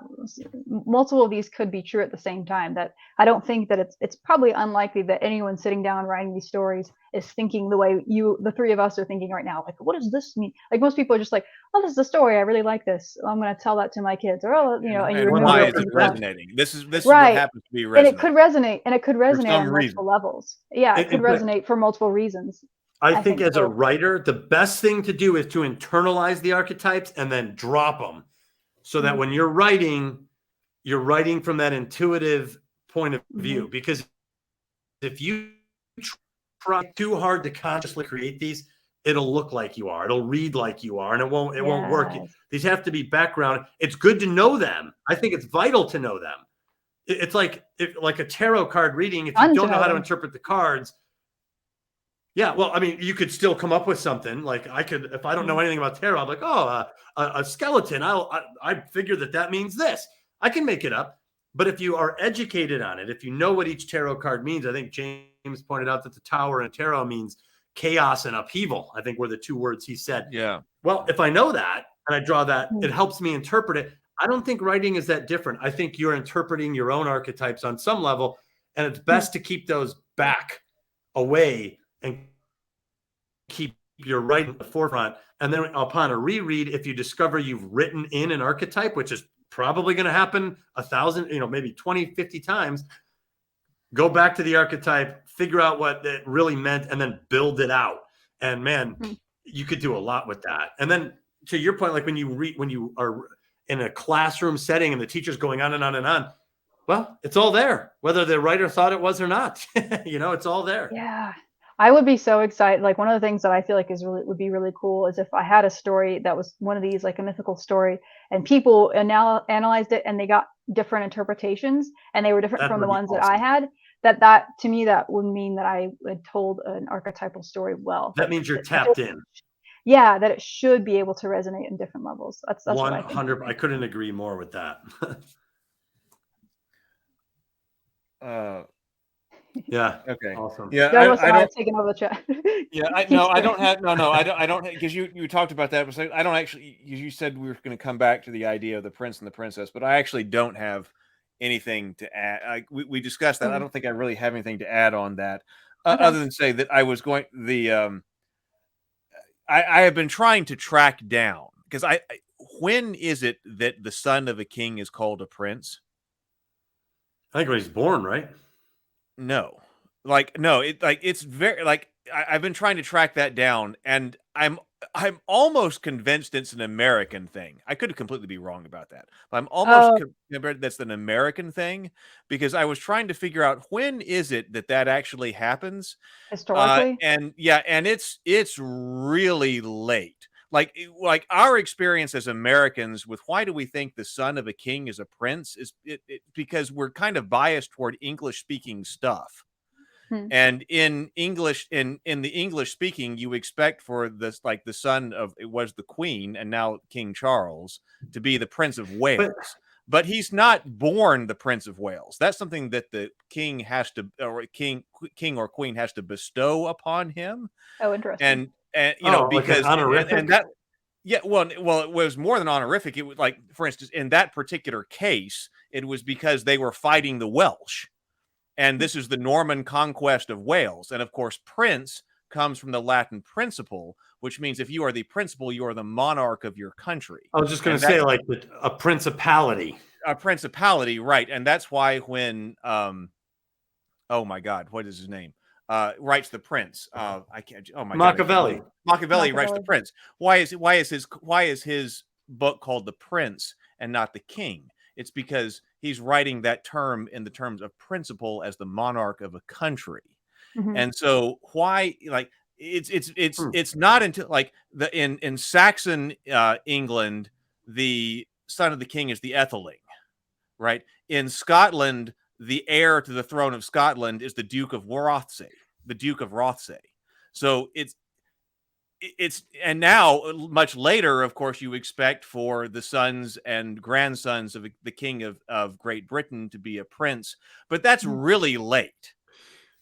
multiple of these could be true at the same time. That I don't think that it's probably unlikely that anyone sitting down writing these stories is thinking the way the three of us are thinking right now. Like, what does this mean? Like most people are just like, oh, this is a story. I really like this. I'm going to tell that to my kids. Or, oh, and you And remove why it is from it your phone. resonating? This is what Right. happens to be And it could resonating resonate some on reason. multiple levels. Yeah, it could In fact, resonate for multiple reasons. I I think think as a so. writer, the best thing to do is to internalize the archetypes and then drop them, so that when you're writing from that intuitive point of view. Mhm. Because if you try too hard to consciously create these, it'll look like you are. It'll read like you are, and it won't work. Yes. These have to be background. It's good to know them. I think it's vital to know them. It's like a tarot card reading. If you Fun to don't know know how to them. interpret the cards, yeah, well, I mean, you could still come up with something. Like I could, if I don't know anything about tarot, I'm like, oh, a skeleton. I figure that means this. I can make it up. But if you are educated on it, if you know what each tarot card means, I think James pointed out that the tower in tarot means chaos and upheaval. I think were the two words he said. Yeah. Well, if I know that and I draw that, Mm. it helps me interpret it. I don't think writing is that different. I think you're interpreting your own archetypes on some level, and it's best to keep those back away and keep your writing at the forefront. And then upon a reread, if you discover you've written in an archetype, which is probably going to happen 1,000, maybe 20, 50 times. Go back to the archetype, figure out what it really meant, and then build it out. And man, you could do a lot with that. And then to your point, like when you are in a classroom setting and the teacher's going on and on and on, well, it's all there, whether the writer thought it was or not. It's all there. Yeah. I would be so excited. Like one of the things that I feel like would be really cool is if I had a story that was one of these, like a mythical story, and people analyzed it and they got different interpretations and they were different from the ones that I had. That to me, that would mean that I had told an archetypal story well. That means you're tapped in. Yeah, that it should be able to resonate in different levels. That's 100. I couldn't agree more with that. Yeah. Okay. Awesome. Yeah. I don't taking over the chat. Yeah. I don't because you talked about that, but I don't actually. You said we were going to come back to the idea of the prince and the princess, but I actually don't have anything to add. We discussed that. I don't think I really have anything to add on that, other than say that I was going I have been trying to track down because when is it that the son of a king is called a prince? I think when he's born, right? No, it's very I've been trying to track that down, and I'm almost convinced it's an American thing. I could completely be wrong about that, but I'm almost convinced that's an American thing because I was trying to figure out when is it that actually happens historically, and it's really late. Like our experience as Americans with why do we think the son of a king is a prince is because we're kind of biased toward English speaking stuff. And in English, in the English speaking, you expect for this, like the son of, it was the Queen and now King Charles to be the Prince of Wales. But he's not born the Prince of Wales. That's something that the king has to, or king or queen has to bestow upon him. Oh, interesting. And because honorific? and that, yeah, well, it was more than honorific. It was like, for instance, in that particular case, it was because they were fighting the Welsh, and this is the Norman conquest of Wales. And of course, prince comes from the Latin principle, which means if you are the principal, you are the monarch of your country. I was just going to say, like a principality. A principality, right? And that's why when, oh my God, what is his name? Writes the prince. I can't. Oh my Machiavelli. God, Machiavelli writes the prince. Why is his book called The Prince and not The King? It's because he's writing that term in the terms of principle as the monarch of a country. And so why, like, it's not until like in Saxon England, the son of the king is the Etheling, right? In Scotland, the heir to the throne of Scotland is the Duke of Rothesay, So it's and now much later, of course, you expect for the sons and grandsons of the king of Great Britain to be a prince, but that's really late.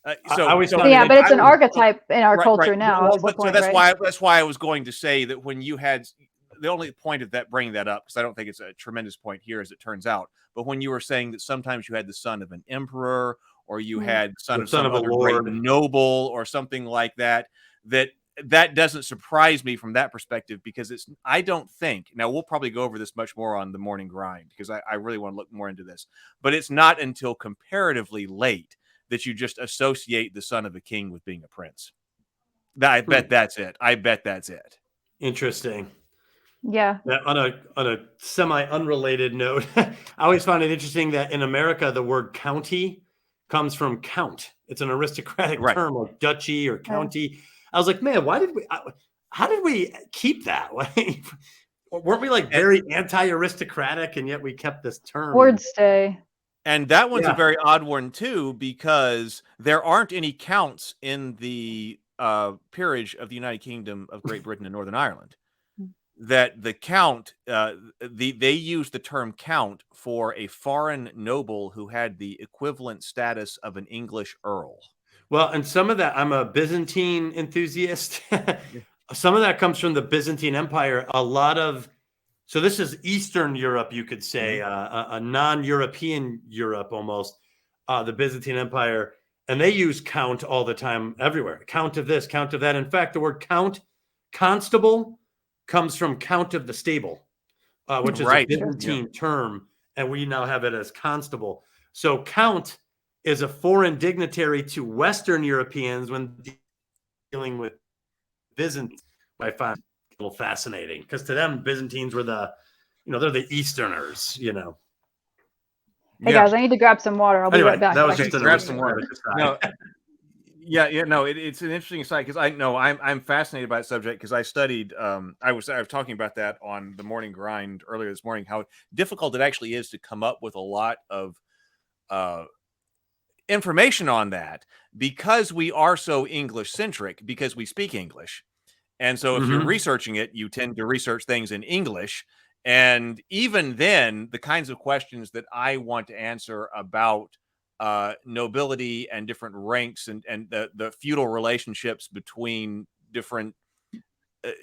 But it's an archetype in our culture now. So that's why I was going to say that when you had the only point of that bringing that up, because I don't think it's a tremendous point here, as it turns out. But when you were saying that sometimes you had the son of an emperor, or you had son of some other great noble, or something like that, that doesn't surprise me from that perspective, because I don't think, now we'll probably go over this much more on the morning grind, because I really want to look more into this, but it's not until comparatively late that you just associate the son of a king with being a prince. I bet that's it. Interesting. Yeah. On a semi-unrelated note, I always found it interesting that in America, the word county comes from count. It's an aristocratic term, like duchy or county. I was like, man, how did we keep that? Weren't we like very anti-aristocratic, and yet we kept this term? Words stay. And that one's a very odd one too, because there aren't any counts in the peerage of the United Kingdom of Great Britain and Northern Ireland. That the count, they use the term count for a foreign noble who had the equivalent status of an English earl. Well, and some of that, I'm a Byzantine enthusiast. Some of that comes from the Byzantine Empire. So this is Eastern Europe, you could say, a non-European Europe almost, the Byzantine Empire. And they use count all the time everywhere. Count of this, count of that. In fact, the word constable, comes from count of the stable. which is Right. a Byzantine term, and we now have it as constable. So count is a foreign dignitary to Western Europeans when dealing with Byzantines. I find a little fascinating because to them, Byzantines were they're the Easterners, Hey guys, I need to grab some water. I'll be Anyway, right back. that was Back just to an you. grab some aristocratic water. aside. No, no, it's an interesting side because I'm fascinated by that subject because I studied. I was talking about that on the morning grind earlier this morning. How difficult it actually is to come up with a lot of information on that because we are so English centric because we speak English, and so if you're researching it, you tend to research things in English. And even then, the kinds of questions that I want to answer about nobility and different ranks and the feudal relationships between different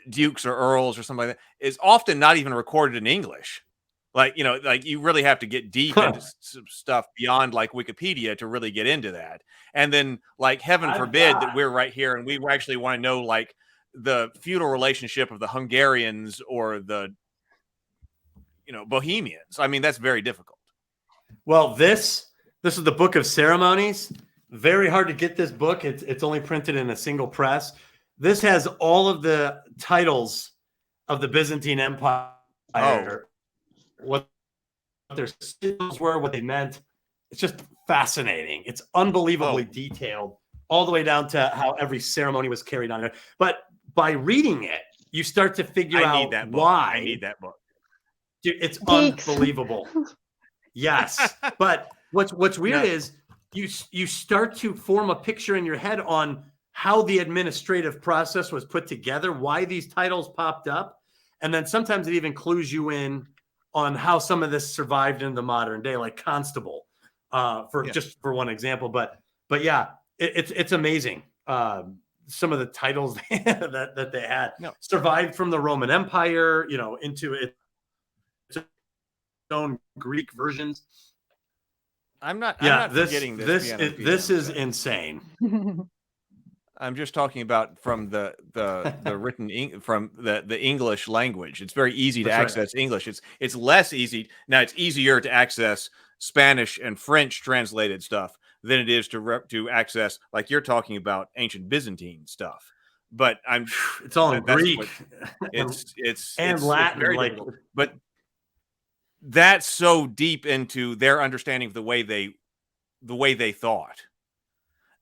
dukes or earls or something like that is often not even recorded in English. Like you really have to get deep into some stuff beyond like Wikipedia to really get into that. And then like heaven forbid that we're right here and we actually want to know like the feudal relationship of the Hungarians or the Bohemians. I mean, that's very difficult. Well, this is the Book of Ceremonies. Very hard to get this book. It's only printed in a single press. This has all of the titles of the Byzantine Empire. What their symbols were, what they meant. It's just fascinating. It's unbelievably detailed, all the way down to how every ceremony was carried on. But by reading it, you start to figure out why. I need that book. Dude, it's Geeks. unbelievable. Yes, but what's weird is you start to form a picture in your head on how the administrative process was put together, why these titles popped up, and then sometimes it even clues you in on how some of this survived in the modern day, like constable, just for one example. But yeah, it's amazing. Some of the titles that they had survived from the Roman Empire, into its own Greek versions. I'm not forgetting this. This is insane. I'm just talking about from the written from the English language. It's very easy to access English. It's less easy now. It's easier to access Spanish and French translated stuff than it is to access, like you're talking about, ancient Byzantine stuff. But it's all in Greek. It's Latin, very difficult. But that's so deep into their understanding of the way they thought.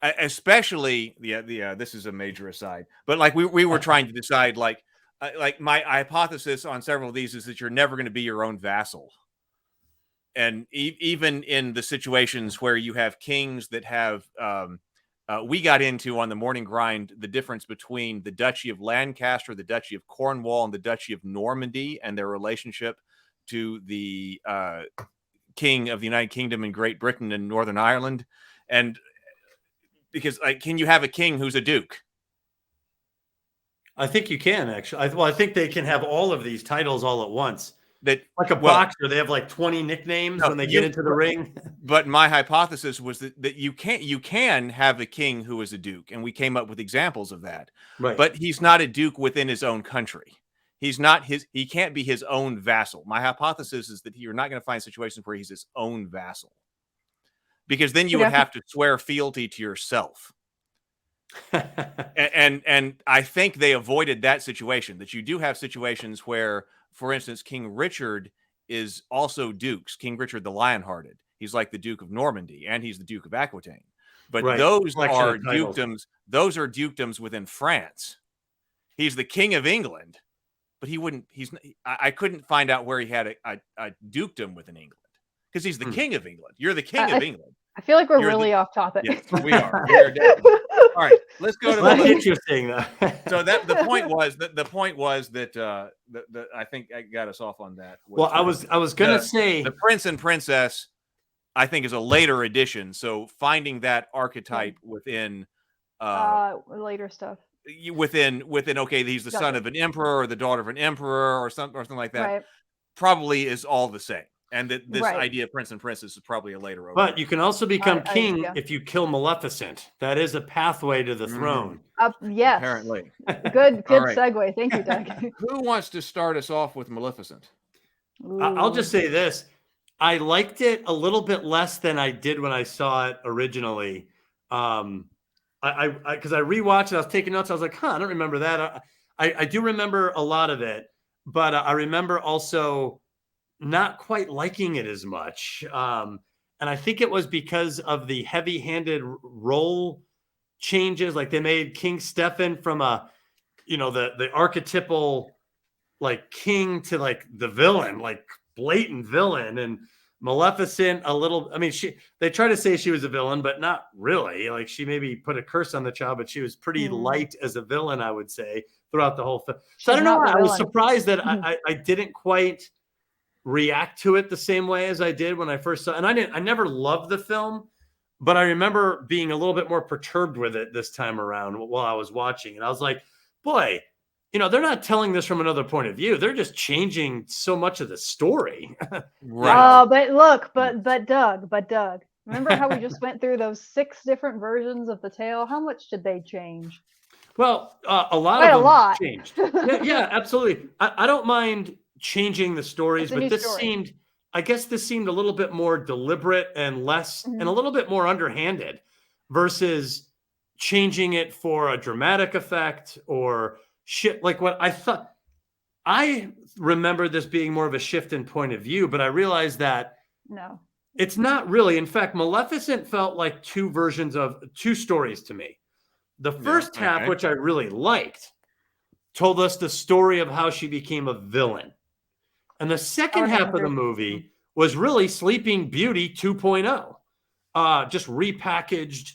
Especially, this is a major aside, but like we were trying to decide, like my hypothesis on several of these is that you're never going to be your own vassal. And even in the situations where you have kings that have, we got into on the morning grind, the difference between the Duchy of Lancaster, the Duchy of Cornwall, and the Duchy of Normandy and their relationship to the King of the United Kingdom in Great Britain and Northern Ireland. And because can you have a king who's a duke? I think you can, actually. I think they can have all of these titles all at once. Like a boxer, they have like 20 nicknames when they get into the ring. But my hypothesis was that you can have a king who is a duke, and we came up with examples of that. Right. But he's not a duke within his own country. He can't be his own vassal. My hypothesis is that you're not going to find situations where he's his own vassal. Because then you would have to swear fealty to yourself. and I think they avoided that situation, that you do have situations where, for instance, King Richard is also dukes. King Richard the Lionhearted. He's like the Duke of Normandy, and he's the Duke of Aquitaine. But those are dukedoms. Those are dukedoms within France. He's the King of England, but I couldn't find out where he had a dukedom within England. Because he's the King of England. You're the King of England. I feel like we're really off topic. Yes, we are. We are definitely. All right, let's go to That's interesting, though. So the point was that I think I got us off on that. Well, I was gonna say the Prince and Princess, I think, is a later addition. So finding that archetype within later stuff. Within okay, he's the son of an emperor or the daughter of an emperor or something like that. Right. Probably is all the same. And that this idea of prince and princess is probably a later. But you can also become king if you kill Maleficent. That is a pathway to the throne. Yes. Apparently. Good Right. segue. Thank you, Doug. Who wants to start us off with Maleficent? I'll just say this. I liked it a little bit less than I did when I saw it originally. Because I rewatched it, I was taking notes. I was like, I don't remember that. I do remember a lot of it, but I remember also not quite liking it as much. And I think it was because of the heavy-handed role changes. Like they made King Stefan from the archetypal like king to like the villain, like blatant villain, and Maleficent a little. I mean, they try to say she was a villain, but not really. Like she maybe put a curse on the child, but she was pretty light as a villain, I would say, throughout the whole film. So I don't know. I was surprised that I didn't quite react to it the same way as I did when I first saw it. And I never loved the film, but I remember being a little bit more perturbed with it this time around while I was watching. And I was like, boy, they're not telling this from another point of view. They're just changing so much of the story. Right. Oh, but look, but Doug, remember how we just went through those 6 different versions of the tale? How much did they change? Well, a lot changed. Yeah, absolutely. I don't mind changing the stories, but this seemed a little bit more deliberate and less and a little bit more underhanded versus changing it for a dramatic effect or shit. Like what I thought. I remember this being more of a shift in point of view, but I realized that no, it's not really. In fact, Maleficent felt like 2 stories to me. The first half, which I really liked, told us the story of how she became a villain. And the second half of the movie was really Sleeping Beauty 2.0, just repackaged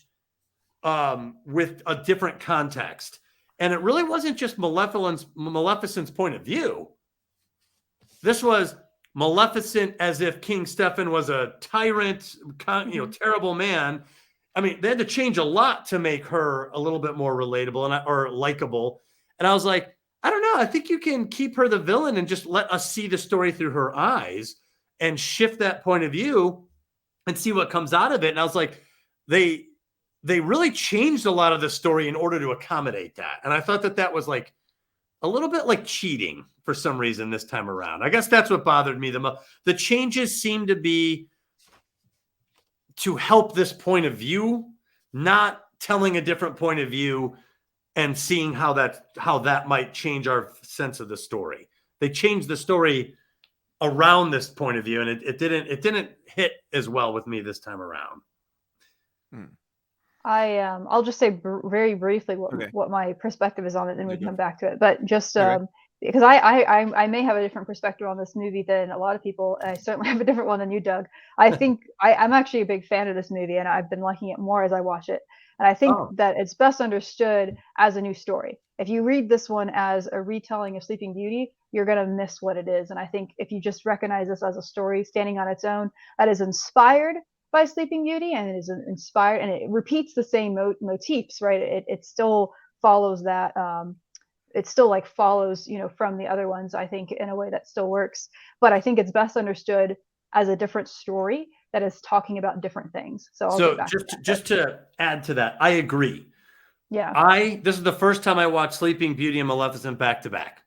with a different context. And it really wasn't just Maleficent's point of view. This was Maleficent as if King Stefan was a tyrant, terrible man. I mean, they had to change a lot to make her a little bit more relatable or likable. And I was like, I don't know. I think you can keep her the villain and just let us see the story through her eyes and shift that point of view and see what comes out of it. And I was like, they really changed a lot of the story in order to accommodate that. And I thought that was like a little bit like cheating for some reason this time around. I guess that's what bothered me the most. The changes seem to be to help this point of view, not telling a different point of view and seeing how that might change our sense of the story. They changed the story around this point of view, and it didn't hit as well with me this time around. I'll just say very briefly what my perspective is on it, and we can come back to it. But just because I may have a different perspective on this movie than a lot of people, and I certainly have a different one than you, Doug. I think I'm actually a big fan of this movie, and I've been liking it more as I watch it. And I think that it's best understood as a new story. If you read this one as a retelling of Sleeping Beauty, you're going to miss what it is. And I think if you just recognize this as a story standing on its own, that is inspired by Sleeping Beauty, and it is inspired, and it repeats the same motifs, right? It still follows that. It still like follows, from the other ones, I think, in a way that still works. But I think it's best understood as a different story that is talking about different things. So just to add to that, I agree. Yeah. This is the first time I watched Sleeping Beauty and Maleficent back to back.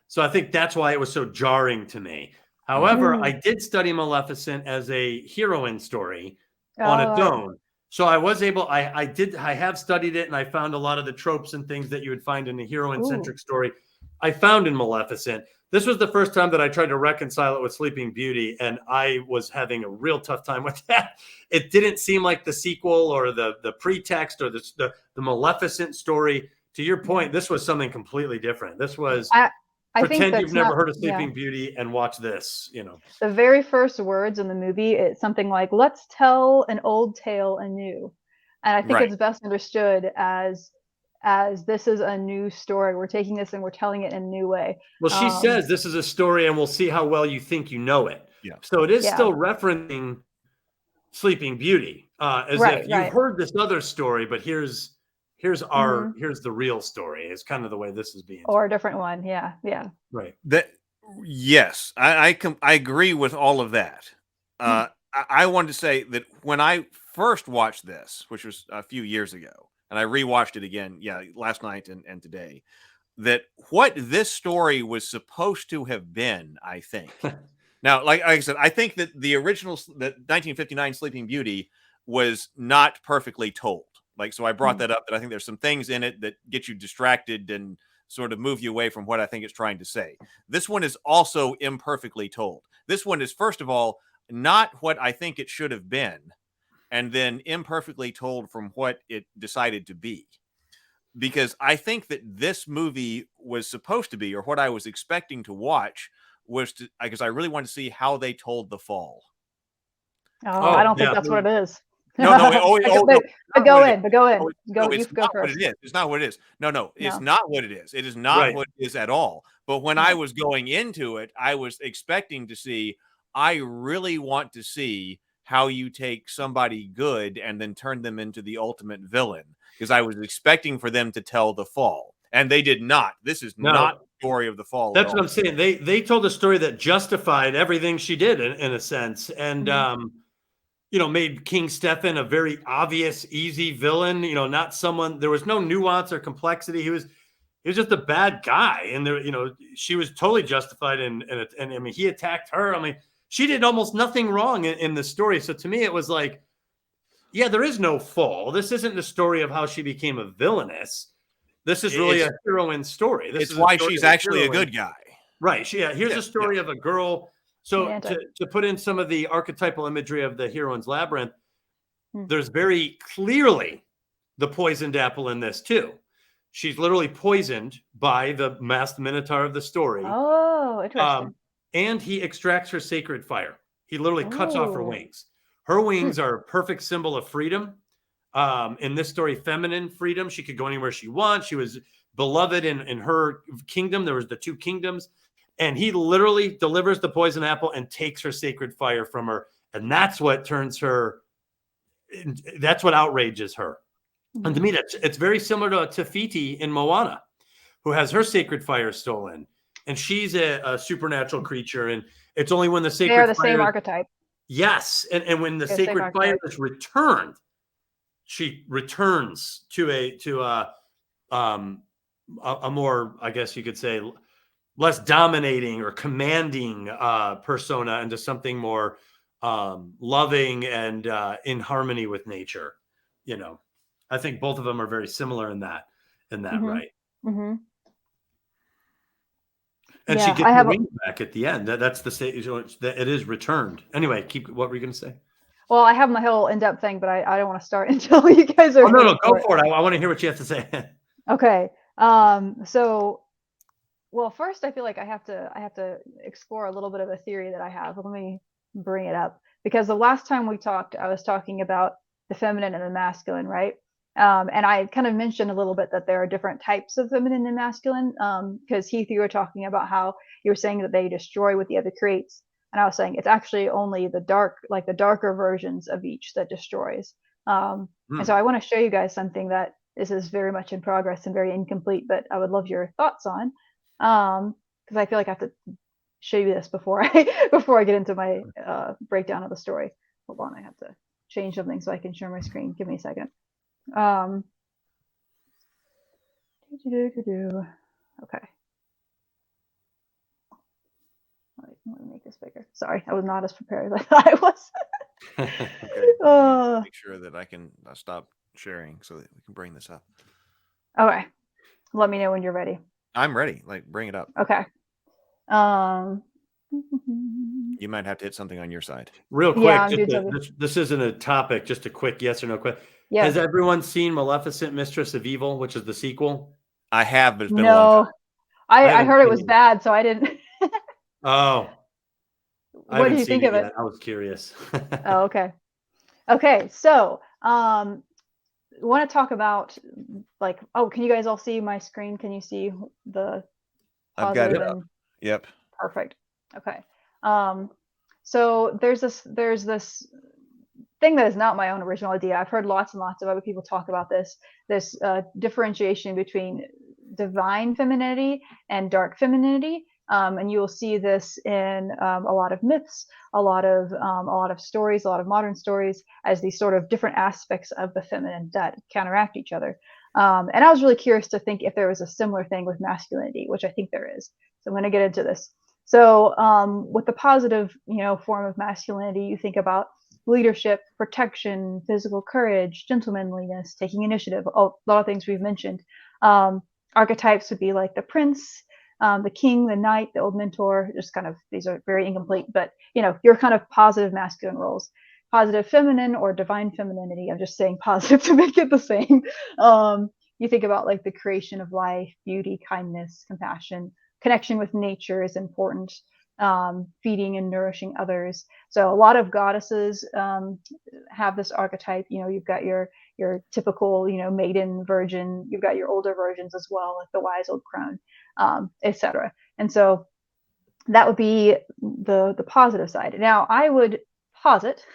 So I think that's why it was so jarring to me. However, I did study Maleficent as a heroine story on its own. So I was able, I have studied it, and I found a lot of the tropes and things that you would find in a heroine-centric story I found in Maleficent. This was the first time that I tried to reconcile it with Sleeping Beauty, and I was having a real tough time with that. It didn't seem like the sequel or the pretext or the Maleficent story. To your point, this was something completely different. This was pretend you've never heard of Sleeping Beauty and watch this. The very first words in the movie, it's something like, "Let's tell an old tale anew," and I think it's best understood as this is a new story. We're taking this and we're telling it in a new way. Well, she says this is a story, and we'll see how well you think you know it. Yeah. So it is still referencing Sleeping Beauty, as if you've heard this other story, but here's the real story. It's kind of the way this is being or a different one. Yeah. Right. Yes, I agree with all of that. I wanted to say that when I first watched this, which was a few years ago, and I rewatched it again, last night and today, that what this story was supposed to have been, I think, Now, like I said, I think that the 1959 Sleeping Beauty was not perfectly told. Like, so I brought that up, that I think there's some things in it that get you distracted and sort of move you away from what I think it's trying to say. This one is also imperfectly told. This one is, first of all, not what I think it should have been, and then imperfectly told from what it decided to be. Because I think that this movie was supposed to be, or what I was expecting to watch, was because I really wanted to see how they told the fall. Oh, I don't think that's what it is. No. But go in. Go it's go not what first. it is. It's not what it is. No, it's No. not what it is. It is not what it is at all. But when I was going into it, I was expecting to see, I really want to see how you take somebody good and then turn them into the ultimate villain, because I was expecting for them to tell the fall, and they did not. This is not the story of the fall. That's what I'm saying. They told a story that justified everything she did in a sense, and made King Stefan a very obvious, easy villain. Not someone. There was no nuance or complexity. He was just a bad guy, and there, she was totally justified. And I mean, he attacked her. I mean, she did almost nothing wrong in the story. So to me, it was like, yeah, there is no fall. This isn't the story of how she became a villainess. This is really a heroine story. This is why she's actually a good guy. Right. Here's a story of a girl. So to put in some of the archetypal imagery of the heroine's labyrinth, there's very clearly the poisoned apple in this too. She's literally poisoned by the masked minotaur of the story. Oh, interesting. And he extracts her sacred fire. He literally cuts off her wings. Her wings are a perfect symbol of freedom. In this story, feminine freedom. She could go anywhere she wants. She was beloved in her kingdom. There was the two kingdoms. And he literally delivers the poison apple and takes her sacred fire from her. And that's what turns her, that's what outrages her. And to me, it's very similar to Tefiti in Moana, who has her sacred fire stolen. And she's a supernatural creature. And it's only when the sacred fire... They're the same archetype. Yes. And when the sacred fire is returned, she returns to a more, I guess you could say, less dominating or commanding persona into something more loving and in harmony with nature. I think both of them are very similar in that, right? Mm-hmm. And she gets her wings back at the end. That's the stage that it is returned. Anyway, what were you going to say? Well, I have my whole in-depth thing, but I don't want to start until you guys are. Oh, no, go for it. I want to hear what you have to say. Okay. Well, first I feel like I have to explore a little bit of a theory that I have. Let me bring it up, because the last time we talked, I was talking about the feminine and the masculine, right? And I kind of mentioned a little bit that there are different types of feminine and masculine, because Heath, you were talking about how you were saying that they destroy what the other creates. And I was saying it's actually only the darker versions of each that destroys. And so I want to show you guys something that this is very much in progress and very incomplete, but I would love your thoughts on, because I feel like I have to show you this before I get into my breakdown of the story. Hold on, I have to change something so I can share my screen. Give me a second. Okay. Let me make this bigger. Sorry, I was not as prepared as I thought I was. Okay. Make sure that I can stop sharing so that we can bring this up. Okay. Let me know when you're ready. I'm ready. Bring it up. Okay. You might have to hit something on your side. Real quick, this isn't a topic, just a quick yes or no question. Yeah. Has everyone seen Maleficent, Mistress of Evil, which is the sequel? I have, but it's been a long time. I heard it was bad, so I didn't. Oh. What do you think of it? I was curious. Oh, okay. Okay, so want to talk about can you guys all see my screen? Can you see the I've got it up. Yep. Perfect. Okay. So there's this thing that is not my own original idea. I've heard lots and lots of other people talk about this differentiation between divine femininity and dark femininity. And you will see this in a lot of myths, a lot of stories, a lot of modern stories, as these sort of different aspects of the feminine that counteract each other. And I was really curious to think if there was a similar thing with masculinity, which I think there is. So I'm going to get into this. So with the positive, form of masculinity, you think about leadership, protection, physical courage, gentlemanliness, taking initiative, a lot of things we've mentioned. Archetypes would be like the prince, the king, the knight, the old mentor. Just kind of, these are very incomplete, but your kind of positive masculine roles. Positive feminine or divine femininity. I'm just saying positive to make it the same. You think about like the creation of life, beauty, kindness, compassion, connection with nature is important. Feeding and nourishing others. So a lot of goddesses have this archetype. You've got your typical, maiden virgin. You've got your older versions as well, like the wise old crone, etc. And so that would be the positive side. Now, I would posit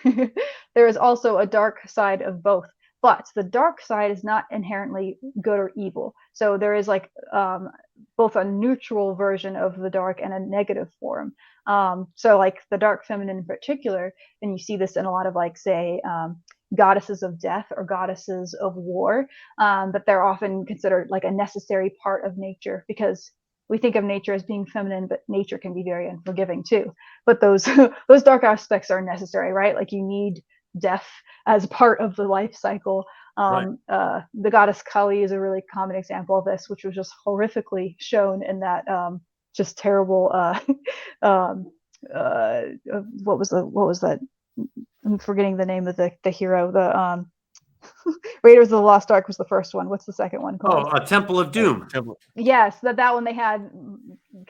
there is also a dark side of both, but the dark side is not inherently good or evil. So there is like both a neutral version of the dark and a negative form. So like the dark feminine in particular, and you see this in a lot of like, say, goddesses of death or goddesses of war, but they're often considered like a necessary part of nature, because we think of nature as being feminine, but nature can be very unforgiving too. But those those dark aspects are necessary, right? Like you need death as part of the life cycle. Right. The goddess Kali is a really common example of this, which was just horrifically shown in that just terrible. What was that? I'm forgetting the name of the hero. The Raiders of the Lost Ark was the first one. What's the second one called? Oh, a Temple of Doom. Yes, that one they had.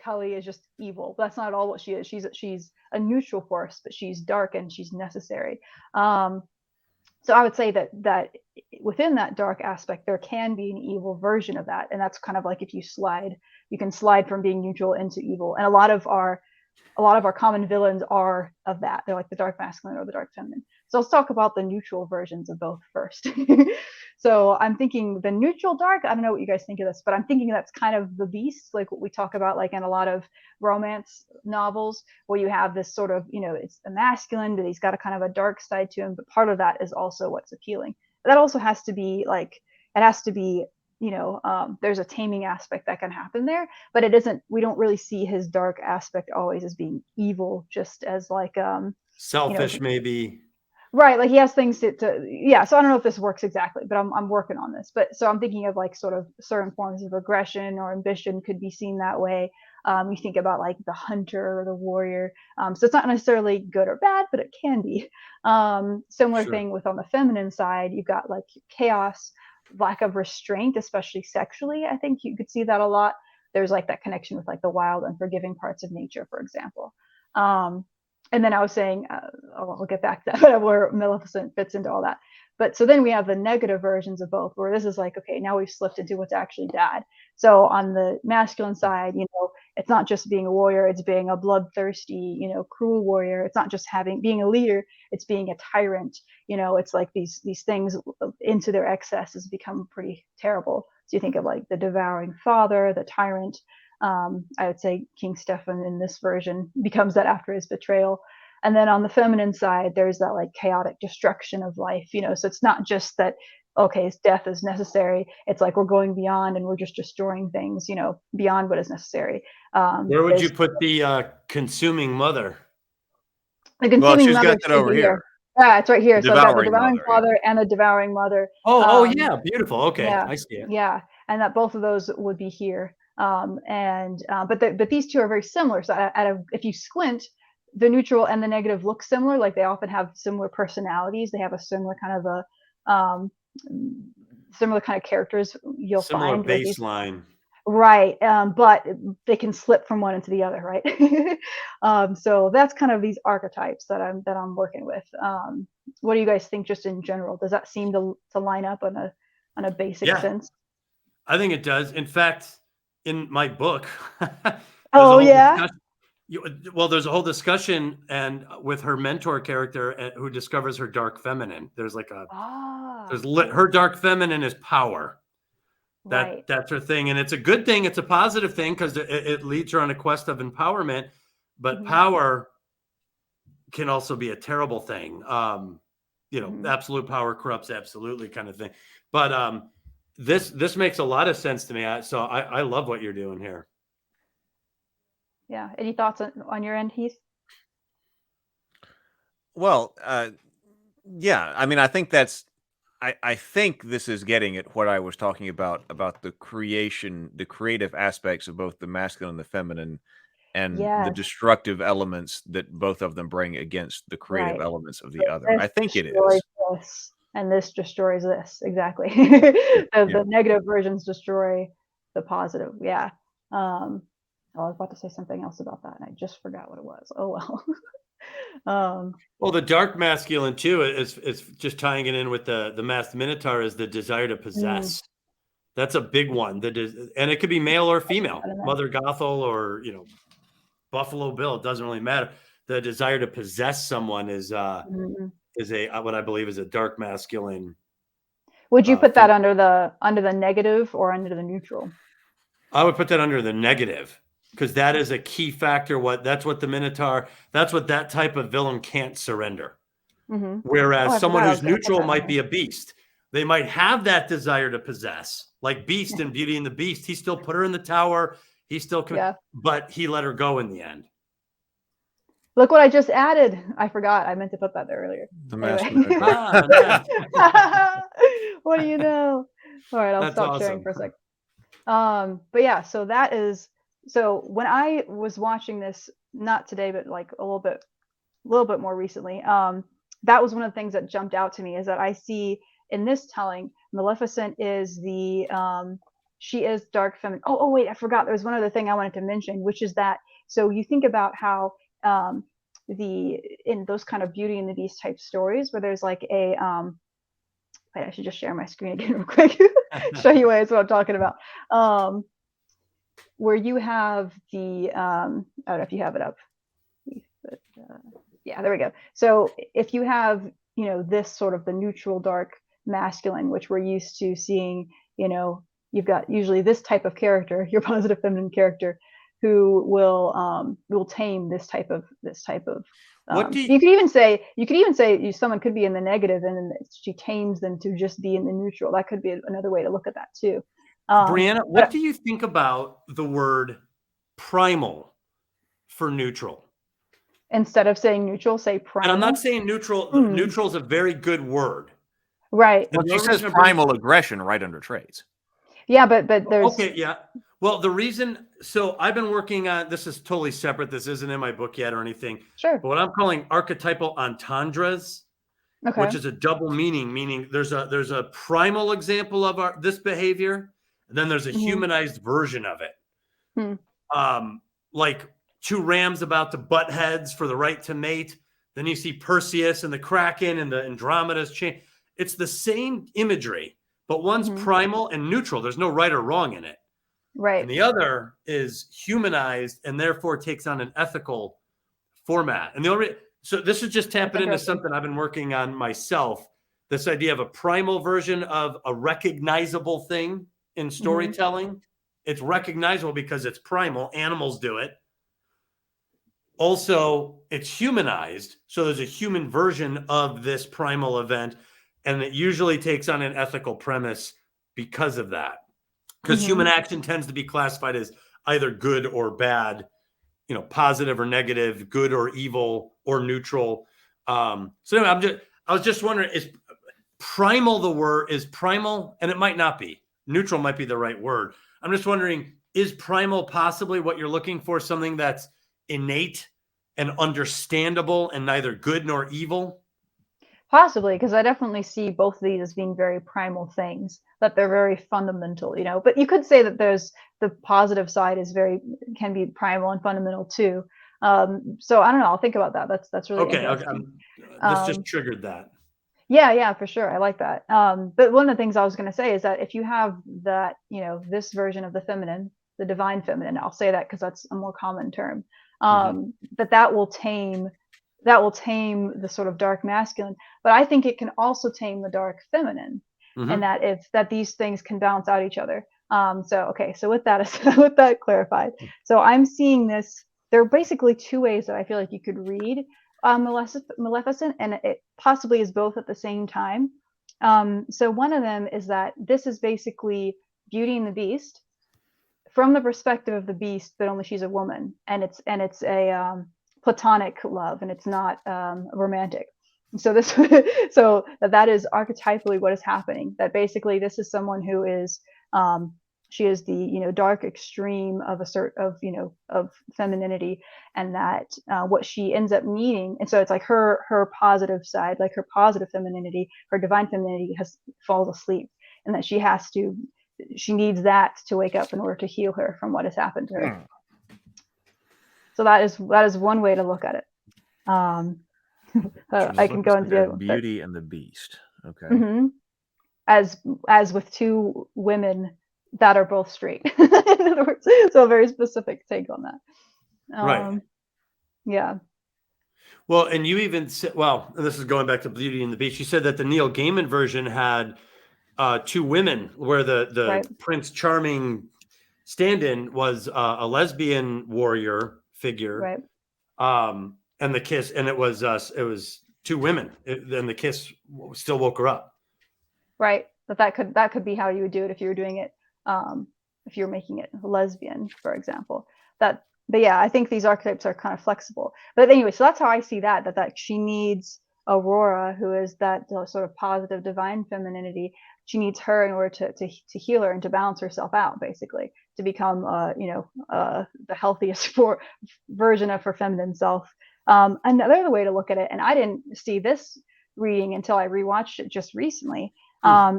Kali is just evil. That's not at all what she is. She's a neutral force, but she's dark and she's necessary. So I would say that within that dark aspect, there can be an evil version of that, and that's kind of like if you can slide from being neutral into evil. And a lot of our common villains are of that. They're like the dark masculine or the dark feminine. So let's talk about the neutral versions of both first. So I'm thinking the neutral dark, I don't know what you guys think of this, but I'm thinking that's kind of the beast, like what we talk about like in a lot of romance novels, where you have this sort of, it's a masculine, but he's got a kind of a dark side to him. But part of that is also what's appealing. That also has to be like, it has to be, there's a taming aspect that can happen there, but it isn't, we don't really see his dark aspect always as being evil, just as like selfish, maybe. Right, like he has things yeah. So I don't know if this works exactly, but I'm working on this. But so I'm thinking of like sort of certain forms of aggression or ambition could be seen that way. You think about like the hunter or the warrior. So it's not necessarily good or bad, but it can be. Similar thing with on the feminine side, you've got like chaos, lack of restraint, especially sexually. I think you could see that a lot. There's like that connection with like the wild, unforgiving parts of nature, for example. And then I was saying, we'll get back to that, where Maleficent fits into all that. But so then we have the negative versions of both, where this is like, okay, now we've slipped into what's actually bad. So on the masculine side, it's not just being a warrior, it's being a bloodthirsty, cruel warrior. It's not just being a leader, it's being a tyrant. It's like these things into their excess has become pretty terrible. So you think of like the devouring father, the tyrant. I would say King Stefan in this version becomes that after his betrayal. And then on the feminine side, there's that like chaotic destruction of life, so it's not just that, okay, his death is necessary. It's like we're going beyond and we're just destroying things, beyond what is necessary. Where would you put the consuming mother? The consuming mother got that over here. Yeah, it's right here. So I've got the devouring mother, father and the devouring mother. Oh, yeah, beautiful. Okay, yeah, I see it. Yeah, and that both of those would be here. But these two are very similar. So if you squint, the neutral and the negative look similar. Like they often have similar personalities. They have a similar kind of similar kind of characters. You'll similar find baseline. Right, but they can slip from one into the other, right? So that's kind of these archetypes that I'm working with. What do you guys think, just in general? Does that seem to line up on a basic sense? I think it does. In fact, in my book, oh yeah. There's a whole discussion, and with her mentor character who discovers her dark feminine. There's like her dark feminine is power. That's her thing, and it's a good thing. It's a positive thing because it leads her on a quest of empowerment. But power can also be a terrible thing. Absolute power corrupts absolutely, kind of thing. But this makes a lot of sense to me. So I love what you're doing here. Yeah. Any thoughts on your end, Heath? Well, yeah. I mean, I think I think this is getting at what I was talking about the creative aspects of both the masculine and the feminine, and the Yes. destructive elements that both of them bring against the creative Right. elements of So the other. I this think it destroys is. this, and this destroys this. Exactly. Yeah. The negative versions destroy the positive. Yeah. I was about to say something else about that, and I just forgot what it was. Oh well. Well, the dark masculine too is just tying it in with the masked minotaur is the desire to possess. That's a big one. And it could be male or female, Mother Gothel or Buffalo Bill. It doesn't really matter. The desire to possess someone is a what I believe is a dark masculine. Would you put that under the negative or under the neutral? I would put that under the negative, because that is a key factor. That's what the Minotaur, that's what that type of villain can't surrender. Whereas someone who's neutral might be a beast. They might have that desire to possess, like Beast in Beauty and the Beast. He still put her in the tower. He still, but he let her go in the end. Look what I just added. I forgot. I meant to put that there earlier. What do you know? All right, I'll stop sharing for a sec. But yeah, so that is, so when I was watching this, not today, but like a little bit more recently, that was one of the things that jumped out to me, is that I see in this telling, Maleficent is she is dark feminine. Oh wait, I forgot. There was one other thing I wanted to mention, which is that, so you think about how in those kind of Beauty and the Beast type stories where there's like a wait, I should just share my screen again real quick. Show you guys what I'm talking about. Where you have I don't know if you have it up, but, yeah, there we go. So if you have this sort of the neutral dark masculine, which we're used to seeing, you've got usually this type of character, your positive feminine character, who will tame this type of you could even say someone could be in the negative and she tames them to just be in the neutral. That could be another way to look at that too. Brianna, what do you think about the word primal for neutral? Instead of saying neutral, say primal. And I'm not saying neutral. Neutral is a very good word. Right. Well, she says primal aggression right under traits. Yeah, but there's... Okay, yeah. Well, the reason... So I've been working on... This is totally separate. This isn't in my book yet or anything. Sure. But what I'm calling archetypal entendres, which is a double meaning there's a primal example of this behavior, and then there's a humanized version of it. Like two rams about to butt heads for the right to mate. Then you see Perseus and the Kraken and the Andromeda's chain. It's the same imagery, but one's primal and neutral. There's no right or wrong in it. Right. And the other is humanized and therefore takes on an ethical format. And the only so this is just tapping into something I've been working on myself. This idea of a primal version of a recognizable thing in storytelling. It's recognizable because it's primal. Animals do it. Also, it's humanized. So there's a human version of this primal event. And it usually takes on an ethical premise because of that. Because human action tends to be classified as either good or bad, positive or negative, good or evil or neutral. So anyway, I was just wondering, is primal the word? Is primal, and it might not be. Neutral might be the right word. I'm just wondering, is primal possibly what you're looking for? Something that's innate and understandable and neither good nor evil? Possibly, because I definitely see both of these as being very primal things, that they're very fundamental, but you could say that there's the positive side can be primal and fundamental too. So I don't know. I'll think about that. That's really interesting. This just triggered that. Yeah, for sure. I like that. But one of the things I was going to say is that if you have that, this version of the feminine, the divine feminine, I'll say that because that's a more common term, that will tame the sort of dark masculine, but I think it can also tame the dark feminine, and that these things can balance out each other. So with that clarified, so I'm seeing this. There are basically two ways that I feel like you could read Maleficent, and it possibly is both at the same time. So one of them is that this is basically Beauty and the Beast from the perspective of the beast, but only she's a woman, and it's a platonic love, and it's not romantic. So this so that is archetypally what is happening. That basically this is someone who is she is the dark extreme of of femininity, and that what she ends up needing, and so it's like her positive side, like her positive femininity, her divine femininity falls asleep, and that she needs that to wake up in order to heal her from what has happened to her. So that is one way to look at it. I can go into the other one, Beauty and the Beast. Okay. Mm-hmm. As with two women that are both straight. In other words, so a very specific take on that. Right. Yeah. Well, and you even said, well, and this is going back to Beauty and the Beast. You said that the Neil Gaiman version had two women, where the Right. Prince Charming stand-in was a lesbian warrior figure, Right. and the kiss, and it was two women, and the kiss still woke her up. Right. But that could be how you would do it if you were doing it, if you're making it lesbian, for example. But yeah, I think these archetypes are kind of flexible. But anyway, so that's how I see that she needs Aurora, who is that sort of positive divine femininity. She needs her in order to heal her and to balance herself out, basically, to become the healthiest version of her feminine self. Another way to look at it, and I didn't see this reading until I rewatched it just recently,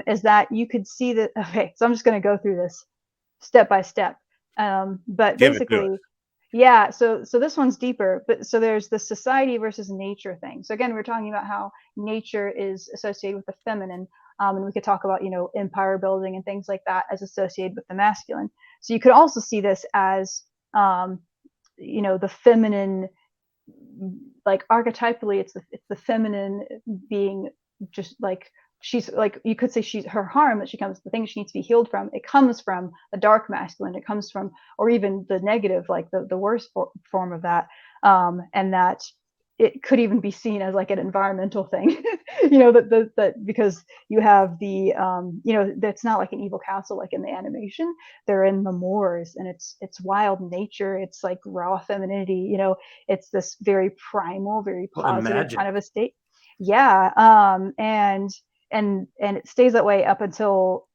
is that you could see that. Okay, so I'm just going to go through this step by step. But basically, yeah. So this one's deeper. But so there's the society versus nature thing. So again, we're talking about how nature is associated with the feminine, and we could talk about empire building and things like that as associated with the masculine. So you could also see this as the feminine, like archetypally, it's the feminine being just like. She's like, you could say her harm that the thing she needs to be healed from, it comes from the dark masculine, it comes from, or even the negative, like the worst form of that, and that it could even be seen as like an environmental thing, that because you have the, that's not like an evil castle like in the animation. They're in the moors, and it's wild nature, it's like raw femininity, it's this very primal, very positive kind of a state. Yeah, and it stays that way up until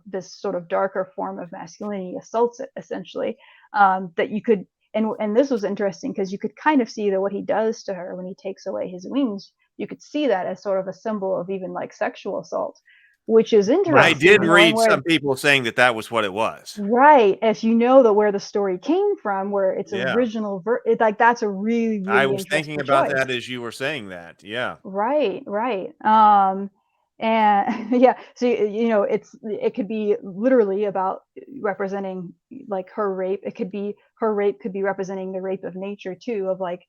this sort of darker form of masculinity assaults it, essentially. That you could, and this was interesting because you could kind of see that what he does to her when he takes away his wings, you could see that as sort of a symbol of even like sexual assault, which is interesting. I did read some people saying that was what it was. Right. If you know that where the story came from, where its original, like that's a really, really I was thinking about that as you were saying that. Yeah. Right. And yeah, so it could be literally about representing like her rape. Her rape could be representing the rape of nature too, of like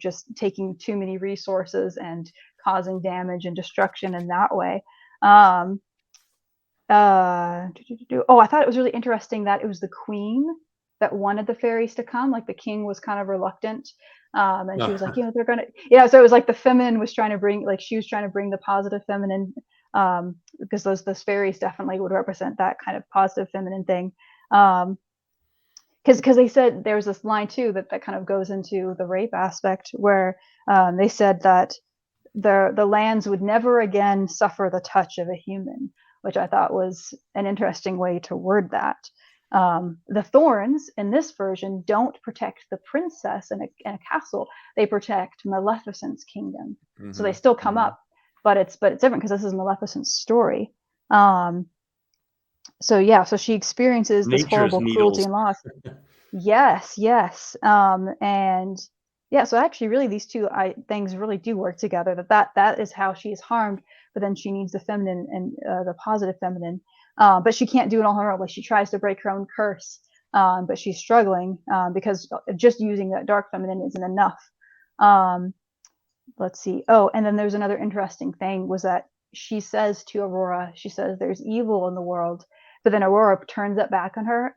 just taking too many resources and causing damage and destruction in that way. I thought it was really interesting that it was the queen that wanted the fairies to come. Like the king was kind of reluctant. And she was like, they're gonna, so it was like the feminine was trying to bring, like she was trying to bring the positive feminine, because those fairies definitely would represent that kind of positive feminine thing. Because they said there was this line too that kind of goes into the rape aspect, where they said that the lands would never again suffer the touch of a human, which I thought was an interesting way to word that. The thorns in this version don't protect the princess in a castle. They protect Maleficent's kingdom. Mm-hmm. So they still come up, but it's different because this is Maleficent's story. So she experiences this horrible cruelty and loss. Yes. And yeah, so actually really these two things really do work together, that is how she is harmed, but then she needs the feminine and the positive feminine. But she can't do it on her own. Like she tries to break her own curse, but she's struggling because just using that dark feminine isn't enough. Let's see. Oh, and then there's another interesting thing was that she says to Aurora, she says there's evil in the world, but then Aurora turns it back on her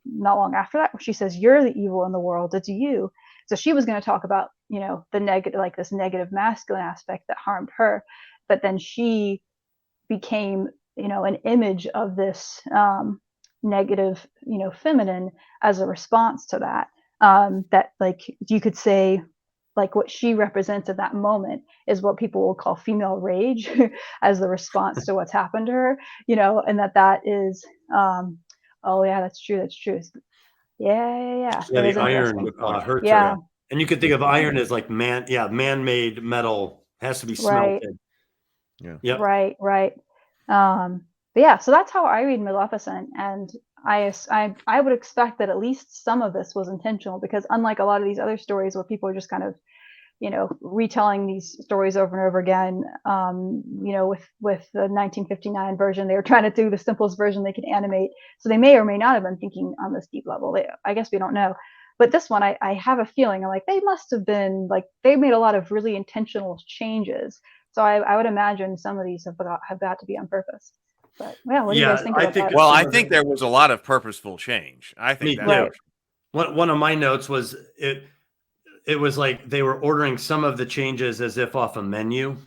not long after that. She says, you're the evil in the world. It's you. So she was going to talk about, the negative, like this negative masculine aspect that harmed her, but then she became an image of this negative, feminine as a response to that. That like you could say like what she represents at that moment is what people will call female rage as the response to what's happened to her, and that is oh yeah, that's true, yeah, Yeah, that the is iron interesting. hurts her. Yeah, And you could think of iron as like man-made metal, has to be right. smelted. Yeah. Yep. Right. But yeah, so that's how I read Maleficent, and I would expect that at least some of this was intentional, because unlike a lot of these other stories where people are just kind of retelling these stories over and over again, with the 1959 version, they were trying to do the simplest version they could animate, so they may or may not have been thinking on this deep level. I guess we don't know. But this one, I have a feeling, I'm like, they must have been like, they made a lot of really intentional changes. So I would imagine some of these have got to be on purpose. But yeah, what do you guys think I about think that? Well, some I of think it- there was a lot of purposeful change. I think Me that. too. Right. One of my notes was it was like they were ordering some of the changes as if off a menu.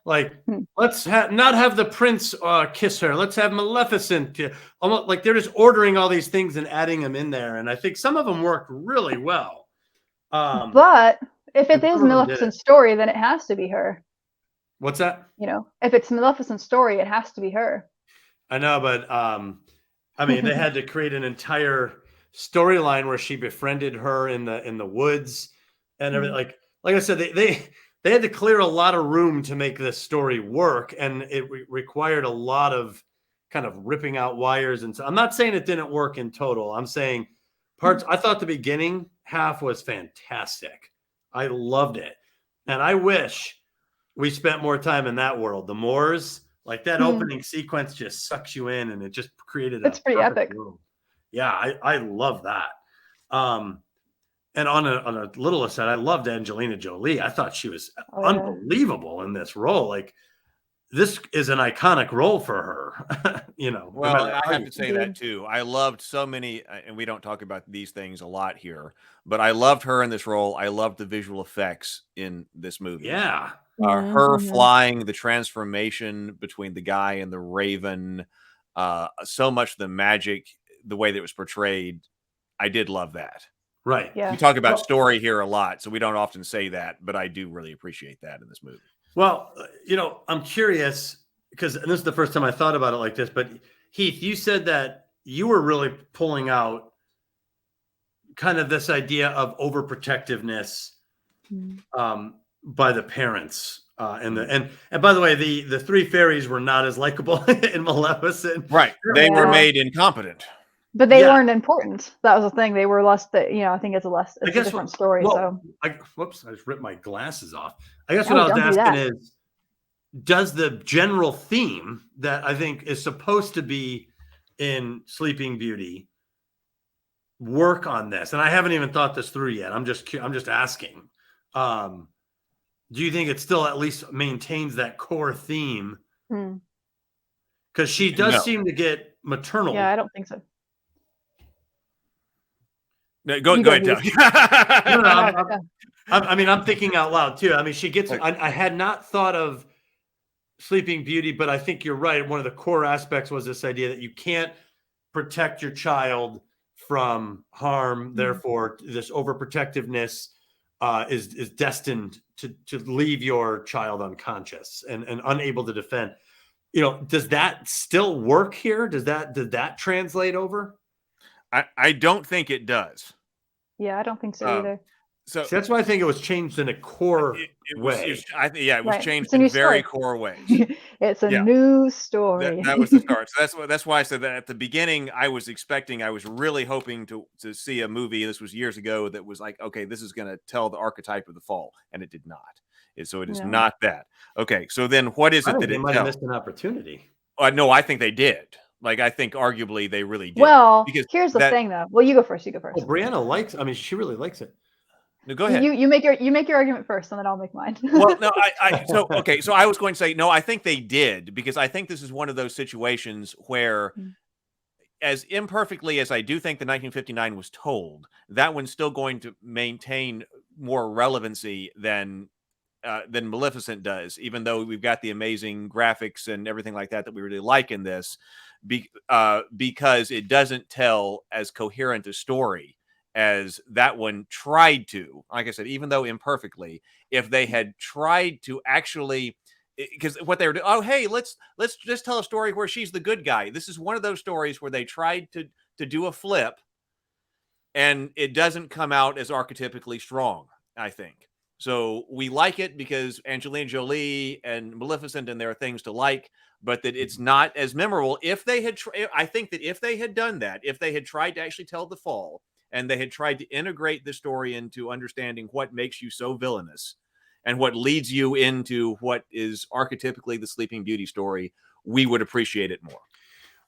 Like, let's not have the prince kiss her. Let's have Maleficent. Almost like they're just ordering all these things and adding them in there. And I think some of them worked really well. But if it and is some of them Maleficent's story, then it has to be her. What's that? If it's Maleficent's story, it has to be her. I know, but I mean, they had to create an entire storyline where she befriended her in the woods and everything. Like I said, they had to clear a lot of room to make this story work, and it required a lot of kind of ripping out wires. And so I'm not saying it didn't work in total. I'm saying parts. I thought the beginning half was fantastic. I loved it, and I wish we spent more time in that world. The Moors, like that opening sequence, just sucks you in, and it just created It's pretty epic. world. Yeah, I love that. And on a little aside, I loved Angelina Jolie. I thought she was unbelievable in this role. Like, this is an iconic role for her. Well, I have to say that too. I loved so many, and we don't talk about these things a lot here, but I loved her in this role. I loved the visual effects in this movie. Yeah. Her flying, the transformation between the guy and the raven, so much the magic, the way that it was portrayed. I did love that. Right. Yeah. We talk about story here a lot, so we don't often say that, but I do really appreciate that in this movie. Well, I'm curious because this is the first time I thought about it like this, but Heath, you said that you were really pulling out kind of this idea of overprotectiveness by the parents. And by the way, the three fairies were not as likable in Maleficent. Right. They were made incompetent. But they weren't important. That was the thing. They were less that, I think it's a different story. Whoops, I just ripped my glasses off. I guess what I was asking is, does the general theme that I think is supposed to be in Sleeping Beauty work on this? And I haven't even thought this through yet. I'm just asking. Do you think it still at least maintains that core theme? Because she does seem to get maternal. Yeah, I don't think so. No, go ahead, Doug. I'm thinking out loud too. I mean, she gets. I had not thought of Sleeping Beauty, but I think you're right. One of the core aspects was this idea that you can't protect your child from harm. Therefore, this overprotectiveness is destined to leave your child unconscious and unable to defend. Does that still work here? Did that translate over? I don't think it does. Yeah, I don't think so either. So that's why I think it was changed in a core way. It was changed in very core ways. It's a new story. That was the start. So that's why I said that at the beginning. I was really hoping to see a movie. This was years ago. That was like, okay, this is going to tell the archetype of the fall, and it did not. So it is not that. Okay, so then what is it that it might have missed an opportunity? No, I think they did. Like, I think arguably they really did. Well, here's the thing, though. Well, you go first. Well, Brianna likes. I mean, she really likes it. No, go ahead. You make your argument first, and then I'll make mine. Well, no, So I was going to say no. I think they did, because I think this is one of those situations where, as imperfectly as I do think the 1959 was told, that one's still going to maintain more relevancy than than Maleficent does, even though we've got the amazing graphics and everything like that we really like in this, because it doesn't tell as coherent a story as that one tried to. Like I said, even though imperfectly, if they had tried to actually, because what they were doing, oh hey, let's just tell a story where she's the good guy. This is one of those stories where they tried to do a flip, and it doesn't come out as archetypically strong, I think. So we like it because Angelina Jolie and Maleficent, and there are things to like, but that it's not as memorable. If they had, I think that if they had done that, if they had tried to actually tell the fall, and they had tried to integrate the story into understanding what makes you so villainous, and what leads you into what is archetypically the Sleeping Beauty story, we would appreciate it more.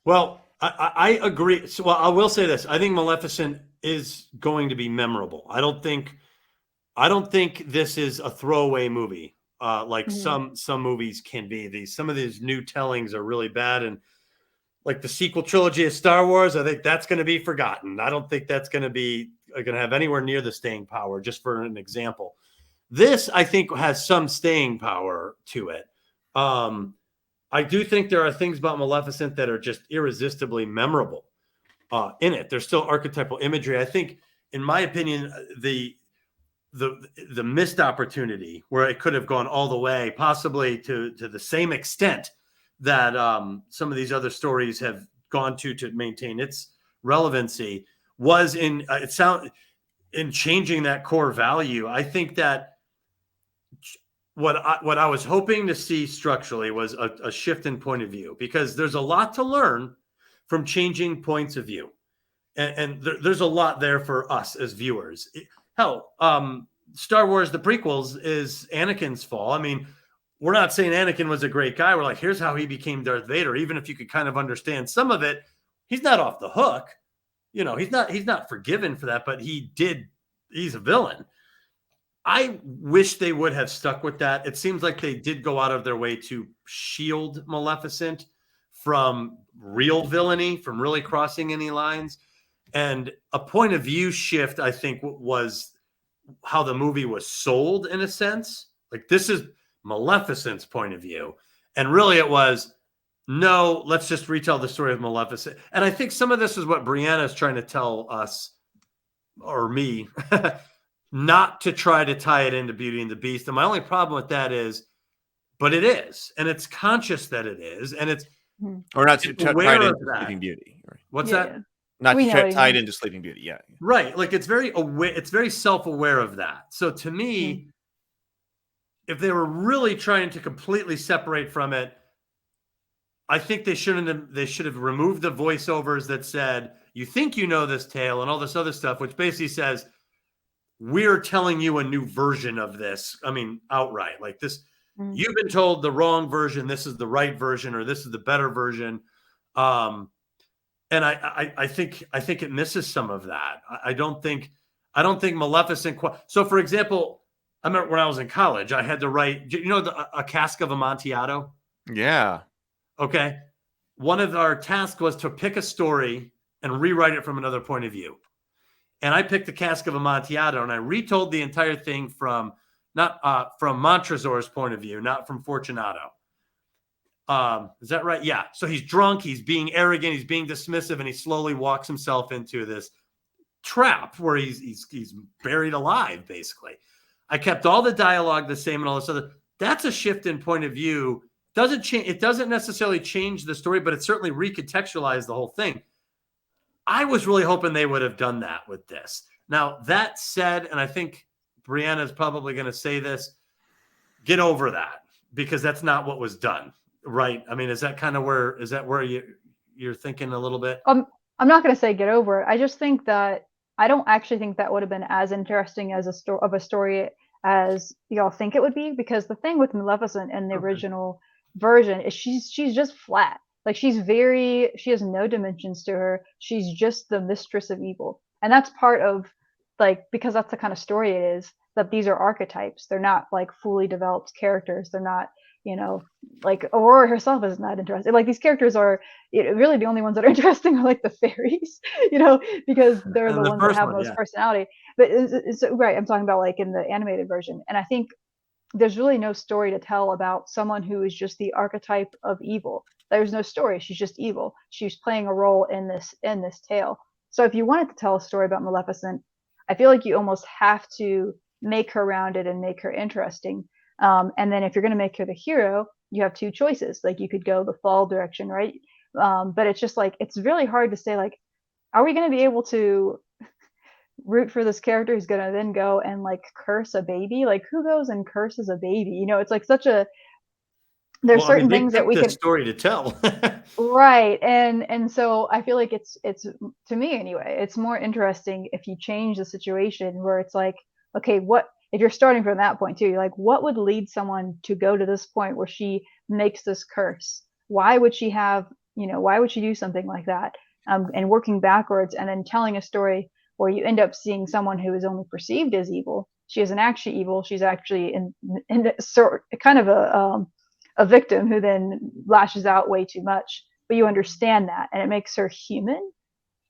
Well, I agree. So, well, I will say this: I think Maleficent is going to be memorable. I don't think this is a throwaway movie, like some movies can be. Some of these new tellings are really bad, and like the sequel trilogy of Star Wars, I think that's going to be forgotten. I don't think that's going to have anywhere near the staying power. Just for an example, this I think has some staying power to it. I do think there are things about Maleficent that are just irresistibly memorable in it. There's still archetypal imagery. I think, in my opinion, the missed opportunity where it could have gone all the way, possibly to the same extent that some of these other stories have gone to maintain its relevancy, was in changing that core value. I think that what I was hoping to see structurally was a shift in point of view, because there's a lot to learn from changing points of view, and there's a lot there for us as viewers. Hell, Star Wars, the prequels, is Anakin's fall. I mean, we're not saying Anakin was a great guy. We're like, here's how he became Darth Vader. Even if you could kind of understand some of it, he's not off the hook. You know, he's not forgiven for that, but he's a villain. I wish they would have stuck with that. It seems like they did go out of their way to shield Maleficent from real villainy, from really crossing any lines. And a point of view shift, I think, was how the movie was sold, in a sense. Like, this is Maleficent's point of view. And really it was, no, let's just retell the story of Maleficent. And I think some of this is what Brianna is trying to tell us, or me, not to try to tie it into Beauty and the Beast. And my only problem with that is, but it is. And it's conscious that it is. And it's or not to tie it into Sleeping Beauty. What's that? Not to tie it into Sleeping Beauty. Yeah. Right. Like, it's very aware. It's very self-aware of that. So to me, if they were really trying to completely separate from it, I think they should have removed the voiceovers that said, you think you know this tale, and all this other stuff, which basically says, we're telling you a new version of this. I mean, outright, like this, you've been told the wrong version. This is the right version, or this is the better version. And I think it misses some of that. I don't think Maleficent. So, for example, I remember when I was in college, I had to write, a cask of Amontillado. Yeah. Okay. One of our tasks was to pick a story and rewrite it from another point of view. And I picked the cask of Amontillado, and I retold the entire thing from Montresor's point of view, not from Fortunato. Is that right? Yeah. So he's drunk, he's being arrogant, he's being dismissive, and he slowly walks himself into this trap where he's buried alive, basically. I kept all the dialogue the same and all this other. That's a shift in point of view. It doesn't necessarily change the story, but it certainly recontextualized the whole thing. I was really hoping they would have done that with this. Now, that said, and I think Brianna is probably going to say this, get over that, because that's not what was done, right? I mean, is that where you're thinking a little bit? I'm not going to say get over it. I just think that I don't actually think that would have been as interesting as a story as y'all think it would be, because the thing with Maleficent in the original version is she's just flat. Like, she has no dimensions to her. She's just the mistress of evil. And that's part of, like, because that's the kind of story it is, that these are archetypes. They're not like fully developed characters. They're not, like Aurora herself is not interesting. Like, these characters are really the only ones that are interesting are like the fairies, because they're the ones that have most personality. But right, I'm talking about like in the animated version. And I think there's really no story to tell about someone who is just the archetype of evil. There's no story. She's just evil. She's playing a role in this tale. So if you wanted to tell a story about Maleficent, I feel like you almost have to make her rounded and make her interesting. And then if you're going to make her the hero, you have two choices. Like you could go the fall direction, right? But it's just like, it's really hard to say, like, are we going to be able to root for this character who's going to then go and like curse a baby? Like, who goes and curses a baby? You know, it's like such a, there's Well, I mean, certain they things that picked we a can, story to tell. right. And so I feel like it's to me anyway, it's more interesting if you change the situation where it's like, okay, what if you're starting from that point too, you're like, what would lead someone to go to this point where she makes this curse? Why would she have, you know, why would she do something like that? And working backwards and then telling a story where you end up seeing someone who is only perceived as evil. She isn't actually evil. She's actually in sort kind of a victim who then lashes out way too much. But you understand that, and it makes her human,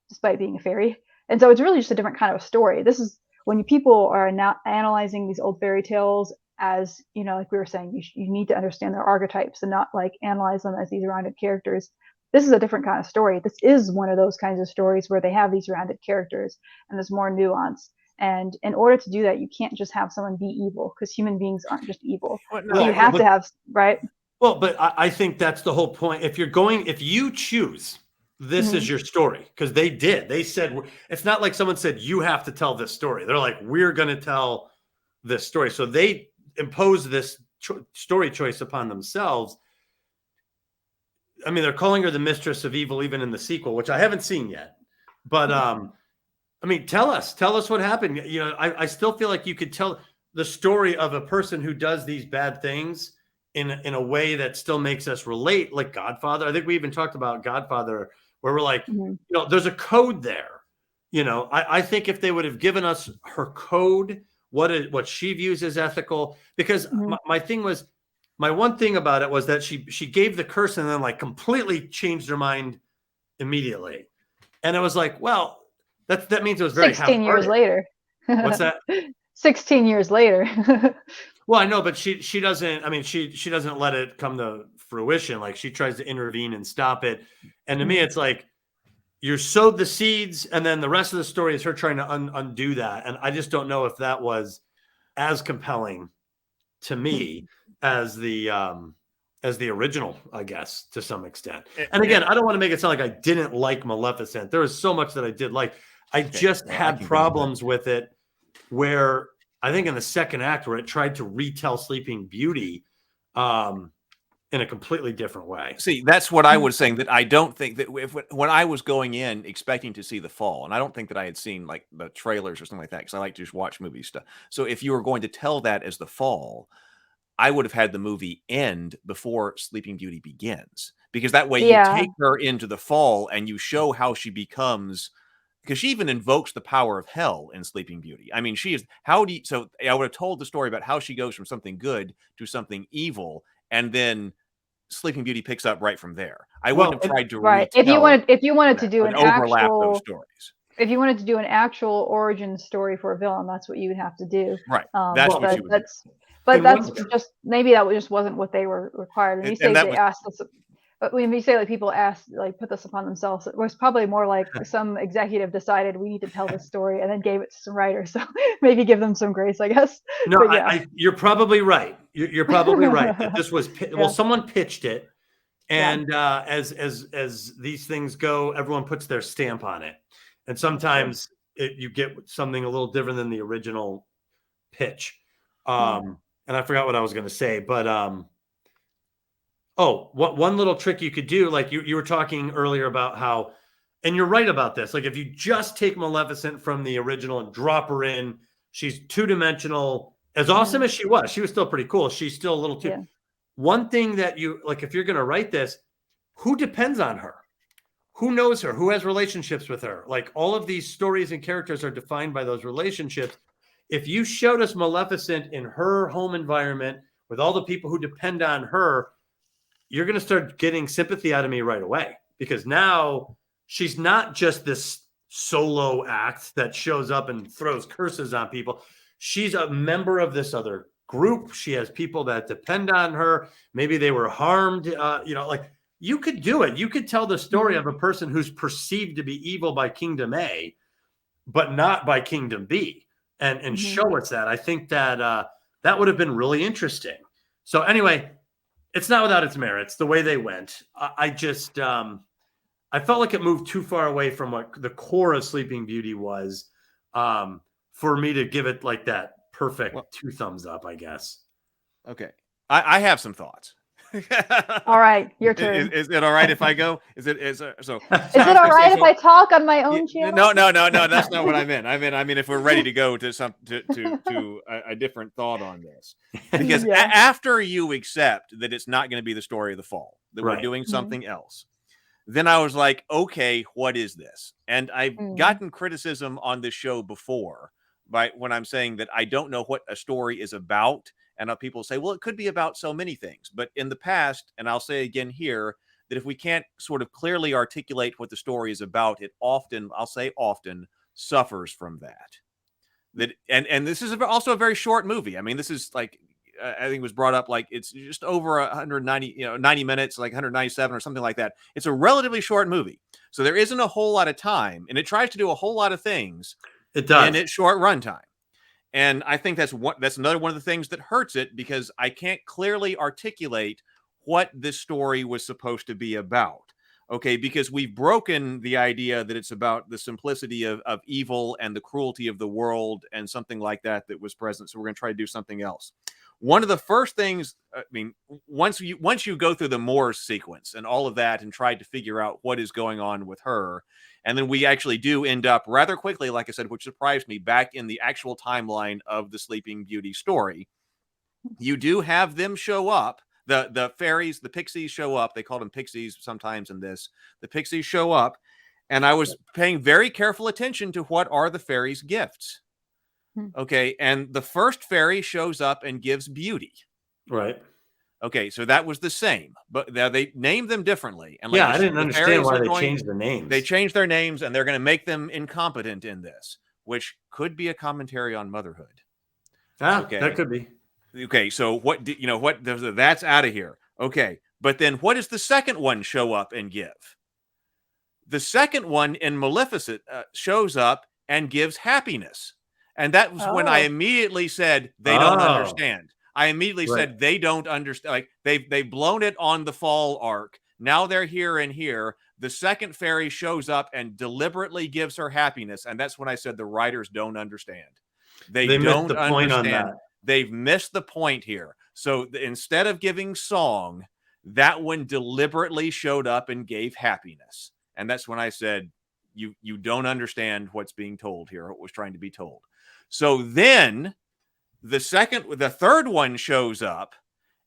despite being a fairy. And so it's really just a different kind of story. This is when people are now analyzing these old fairy tales as, you know, like we were saying, you need to understand their archetypes and not like analyze them as these rounded characters. This is a different kind of story. This is one of those kinds of stories where they have these rounded characters and there's more nuance. And in order to do that, you can't just have someone be evil, because human beings aren't just evil. Well, you have to have, right? Well, but I think that's the whole point. If you choose, this is your story, because they did. They said, it's not like someone said, you have to tell this story. They're like, we're going to tell this story. So they impose this story choice upon themselves. I mean, they're calling her the mistress of evil, even in the sequel, which I haven't seen yet. But I mean, tell us what happened. You know, I still feel like you could tell the story of a person who does these bad things in a way that still makes us relate, like Godfather. I think we even talked about Godfather, where we're like, you know, there's a code there. You know, I think if they would have given us her code, what she views as ethical, because my one thing about it was that she gave the curse and then like completely changed her mind immediately. And it was like, well, that means it was very 16 years later. What's that? 16 years later. Well, I know, but she doesn't, I mean, she doesn't let it come to fruition. Like, she tries to intervene and stop it. And to me, it's like, you sowed the seeds, and then the rest of the story is her trying to undo that. And I just don't know if that was as compelling to me as the original, I guess, to some extent. And again, I don't want to make it sound like I didn't like Maleficent. There was so much that I did like. I just had problems with it, where I think in the second act, where it tried to retell Sleeping Beauty in a completely different way. See, that's what I was saying, that I don't think that when I was going in expecting to see The Fall, and I don't think that I had seen like the trailers or something like that, because I like to just watch movie stuff. So if you were going to tell that as The Fall, I would have had the movie end before Sleeping Beauty begins, because that way you take her into The Fall and you show how she becomes, because she even invokes the power of hell in Sleeping Beauty. I mean, so I would have told the story about how she goes from something good to something evil, and then Sleeping Beauty picks up right from there. I wouldn't have tried to If you wanted to do an overlap actual those stories. If you wanted to do an actual origin story for a villain, that's what you would have to do. Right. That's what you would do. But that's just, maybe that just wasn't what they were required. And you say they asked us, but when you say like people asked, like put this upon themselves, it was probably more like some executive decided we need to tell this story and then gave it to some writers. So maybe give them some grace, I guess. No, you're probably right. You're probably right. That this was someone pitched it, and as these things go, everyone puts their stamp on it, and sometimes you get something a little different than the original pitch. And I forgot what I was going to say, but one little trick you could do, like you were talking earlier about how, and you're right about this, like if you just take Maleficent from the original and drop her in, she's two-dimensional. As awesome as she was still pretty cool. She's still a little too. Yeah. One thing that you, like, if you're going to write this, who depends on her? Who knows her? Who has relationships with her? Like, all of these stories and characters are defined by those relationships. If you showed us Maleficent in her home environment with all the people who depend on her, you're going to start getting sympathy out of me right away, because now she's not just this solo act that shows up and throws curses on people. She's a member of this other group. She has people that depend on her. Maybe they were harmed. Like you could do it. You could tell the story of a person who's perceived to be evil by Kingdom A, but not by Kingdom B, and show us that. I think that that would have been really interesting. So anyway, it's not without its merits the way they went. I just I felt like it moved too far away from what the core of Sleeping Beauty was, for me to give it like that perfect 2 thumbs up, I guess. Okay. I have some thoughts. All right, your turn. Is it all right if I go? Is it all right if I talk on my own channel? No. That's not what I meant. I mean, if we're ready to go to a different thought on this, because after you accept that it's not going to be the story of the fall, that we're doing something else, then I was like, okay, what is this? And I've gotten criticism on this show before when I'm saying that I don't know what a story is about. And people say, well, it could be about so many things. But in the past, and I'll say again here, that if we can't sort of clearly articulate what the story is about, it often suffers from that. And this is also a very short movie. I mean, this is like, I think it was brought up, like it's just over 190, 90 minutes, like 197 or something like that. It's a relatively short movie. So there isn't a whole lot of time, and it tries to do a whole lot of things. It does. In its short runtime. And I think that's another one of the things that hurts it, because I can't clearly articulate what this story was supposed to be about. Okay, because we've broken the idea that it's about the simplicity of evil and the cruelty of the world and something like that was present. So we're going to try to do something else. One of the first things, I mean, once you go through the Morse sequence and all of that and try to figure out what is going on with her, and then we actually do end up rather quickly, like I said, which surprised me, back in the actual timeline of the Sleeping Beauty story. You do have them show up. The fairies, the pixies show up. They call them pixies sometimes in this. The pixies show up, and I was paying very careful attention to what are the fairies' gifts. Okay, and the first fairy shows up and gives beauty. Right. Okay, so that was the same, but they named them differently. And I didn't understand why they changed the names. They changed their names, and they're going to make them incompetent in this, which could be a commentary on motherhood. Okay. That could be. Okay, so that's out of here. Okay, but then what does the second one show up and give? The second one in Maleficent shows up and gives happiness. And that was when I immediately said, they don't understand. I immediately said, they don't understand. Like they've blown it on the fall arc. Now they're here and here. The second fairy shows up and deliberately gives her happiness. And that's when I said the writers don't understand. They don't missed the understand. point on that. They've missed the point here. So instead of giving song, that one deliberately showed up and gave happiness. And that's when I said, you don't understand what's being told here, what was trying to be told. So then the third one shows up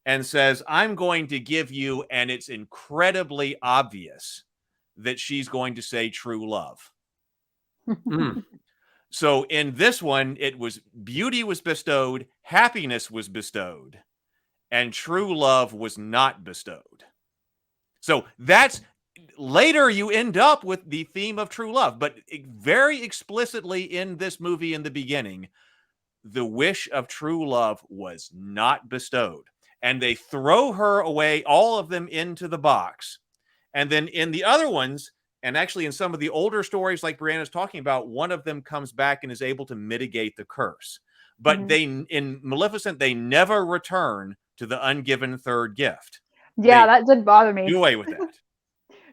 and says, I'm going to give you, and it's incredibly obvious that she's going to say true love. So in this one, it was beauty was bestowed, happiness was bestowed, and true love was not bestowed. So that's later you end up with the theme of true love, but very explicitly in this movie in the beginning, the wish of true love was not bestowed. And they throw her away, all of them, into the box. And then in the other ones, and actually in some of the older stories like Brianna's talking about, one of them comes back and is able to mitigate the curse. But in Maleficent, they never return to the ungiven third gift. Yeah, that did bother me. Do away with that.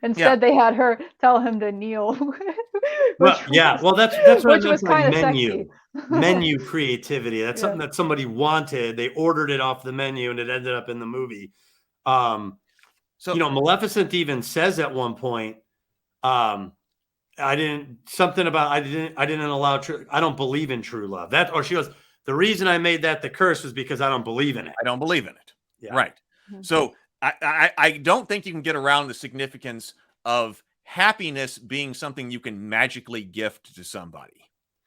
Instead, they had her tell him to kneel. That's what which was kind of menu. Menu creativity. That's something that somebody wanted. They ordered it off the menu, and it ended up in the movie. Maleficent even says at one point, I don't believe in true love. Or she goes, the reason I made that the curse was because I don't believe in it. I don't believe in it. Yeah. Right. So I don't think you can get around the significance of happiness being something you can magically gift to somebody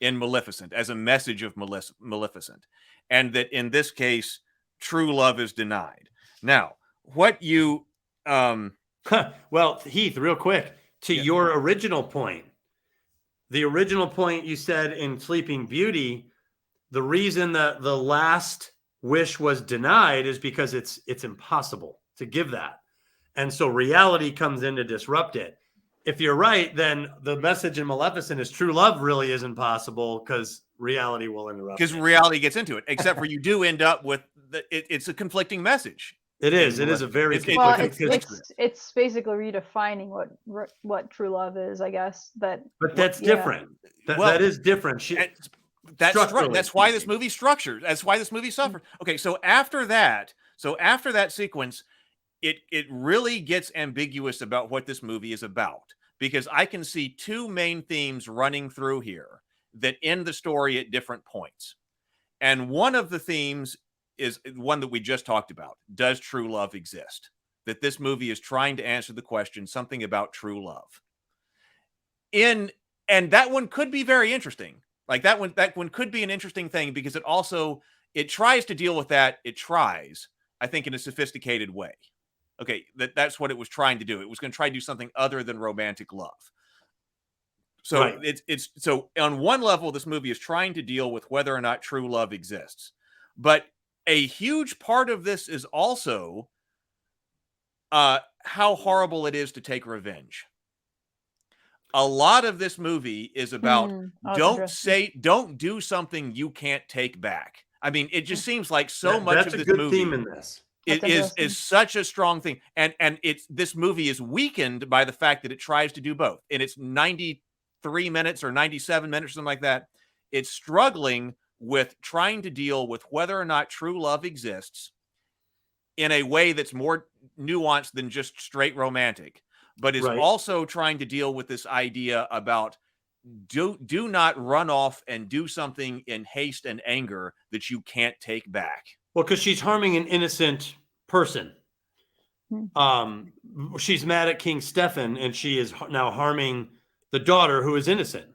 in Maleficent as a message of Maleficent. And that in this case, true love is denied. Now, what you... well, Heath, real quick, to your original point, the original point you said in Sleeping Beauty, the reason that the last wish was denied is because it's impossible to give that. And so reality comes in to disrupt it. If you're right, then the message in Maleficent is true love really isn't possible because reality will interrupt. Because it. reality gets into it, except for you do end up with it's a conflicting message. It is. It is a very well. It's basically redefining what true love is, I guess. But that's different. That is different. That's right. That's why this movie's structured. That's why this movie suffered. Okay, so after that sequence, it really gets ambiguous about what this movie is about, because I can see two main themes running through here that end the story at different points. And one of the themes is one that we just talked about. Does true love exist? That this movie is trying to answer the question, something about true love. And that one could be very interesting. Like that one could be an interesting thing, because it tries to deal with that. It tries, I think, in a sophisticated way. Okay, that's what it was trying to do. It was going to try to do something other than romantic love. So right. it's so on one level, this movie is trying to deal with whether or not true love exists. But a huge part of this is also how horrible it is to take revenge. A lot of this movie is about don't do something you can't take back. I mean, it just seems like so much of this movie. That's a good theme in this. It is such a strong thing. And this movie is weakened by the fact that it tries to do both. In its 93 minutes or 97 minutes or something like that, it's struggling with trying to deal with whether or not true love exists in a way that's more nuanced than just straight romantic, but is also trying to deal with this idea about do not run off and do something in haste and anger that you can't take back. Well, because she's harming an innocent person. She's mad at King Stefan, and she is now harming the daughter who is innocent.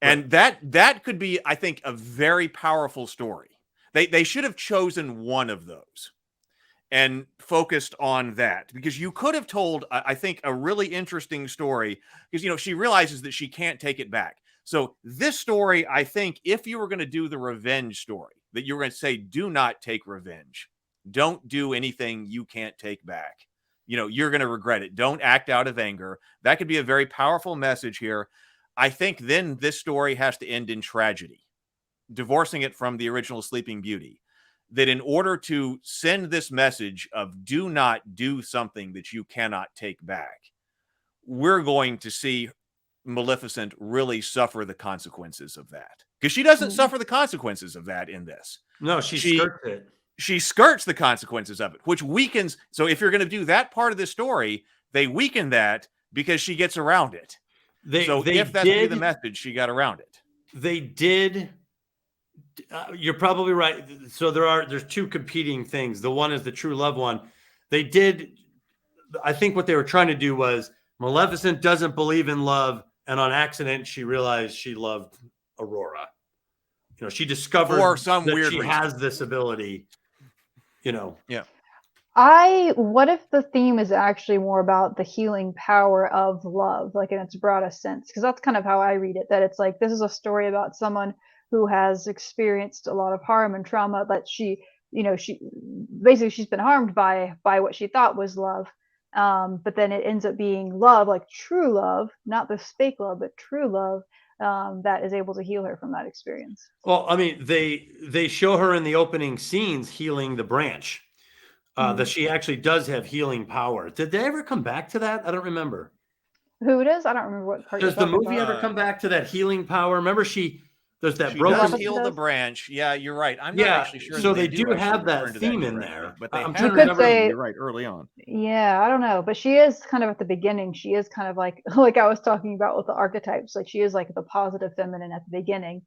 And that could be, I think, a very powerful story. They should have chosen one of those and focused on that, because you could have told, I think, a really interesting story, because, she realizes that she can't take it back. So this story, I think, if you were going to do the revenge story, that you were going to say, do not take revenge. Don't do anything you can't take back. You're going to regret it. Don't act out of anger. That could be a very powerful message here. I think then this story has to end in tragedy, divorcing it from the original Sleeping Beauty. That in order to send this message of do not do something that you cannot take back, we're going to see Maleficent really suffer the consequences of that. Because she doesn't suffer the consequences of that in this. No, she skirts it. She skirts the consequences of it, which weakens. So if you're going to do that part of the story, they weaken that because she gets around it. If that's the message, she got around it. They did. You're probably right. So there's two competing things. The one is the true love one. They did. I think what they were trying to do was Maleficent doesn't believe in love, and on accident she realized she loved Aurora. She discovered for some that weird she reason has this ability. Yeah. What if the theme is actually more about the healing power of love, like in its broadest sense? Because that's kind of how I read it, that it's like, this is a story about someone who has experienced a lot of harm and trauma, but she's been harmed by what she thought was love. But then it ends up being love, like true love, not this fake love, but true love, that is able to heal her from that experience. Well, I mean, they show her in the opening scenes healing the branch. That she actually does have healing power. Did they ever come back to that? I don't remember. Who it is? I don't remember what part. Does the movie ever come back to that healing power? Remember, there's that broken. Does heal the branch. Yeah, you're right. I'm not actually sure. So they do have that theme in there. But I'm trying to remember. You're right, early on. Yeah, I don't know, but she is kind of at the beginning. She is kind of like I was talking about with the archetypes. Like she is like the positive feminine at the beginning,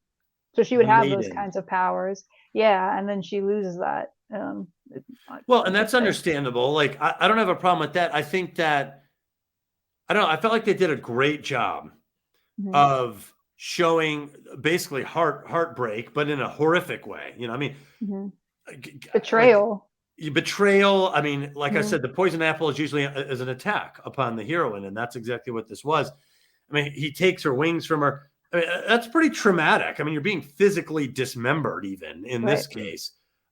so she would have those kinds of powers. Yeah, and then she loses that. Well, and that's understandable. Like I don't have a problem with that. I think that I don't know. I felt like they did a great job of showing basically heartbreak, but in a horrific way. Betrayal. Betrayal. I mean, like I said, the poison apple is usually as an attack upon the heroine, and that's exactly what this was. I mean, he takes her wings from her. I mean, that's pretty traumatic. I mean, you're being physically dismembered, even in this case.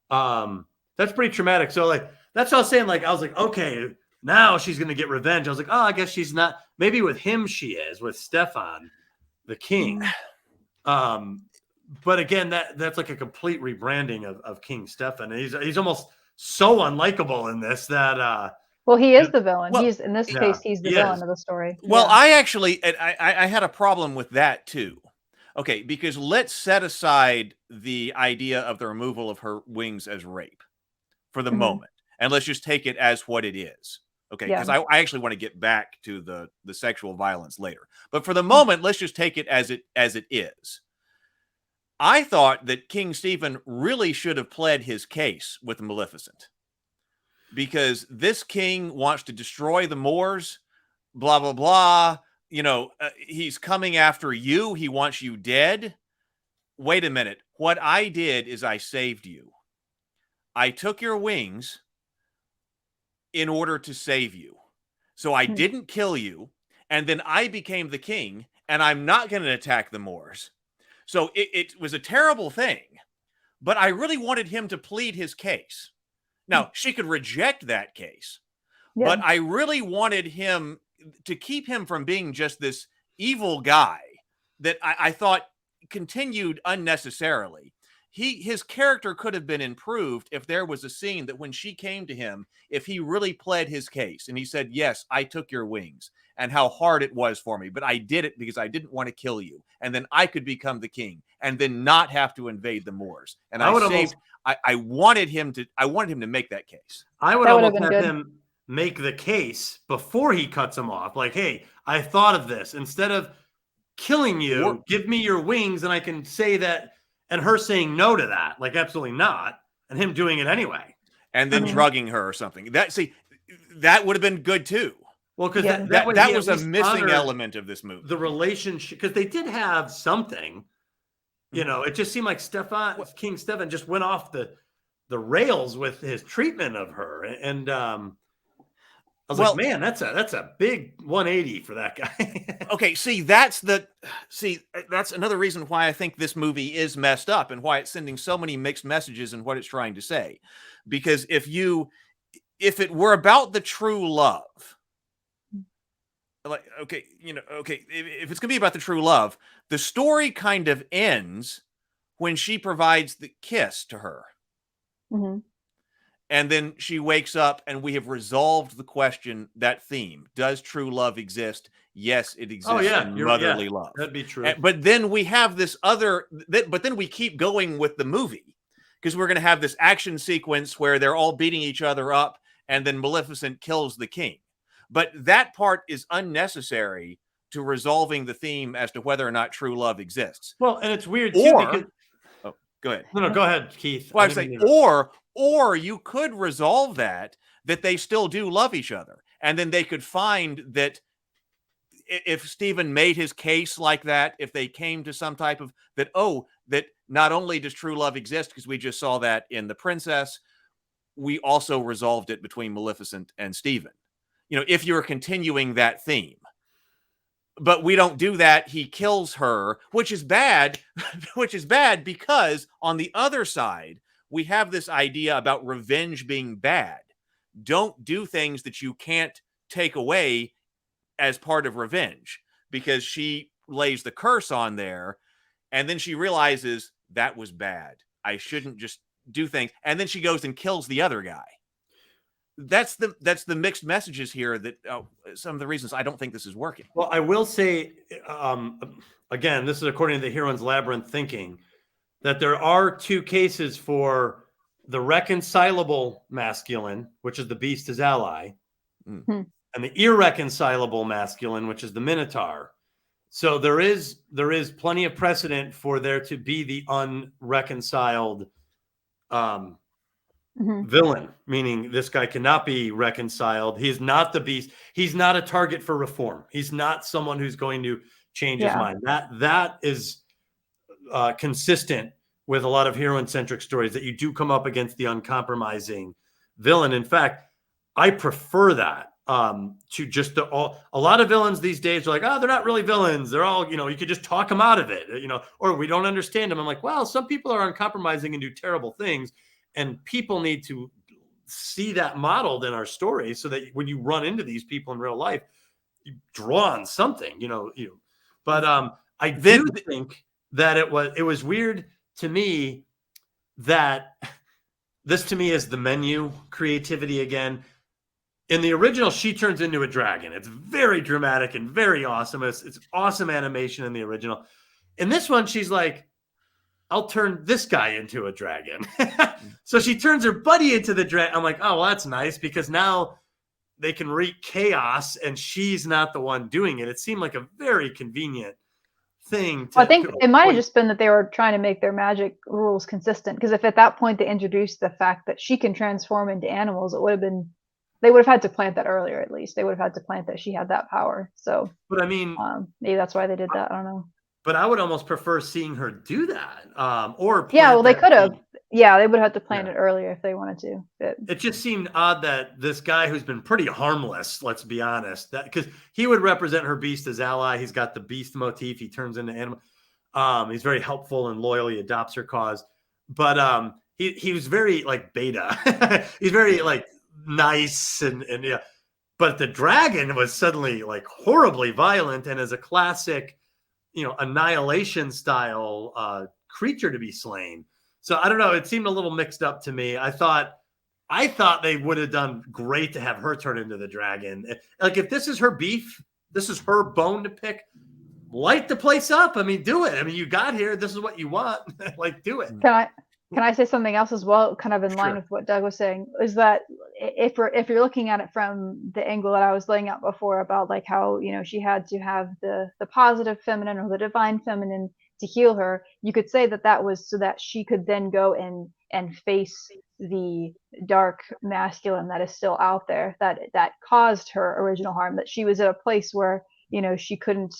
That's pretty traumatic. So like, that's what I was saying. Like, I was like, okay, now she's going to get revenge. I was like, oh, I guess she's not. Maybe with him she is, with Stefan, the king. But again, that's like a complete rebranding of King Stefan. And he's almost so unlikable in this that well, he is the villain. Well, He's in this case, he's the villain of the story. Well, Yeah. I actually I had a problem with that too. Okay, because let's set aside the idea of the removal of her wings as rape for the moment, and let's just take it as what it is. Okay, because I actually want to get back to the sexual violence later, but for the moment, let's just take it as it is. I thought that King Stephen really should have pled his case with Maleficent, because this king wants to destroy the Moors, blah blah blah. You know, he's coming after you. He wants you dead. Wait a minute. What I did is I saved you. I took your wings in order to save you. So I didn't kill you. And then I became the king, and I'm not going to attack the Moors. So it was a terrible thing, but I really wanted him to plead his case. Now, she could reject that case, but I really wanted him to keep him from being just this evil guy that I thought continued unnecessarily. His character could have been improved if there was a scene that when she came to him, if he really pled his case and he said, yes, I took your wings and how hard it was for me, but I did it because I didn't want to kill you. And then I could become the king and then not have to invade the Moors. And I wanted him to make that case. I would almost have him make the case before he cuts him off. Like, hey, I thought of this. Instead of killing you, give me your wings and I can say that. And her saying no to that, like absolutely not, and him doing it anyway, and then drugging her or something. That would have been good too. Well, because that was a missing element of this movie. The relationship, because they did have something, you know. It just seemed like King Stefan just went off the rails with his treatment of her, and I was like, man, that's a big 180 for that guy. Okay, that's another reason why I think this movie is messed up and why it's sending so many mixed messages in what it's trying to say. Because if it were about the true love, like, if it's gonna be about the true love, the story kind of ends when she provides the kiss to her. And then she wakes up and we have resolved the question, that theme. Does true love exist? Yes, it exists in motherly love. That'd be true. But then we have this but then we keep going with the movie because we're going to have this action sequence where they're all beating each other up and then Maleficent kills the king. But that part is unnecessary to resolving the theme as to whether or not true love exists. Well, and it's weird too because... Go ahead. No, go ahead, Keith. Well, I was saying, or you could resolve that they still do love each other. And then they could find that if Stephen made his case like that, if they came to some type of that not only does true love exist, because we just saw that in The Princess, we also resolved it between Maleficent and Stephen. You know, if you're continuing that theme. But we don't do that. He kills her, which is bad, because on the other side, we have this idea about revenge being bad. Don't do things that you can't take away as part of revenge, because she lays the curse on there and then she realizes that was bad. I shouldn't just do things. And then she goes and kills the other guy. That's the mixed messages here that some of the reasons I don't think this is working. Well, I will say, again, this is according to the Heroine's Labyrinth thinking, that there are two cases for the reconcilable masculine, which is the beast as ally, and the irreconcilable masculine, which is the Minotaur. So there is plenty of precedent for there to be the unreconciled villain, meaning this guy cannot be reconciled. He's not the beast. He's not a target for reform. He's not someone who's going to change his mind. That is consistent with a lot of heroine-centric stories, that you do come up against the uncompromising villain. In fact, I prefer that to just a lot of villains these days are like, oh, they're not really villains. They're all, you could just talk them out of it, or we don't understand them. I'm like, well, some people are uncompromising and do terrible things. and people need to see that modeled in our stories so that when you run into these people in real life, you draw on something, but I do think that it was weird to me that this to me is the menu creativity again. In the original, she turns into a dragon. It's very dramatic and very awesome. It's awesome animation in the original. In this one, she's like, I'll turn this guy into a dragon. So she turns her buddy into the dragon. I'm like, oh, well, that's nice because now they can wreak chaos and she's not the one doing it. It seemed like a very convenient thing. I think it might have just been that they were trying to make their magic rules consistent. Because if at that point they introduced the fact that she can transform into animals, it would have been, they would have had to plant that earlier at least. They would have had to plant that she had that power. So, but I mean, maybe that's why they did that. I don't know. But I would almost prefer seeing her do that. Or yeah, well, they could have. Yeah, they would have had to plan it earlier if they wanted to. It just seemed odd that this guy who's been pretty harmless, let's be honest, that because he would represent her beast as ally. He's got the beast motif. He turns into animal. He's very helpful and loyal. He adopts her cause. But he was very like beta. He's very like nice and yeah. But the dragon was suddenly like horribly violent and as a classic, annihilation style creature to be slain. So I don't know. It seemed a little mixed up to me. I thought they would have done great to have her turn into the dragon. Like if this is her beef, this is her bone to pick. Light the place up. I mean, do it. I mean, you got here. This is what you want. Like, do it. Can I say something else as well? Kind of in line with what Doug was saying, is that if you're looking at it from the angle that I was laying out before about like how she had to have the positive feminine or the divine feminine to heal her, you could say that was so that she could then go and face the dark masculine that is still out there that caused her original harm. That she was at a place where she couldn't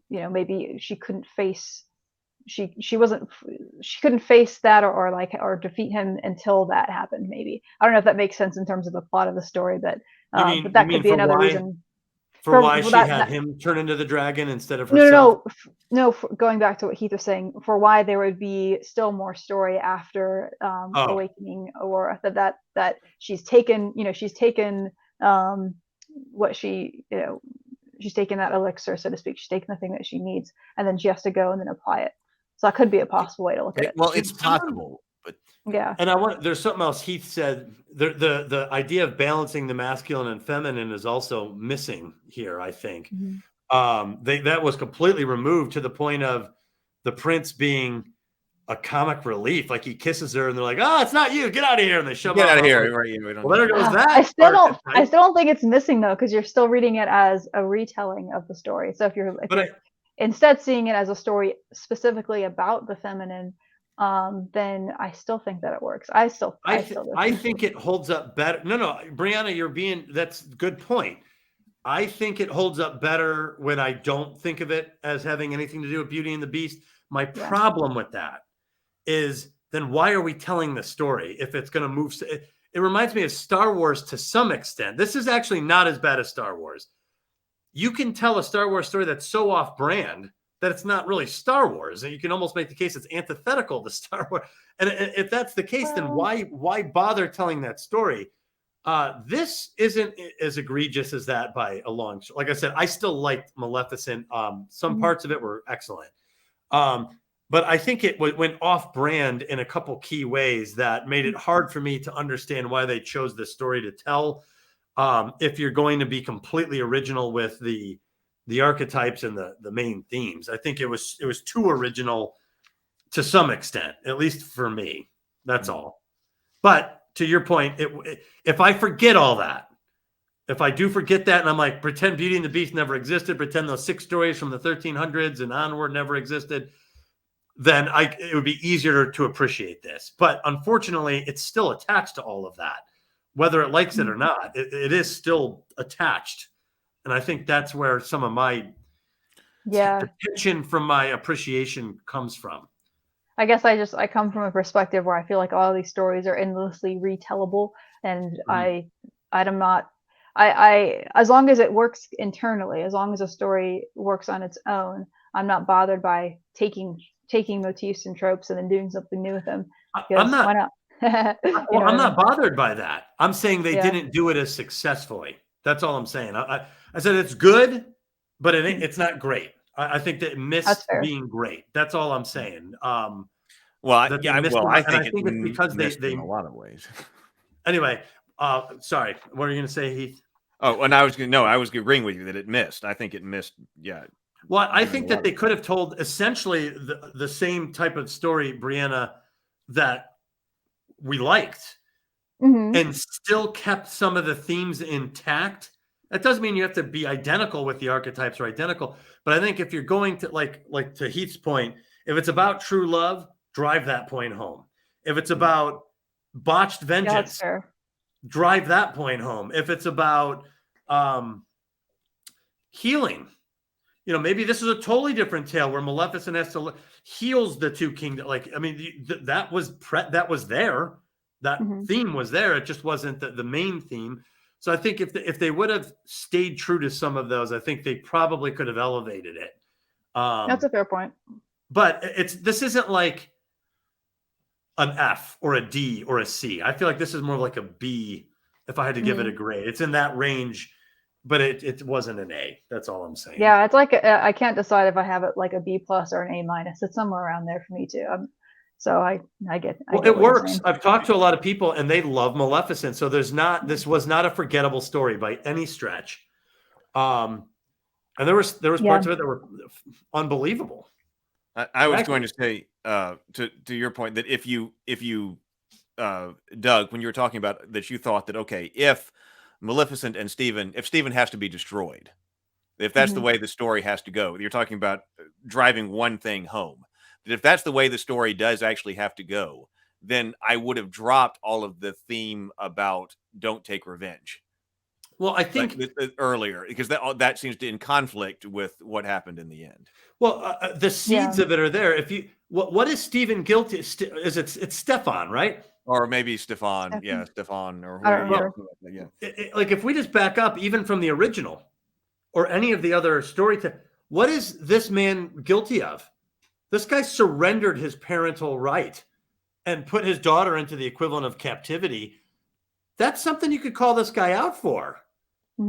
maybe she couldn't face. She couldn't face that or defeat him until that happened. Maybe I don't know if that makes sense in terms of the plot of the story, but that could be another reason for why she had him turn into the dragon instead of herself. No. Going back to what Heath was saying, for why there would be still more story after awakening Aurora. That she's taken what she's taken that elixir, so to speak. She's taken the thing that she needs, and then she has to go and then apply it. So that could be a possible way to look at it. Well, it's possible, but yeah. And there's something else Heath said. The idea of balancing the masculine and feminine is also missing here, I think. Mm-hmm. That was completely removed to the point of the prince being a comic relief. Like he kisses her and they're like, "Oh, it's not you. Get out of here." And they shove Get out of here. Well, there goes that. I still don't think it's missing though, because you're still reading it as a retelling of the story. So if you're instead seeing it as a story specifically about the feminine, then I still think that it works. I think it holds up better. No, Brianna, that's a good point. I think it holds up better when I don't think of it as having anything to do with Beauty and the Beast. My problem with that is then why are we telling the story if it's going to move? It reminds me of Star Wars to some extent. This is actually not as bad as Star Wars. You can tell a Star Wars story that's so off brand that it's not really Star Wars. And you can almost make the case it's antithetical to Star Wars. And if that's the case, then why bother telling that story? This isn't as egregious as that by a long shot. Like I said, I still liked Maleficent. Some parts of it were excellent. But I think it went off brand in a couple key ways that made it hard for me to understand why they chose this story to tell. If you're going to be completely original with the archetypes and the main themes, I think it was too original to some extent, at least for me. That's all. But to your point, if I forget all that, if I do forget that, and I'm like, pretend Beauty and the Beast never existed, pretend those 6 stories from the 1300s and onward never existed, then it would be easier to appreciate this. But unfortunately, it's still attached to all of that. Whether it likes it or not, it is still attached. And I think that's where some of my tension from my appreciation comes from. I guess I come from a perspective where I feel like all these stories are endlessly retellable, and I as long as it works internally, as long as a story works on its own, I'm not bothered by taking motifs and tropes and then doing something new with them. Because not. why not? You know Well, what I I'm not mean? bothered by that. I'm saying they Yeah. didn't do it as successfully. That's all I'm saying. I said it's good, but it's not great. I think that it That's missed fair. being great. That's all I'm saying. Well, That they yeah, missed well, it, I and I think it think it's because missed they in a lot of ways. anyway. Sorry, what are you going to say, Heath? Oh, and I was agreeing with you that it missed. I think it missed. Yeah. Well, I think that they could have told essentially the same type of story, Brianna, that we liked, Mhm. and still kept some of the themes intact. That doesn't mean you have to be identical with the archetypes or identical, but I think if you're going to like to Heath's point, if it's about true love, drive that point home. If it's about botched Yeah, that's vengeance, fair. drive that point home. If it's about healing, maybe this is a totally different tale where Maleficent has to heals the two kingdoms. Like, I mean, that was there. That Mhm. theme was there. It just wasn't the main theme. So I think if they would have stayed true to some of those, I think they probably could have elevated it. That's a fair point. But this isn't like an F or a D or a C. I feel like this is more like a B if I had to give it a grade. It's in that range, but it wasn't an A. That's all I'm saying. Yeah, it's like I can't decide if I have it like a B+ or an A-. It's somewhere around there for me too. So I get. Well, get it what you're works. saying. I've talked to a lot of people and they love Maleficent. So this was not a forgettable story by any stretch. And there was parts of it that were unbelievable. I was going to say to your point that if you Doug, when you were talking about that, you thought that, okay, if Maleficent and if Stephen has to be destroyed, if that's the way the story has to go, you're talking about driving one thing home. That if that's the way the story does actually have to go, then I would have dropped all of the theme about don't take revenge. Well, I think earlier, because that seems to in conflict with what happened in the end. Well, the seeds of it are there. If you, what is Stephen guilty? Is it's Stefan, right? Or maybe Stefan, yeah, Stefan, or I don't remember. Like if we just back up, even from the original, or any of the other storytelling, what is this man guilty of? This guy surrendered his parental right and put his daughter into the equivalent of captivity. That's something you could call this guy out for.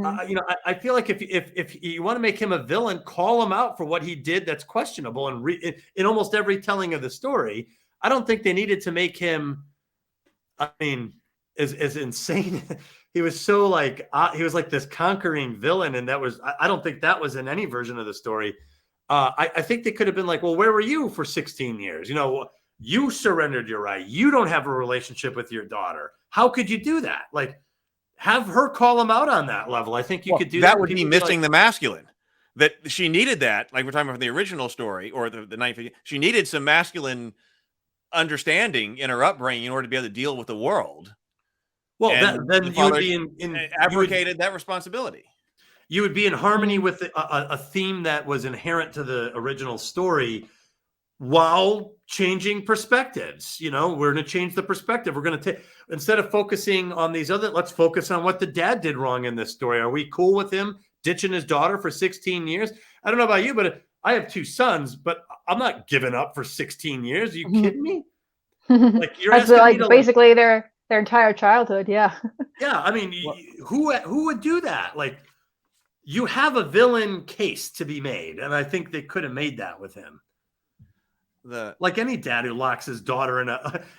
I feel like if you want to make him a villain, call him out for what he did that's questionable. And in almost every telling of the story, I don't think they needed to make him. I mean, as insane. He was so he was like this conquering villain, and that was. I don't think that was in any version of the story. I think they could have been like, well, where were you for 16 years? You surrendered your right. You don't have a relationship with your daughter. How could you do that? Like, have her call him out on that level. I think you could do that. That would be missing the masculine. That she needed that, like we're talking about the original story or the 950. She needed some masculine understanding in her upbringing in order to be able to deal with the world. Well, then you would be in abrogated that responsibility. You would be in harmony with a theme that was inherent to the original story, while changing perspectives. We're going to change the perspective. We're going to take, instead of focusing on these other, let's focus on what the dad did wrong in this story. Are we cool with him ditching his daughter for 16 years? I don't know about you, but I have 2 sons, but I'm not giving up for 16 years. Are you kidding me? Like, you're That's asking me to, basically their entire childhood. Yeah. Yeah. I mean, who would do that? Like, you have a villain case to be made. And I think they could have made that with him. Like any dad who locks his daughter in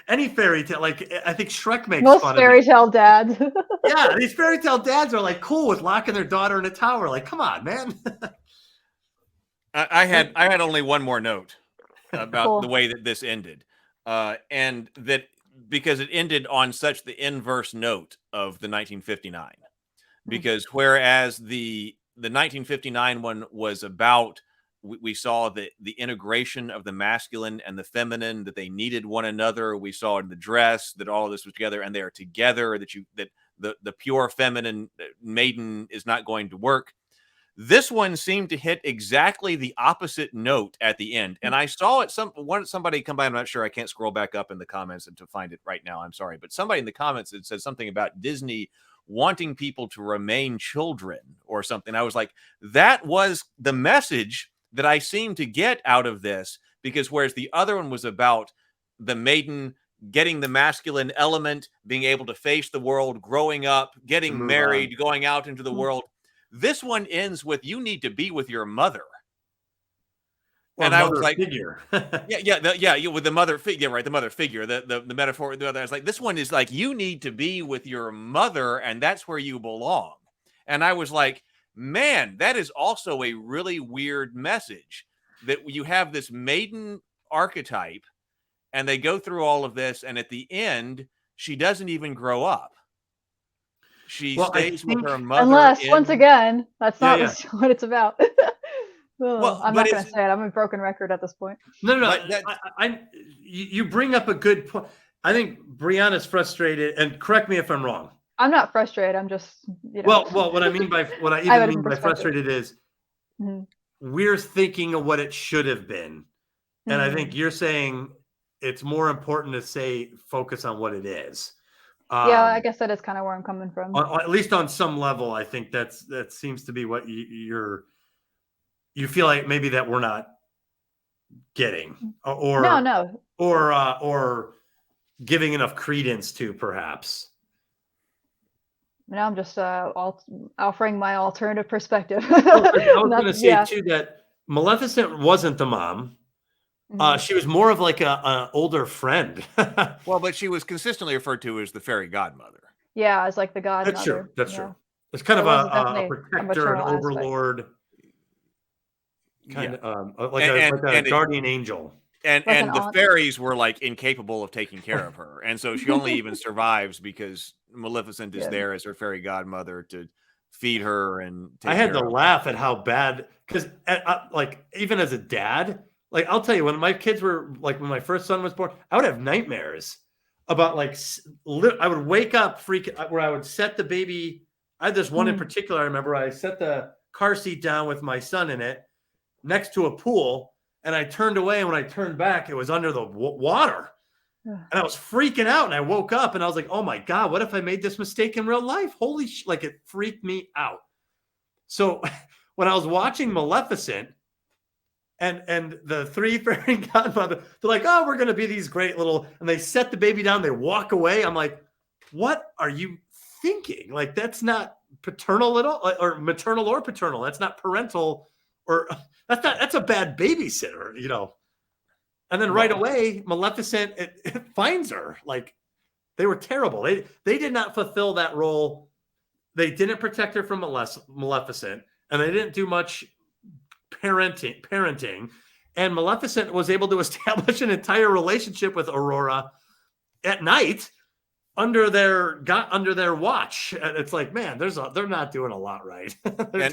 any fairy tale, like I think Shrek makes Most fun fairy of tale dads. Yeah, these fairy tale dads are like cool with locking their daughter in a tower. Like, come on, man. I had only one more note about the way that this ended, and that because it ended on such the inverse note of the 1959, because whereas the 1959 one was about. We saw the integration of the masculine and the feminine, that they needed one another. We saw in the dress that all of this was together, and they are together, that the pure feminine maiden is not going to work. This one seemed to hit exactly the opposite note at the end. And I saw it, somebody come by, I'm not sure, I can't scroll back up in the comments and to find it right now, I'm sorry, but somebody in the comments that said something about Disney wanting people to remain children or something. I was like, that was the message that I seem to get out of this, because whereas the other one was about the maiden getting the masculine element, being able to face the world, growing up, getting married, going out into the world. This one ends with you need to be with your mother. Or and I was like, figure. with the mother figure, right? The mother figure, the metaphor. I was like, this one is like, you need to be with your mother, and that's where you belong. And I was like, man, that is also a really weird message, that you have this maiden archetype and they go through all of this, and at the end, she doesn't even grow up. She stays with her mother. Unless, once again, that's not what it's about. I'm not going to say it. I'm a broken record at this point. No. You bring up a good point. I think Brianna's frustrated, and correct me if I'm wrong. I'm not frustrated. I'm just, Well, what I mean by frustrated is we're thinking of what it should have been, and I think you're saying it's more important to focus on what it is. Yeah, I guess that is kind of where I'm coming from. At least on some level, I think that seems to be what you feel like maybe that we're not getting, or giving enough credence to, perhaps. Now I'm just offering my alternative perspective. I was going to say too that Maleficent wasn't the mom. She was more of like an older friend. Well, but she was consistently referred to as the fairy godmother. Yeah, as like the godmother. That's true. It's kind of a protector, an overlord, kind of like a guardian angel. And the fairies were like incapable of taking care of her, and so she only even survives because Maleficent is there as her fairy godmother to feed her and take I had to care of laugh at how bad, because like even as a dad, like I'll tell you, when my kids were like, when my first son was born, I would have nightmares about like I would wake up freaking, where I would set the baby. I had this one in particular. I remember I set the car seat down with my son in it next to a pool. And I turned away, and when I turned back, it was under the water. And I was freaking out, and I woke up, and I was like, oh my God, what if I made this mistake in real life? Holy shit, like it freaked me out. So when I was watching Maleficent and the three fairy godmother, they're like, oh, we're going to be these great little, and they set the baby down, they walk away. I'm like, what are you thinking? Like, that's not paternal at all, or maternal or paternal. That's not parental, or that's a bad babysitter, you know. And then right away, Maleficent it finds her. Like, they were terrible. They did not fulfill that role. They didn't protect her from Maleficent, and they didn't do much parenting. And Maleficent was able to establish an entire relationship with Aurora at night under their watch. And it's like, man, they're not doing a lot right.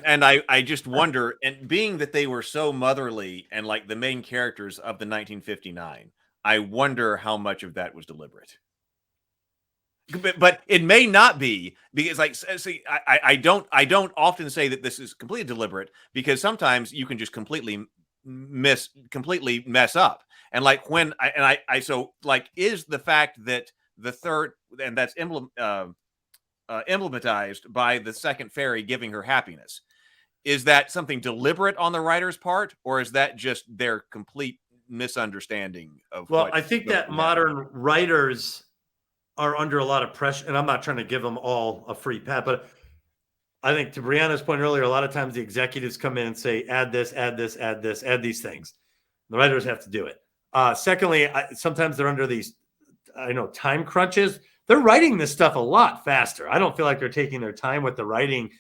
and I just wonder, and being that they were so motherly and like the main characters of the 1959, I wonder how much of that was deliberate. But it may not be, because like, see, I don't often say that this is completely deliberate, because sometimes you can just completely mess up. And like when is the fact that the third, and that's emblematized by the second fairy giving her happiness, is that something deliberate on the writer's part, or is that just their complete misunderstanding of? Well, I think that modern writers are under a lot of pressure, and I'm not trying to give them all a free pat, but I think to Brianna's point earlier, a lot of times the executives come in and say, add this, add this, add this, add these things. The writers have to do it. Secondly, sometimes they're under these, time crunches. They're writing this stuff a lot faster. I don't feel like they're taking their time with the writing.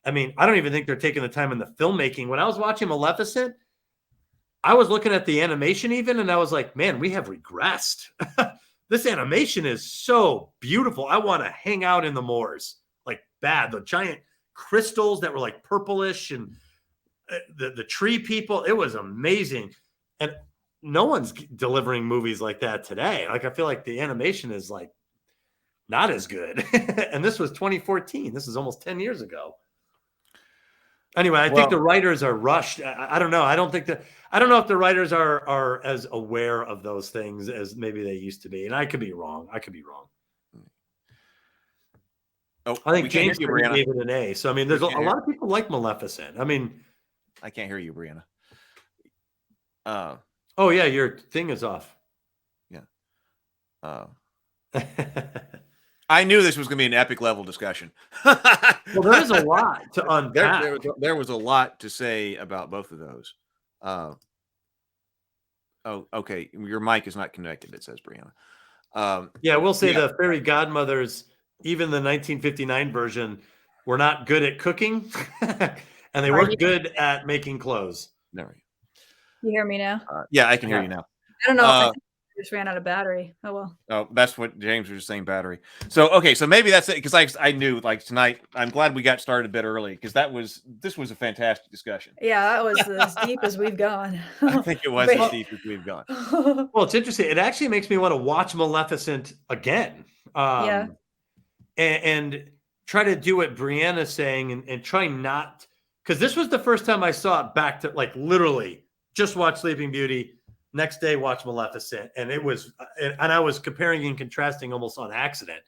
I mean, I don't even think they're taking the time in the filmmaking. When I was watching Maleficent, I was looking at the animation even, and I was like, man, we have regressed. This animation is so beautiful. I want to hang out in the moors, like bad. The giant crystals that were like purplish, and the tree people. It was amazing. And no one's delivering movies like that today. Like, I feel like the animation is like not as good. And this was 2014. This is almost 10 years ago. Anyway, I think the writers are rushed. I don't know. I don't know if the writers are as aware of those things as maybe they used to be. And I could be wrong. Oh, I think James gave it an A. So, I mean, there's a lot of people like Maleficent. I mean, I can't hear you, Brianna. Oh yeah, your thing is off. Yeah. Uh, I knew this was going to be an epic level discussion. Well, there is a lot to unpack. There was a lot to say about both of those. Oh, okay. Your mic is not connected, it says, Brianna. Yeah, we'll say the fairy godmothers, even the 1959 version, were not good at cooking, and they weren't good at making clothes. Never. You hear me now? Yeah, I can hear you now. I don't know. I think I just ran out of battery. Oh well. Oh, that's what James was just saying. Battery. So okay, so maybe that's it because I knew like tonight. I'm glad we got started a bit early because this was a fantastic discussion. Yeah, that was as deep as we've gone. I think it was as deep as we've gone. Well, it's interesting. It actually makes me want to watch Maleficent again. Yeah. And try to do what Brianna's saying and try not, because this was the first time I saw it back to like literally just watch Sleeping Beauty, next day watch Maleficent, and it was, and I was comparing and contrasting almost on accident.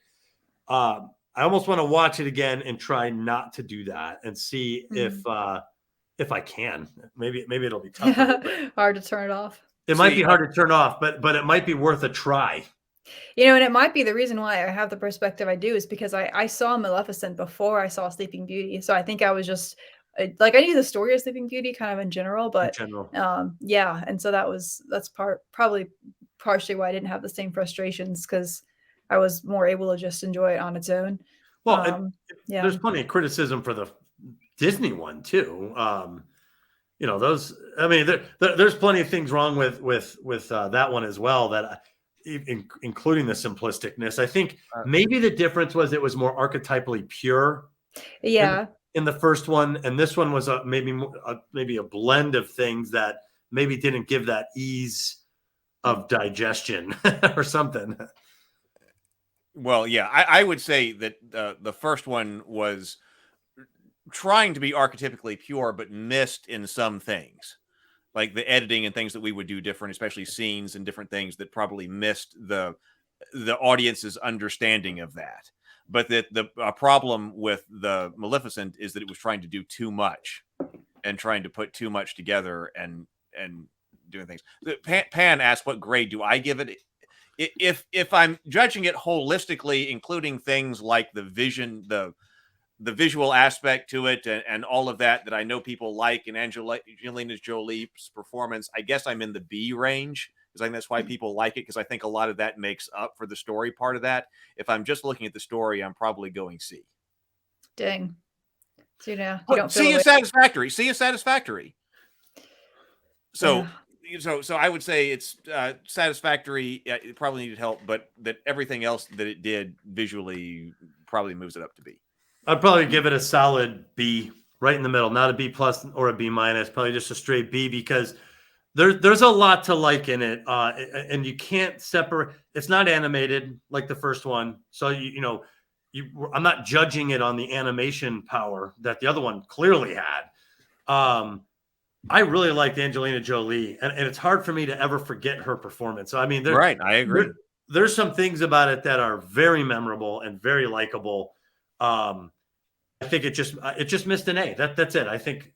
I almost want to watch it again and try not to do that and see if I can. Maybe it'll be tough. Hard to turn it off. It might be hard to turn off, but it might be worth a try. You know, and it might be the reason why I have the perspective I do is because I saw Maleficent before I saw Sleeping Beauty. So I think I was just like, I knew the story of Sleeping Beauty kind of in general, but yeah. And so that's probably partially why I didn't have the same frustrations because I was more able to just enjoy it on its own. Well, there's plenty of criticism for the Disney one too. You know, those, I mean, there's plenty of things wrong with that one as well that including the simplisticness. I think maybe the difference was it was more archetypally pure. Yeah. In the first one, and this one was maybe a blend of things that maybe didn't give that ease of digestion or something. Well, yeah, I would say that the first one was trying to be archetypically pure, but missed in some things. Like the editing and things that we would do different, especially scenes and different things that probably missed the audience's understanding of that. But that the problem with the Maleficent is that it was trying to do too much and trying to put too much together and doing things. Pan asked, "What grade do I give it?" If I'm judging it holistically, including things like the vision, the visual aspect to it and all of that I know people like, and Angelina Jolie's performance, I guess I'm in the B range because I think that's why people like it, because I think a lot of that makes up for the story part of that. If I'm just looking at the story, I'm probably going C. Dang. So you don't C is satisfactory. C is satisfactory. So so I would say it's satisfactory. It probably needed help, but that everything else that it did visually probably moves it up to B. I'd probably give it a solid B, right in the middle, not a B plus or a B minus, probably just a straight B, because there's a lot to like in it, and you can't separate. It's not animated like the first one, so I'm not judging it on the animation power that the other one clearly had. I really liked Angelina Jolie, and it's hard for me to ever forget her performance. So I mean, right, I agree. There's some things about it that are very memorable and very likable. I think it just missed an A. That's it. I think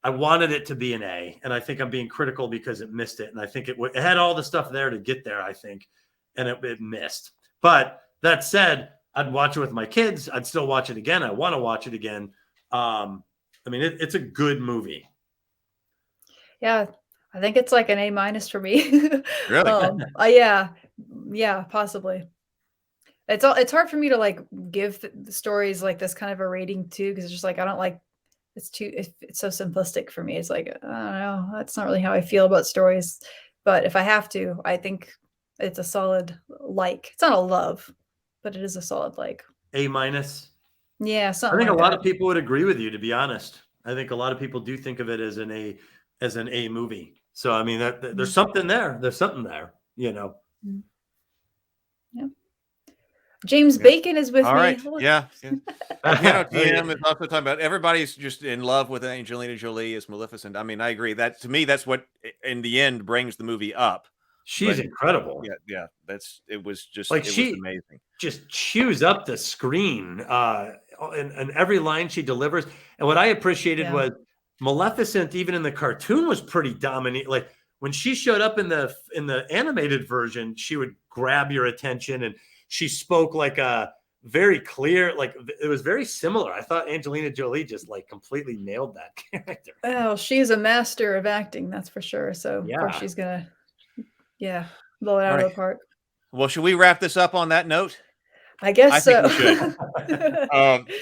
I wanted it to be an A, and I think I'm being critical because it missed it. And I think it had all the stuff there to get there, I think, and it missed. But that said, I'd watch it with my kids. I'd still watch it again. I want to watch it again. I mean, it's a good movie. Yeah, I think it's like an A minus for me. Really? Yeah, possibly. It's hard for me to like give the stories like this kind of a rating too, because it's just like I don't like it's so simplistic for me. It's like I don't know, that's not really how I feel about stories. But if I have to, I think it's a solid like. It's not a love, but it is a solid like. A minus. Yeah, I something. think like a lot that. of people would agree with you, to be honest. I think a lot of people do think of it as an A movie. So I mean, there's something there. There's something there. Yeah. James Bacon is with All me. right. Yeah. TM is also talking about everybody's just in love with Angelina Jolie as Maleficent. I mean, I agree. That to me, that's what in the end brings the movie up. She's incredible. Yeah. It was just like it she was amazing. Just chews up the screen, and every line she delivers. And what I appreciated was Maleficent, even in the cartoon, was pretty dominant. Like when she showed up in the animated version, she would grab your attention, and she spoke like a very clear, like it was very similar. I thought Angelina Jolie just like completely nailed that character. Oh, she's a master of acting, that's for sure. So of course she's gonna, blow it out of the park. Well, should we wrap this up on that note? I guess so. I think we should.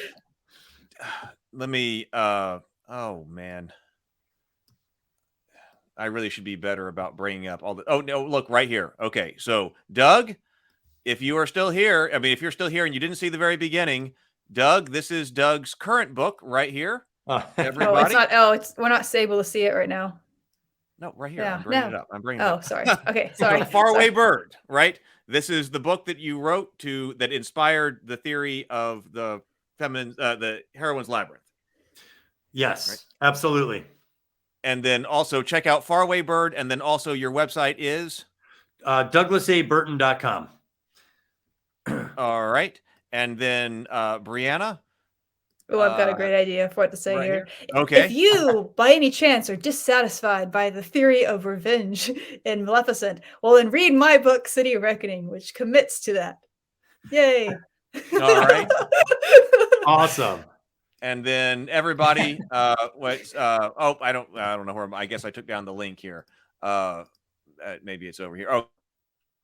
Let me. Oh man, I really should be better about bringing up all the. Oh no, look right here. Okay, so Doug, if you are still here, I mean, if you're still here and you didn't see the very beginning, Doug, this is Doug's current book right here. Everybody. Oh, it's not. Oh, we're not able to see it right now. No, right here. Yeah, I'm bringing it up. I'm bringing it up. Oh, sorry. Okay, sorry. Faraway Bird, right? This is the book that you wrote that inspired the theory of the the heroine's labyrinth. Yes, right? Absolutely. And then also check out Faraway Bird, and then also your website is DouglasABurton.com. All right, and then Brianna. Oh, I've got a great idea for what to say right here. Okay. If you, by any chance, are dissatisfied by the theory of revenge in Maleficent, well, then read my book, City of Reckoning, which commits to that. Yay. All right. Awesome. And then everybody, I don't know where I guess I took down the link here. Maybe it's over here. Oh,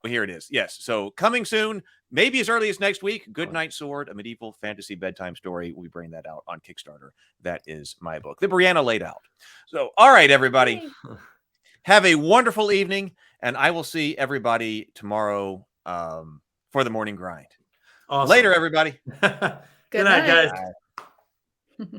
here it is. Yes. So coming soon, maybe as early as next week. Good Night Sword, a medieval fantasy bedtime story. We bring that out on Kickstarter. That is my book that Brianna laid out. So, all right, everybody, have a wonderful evening, and I will see everybody tomorrow for the morning grind. Awesome. Later, everybody. Good night, guys. Bye.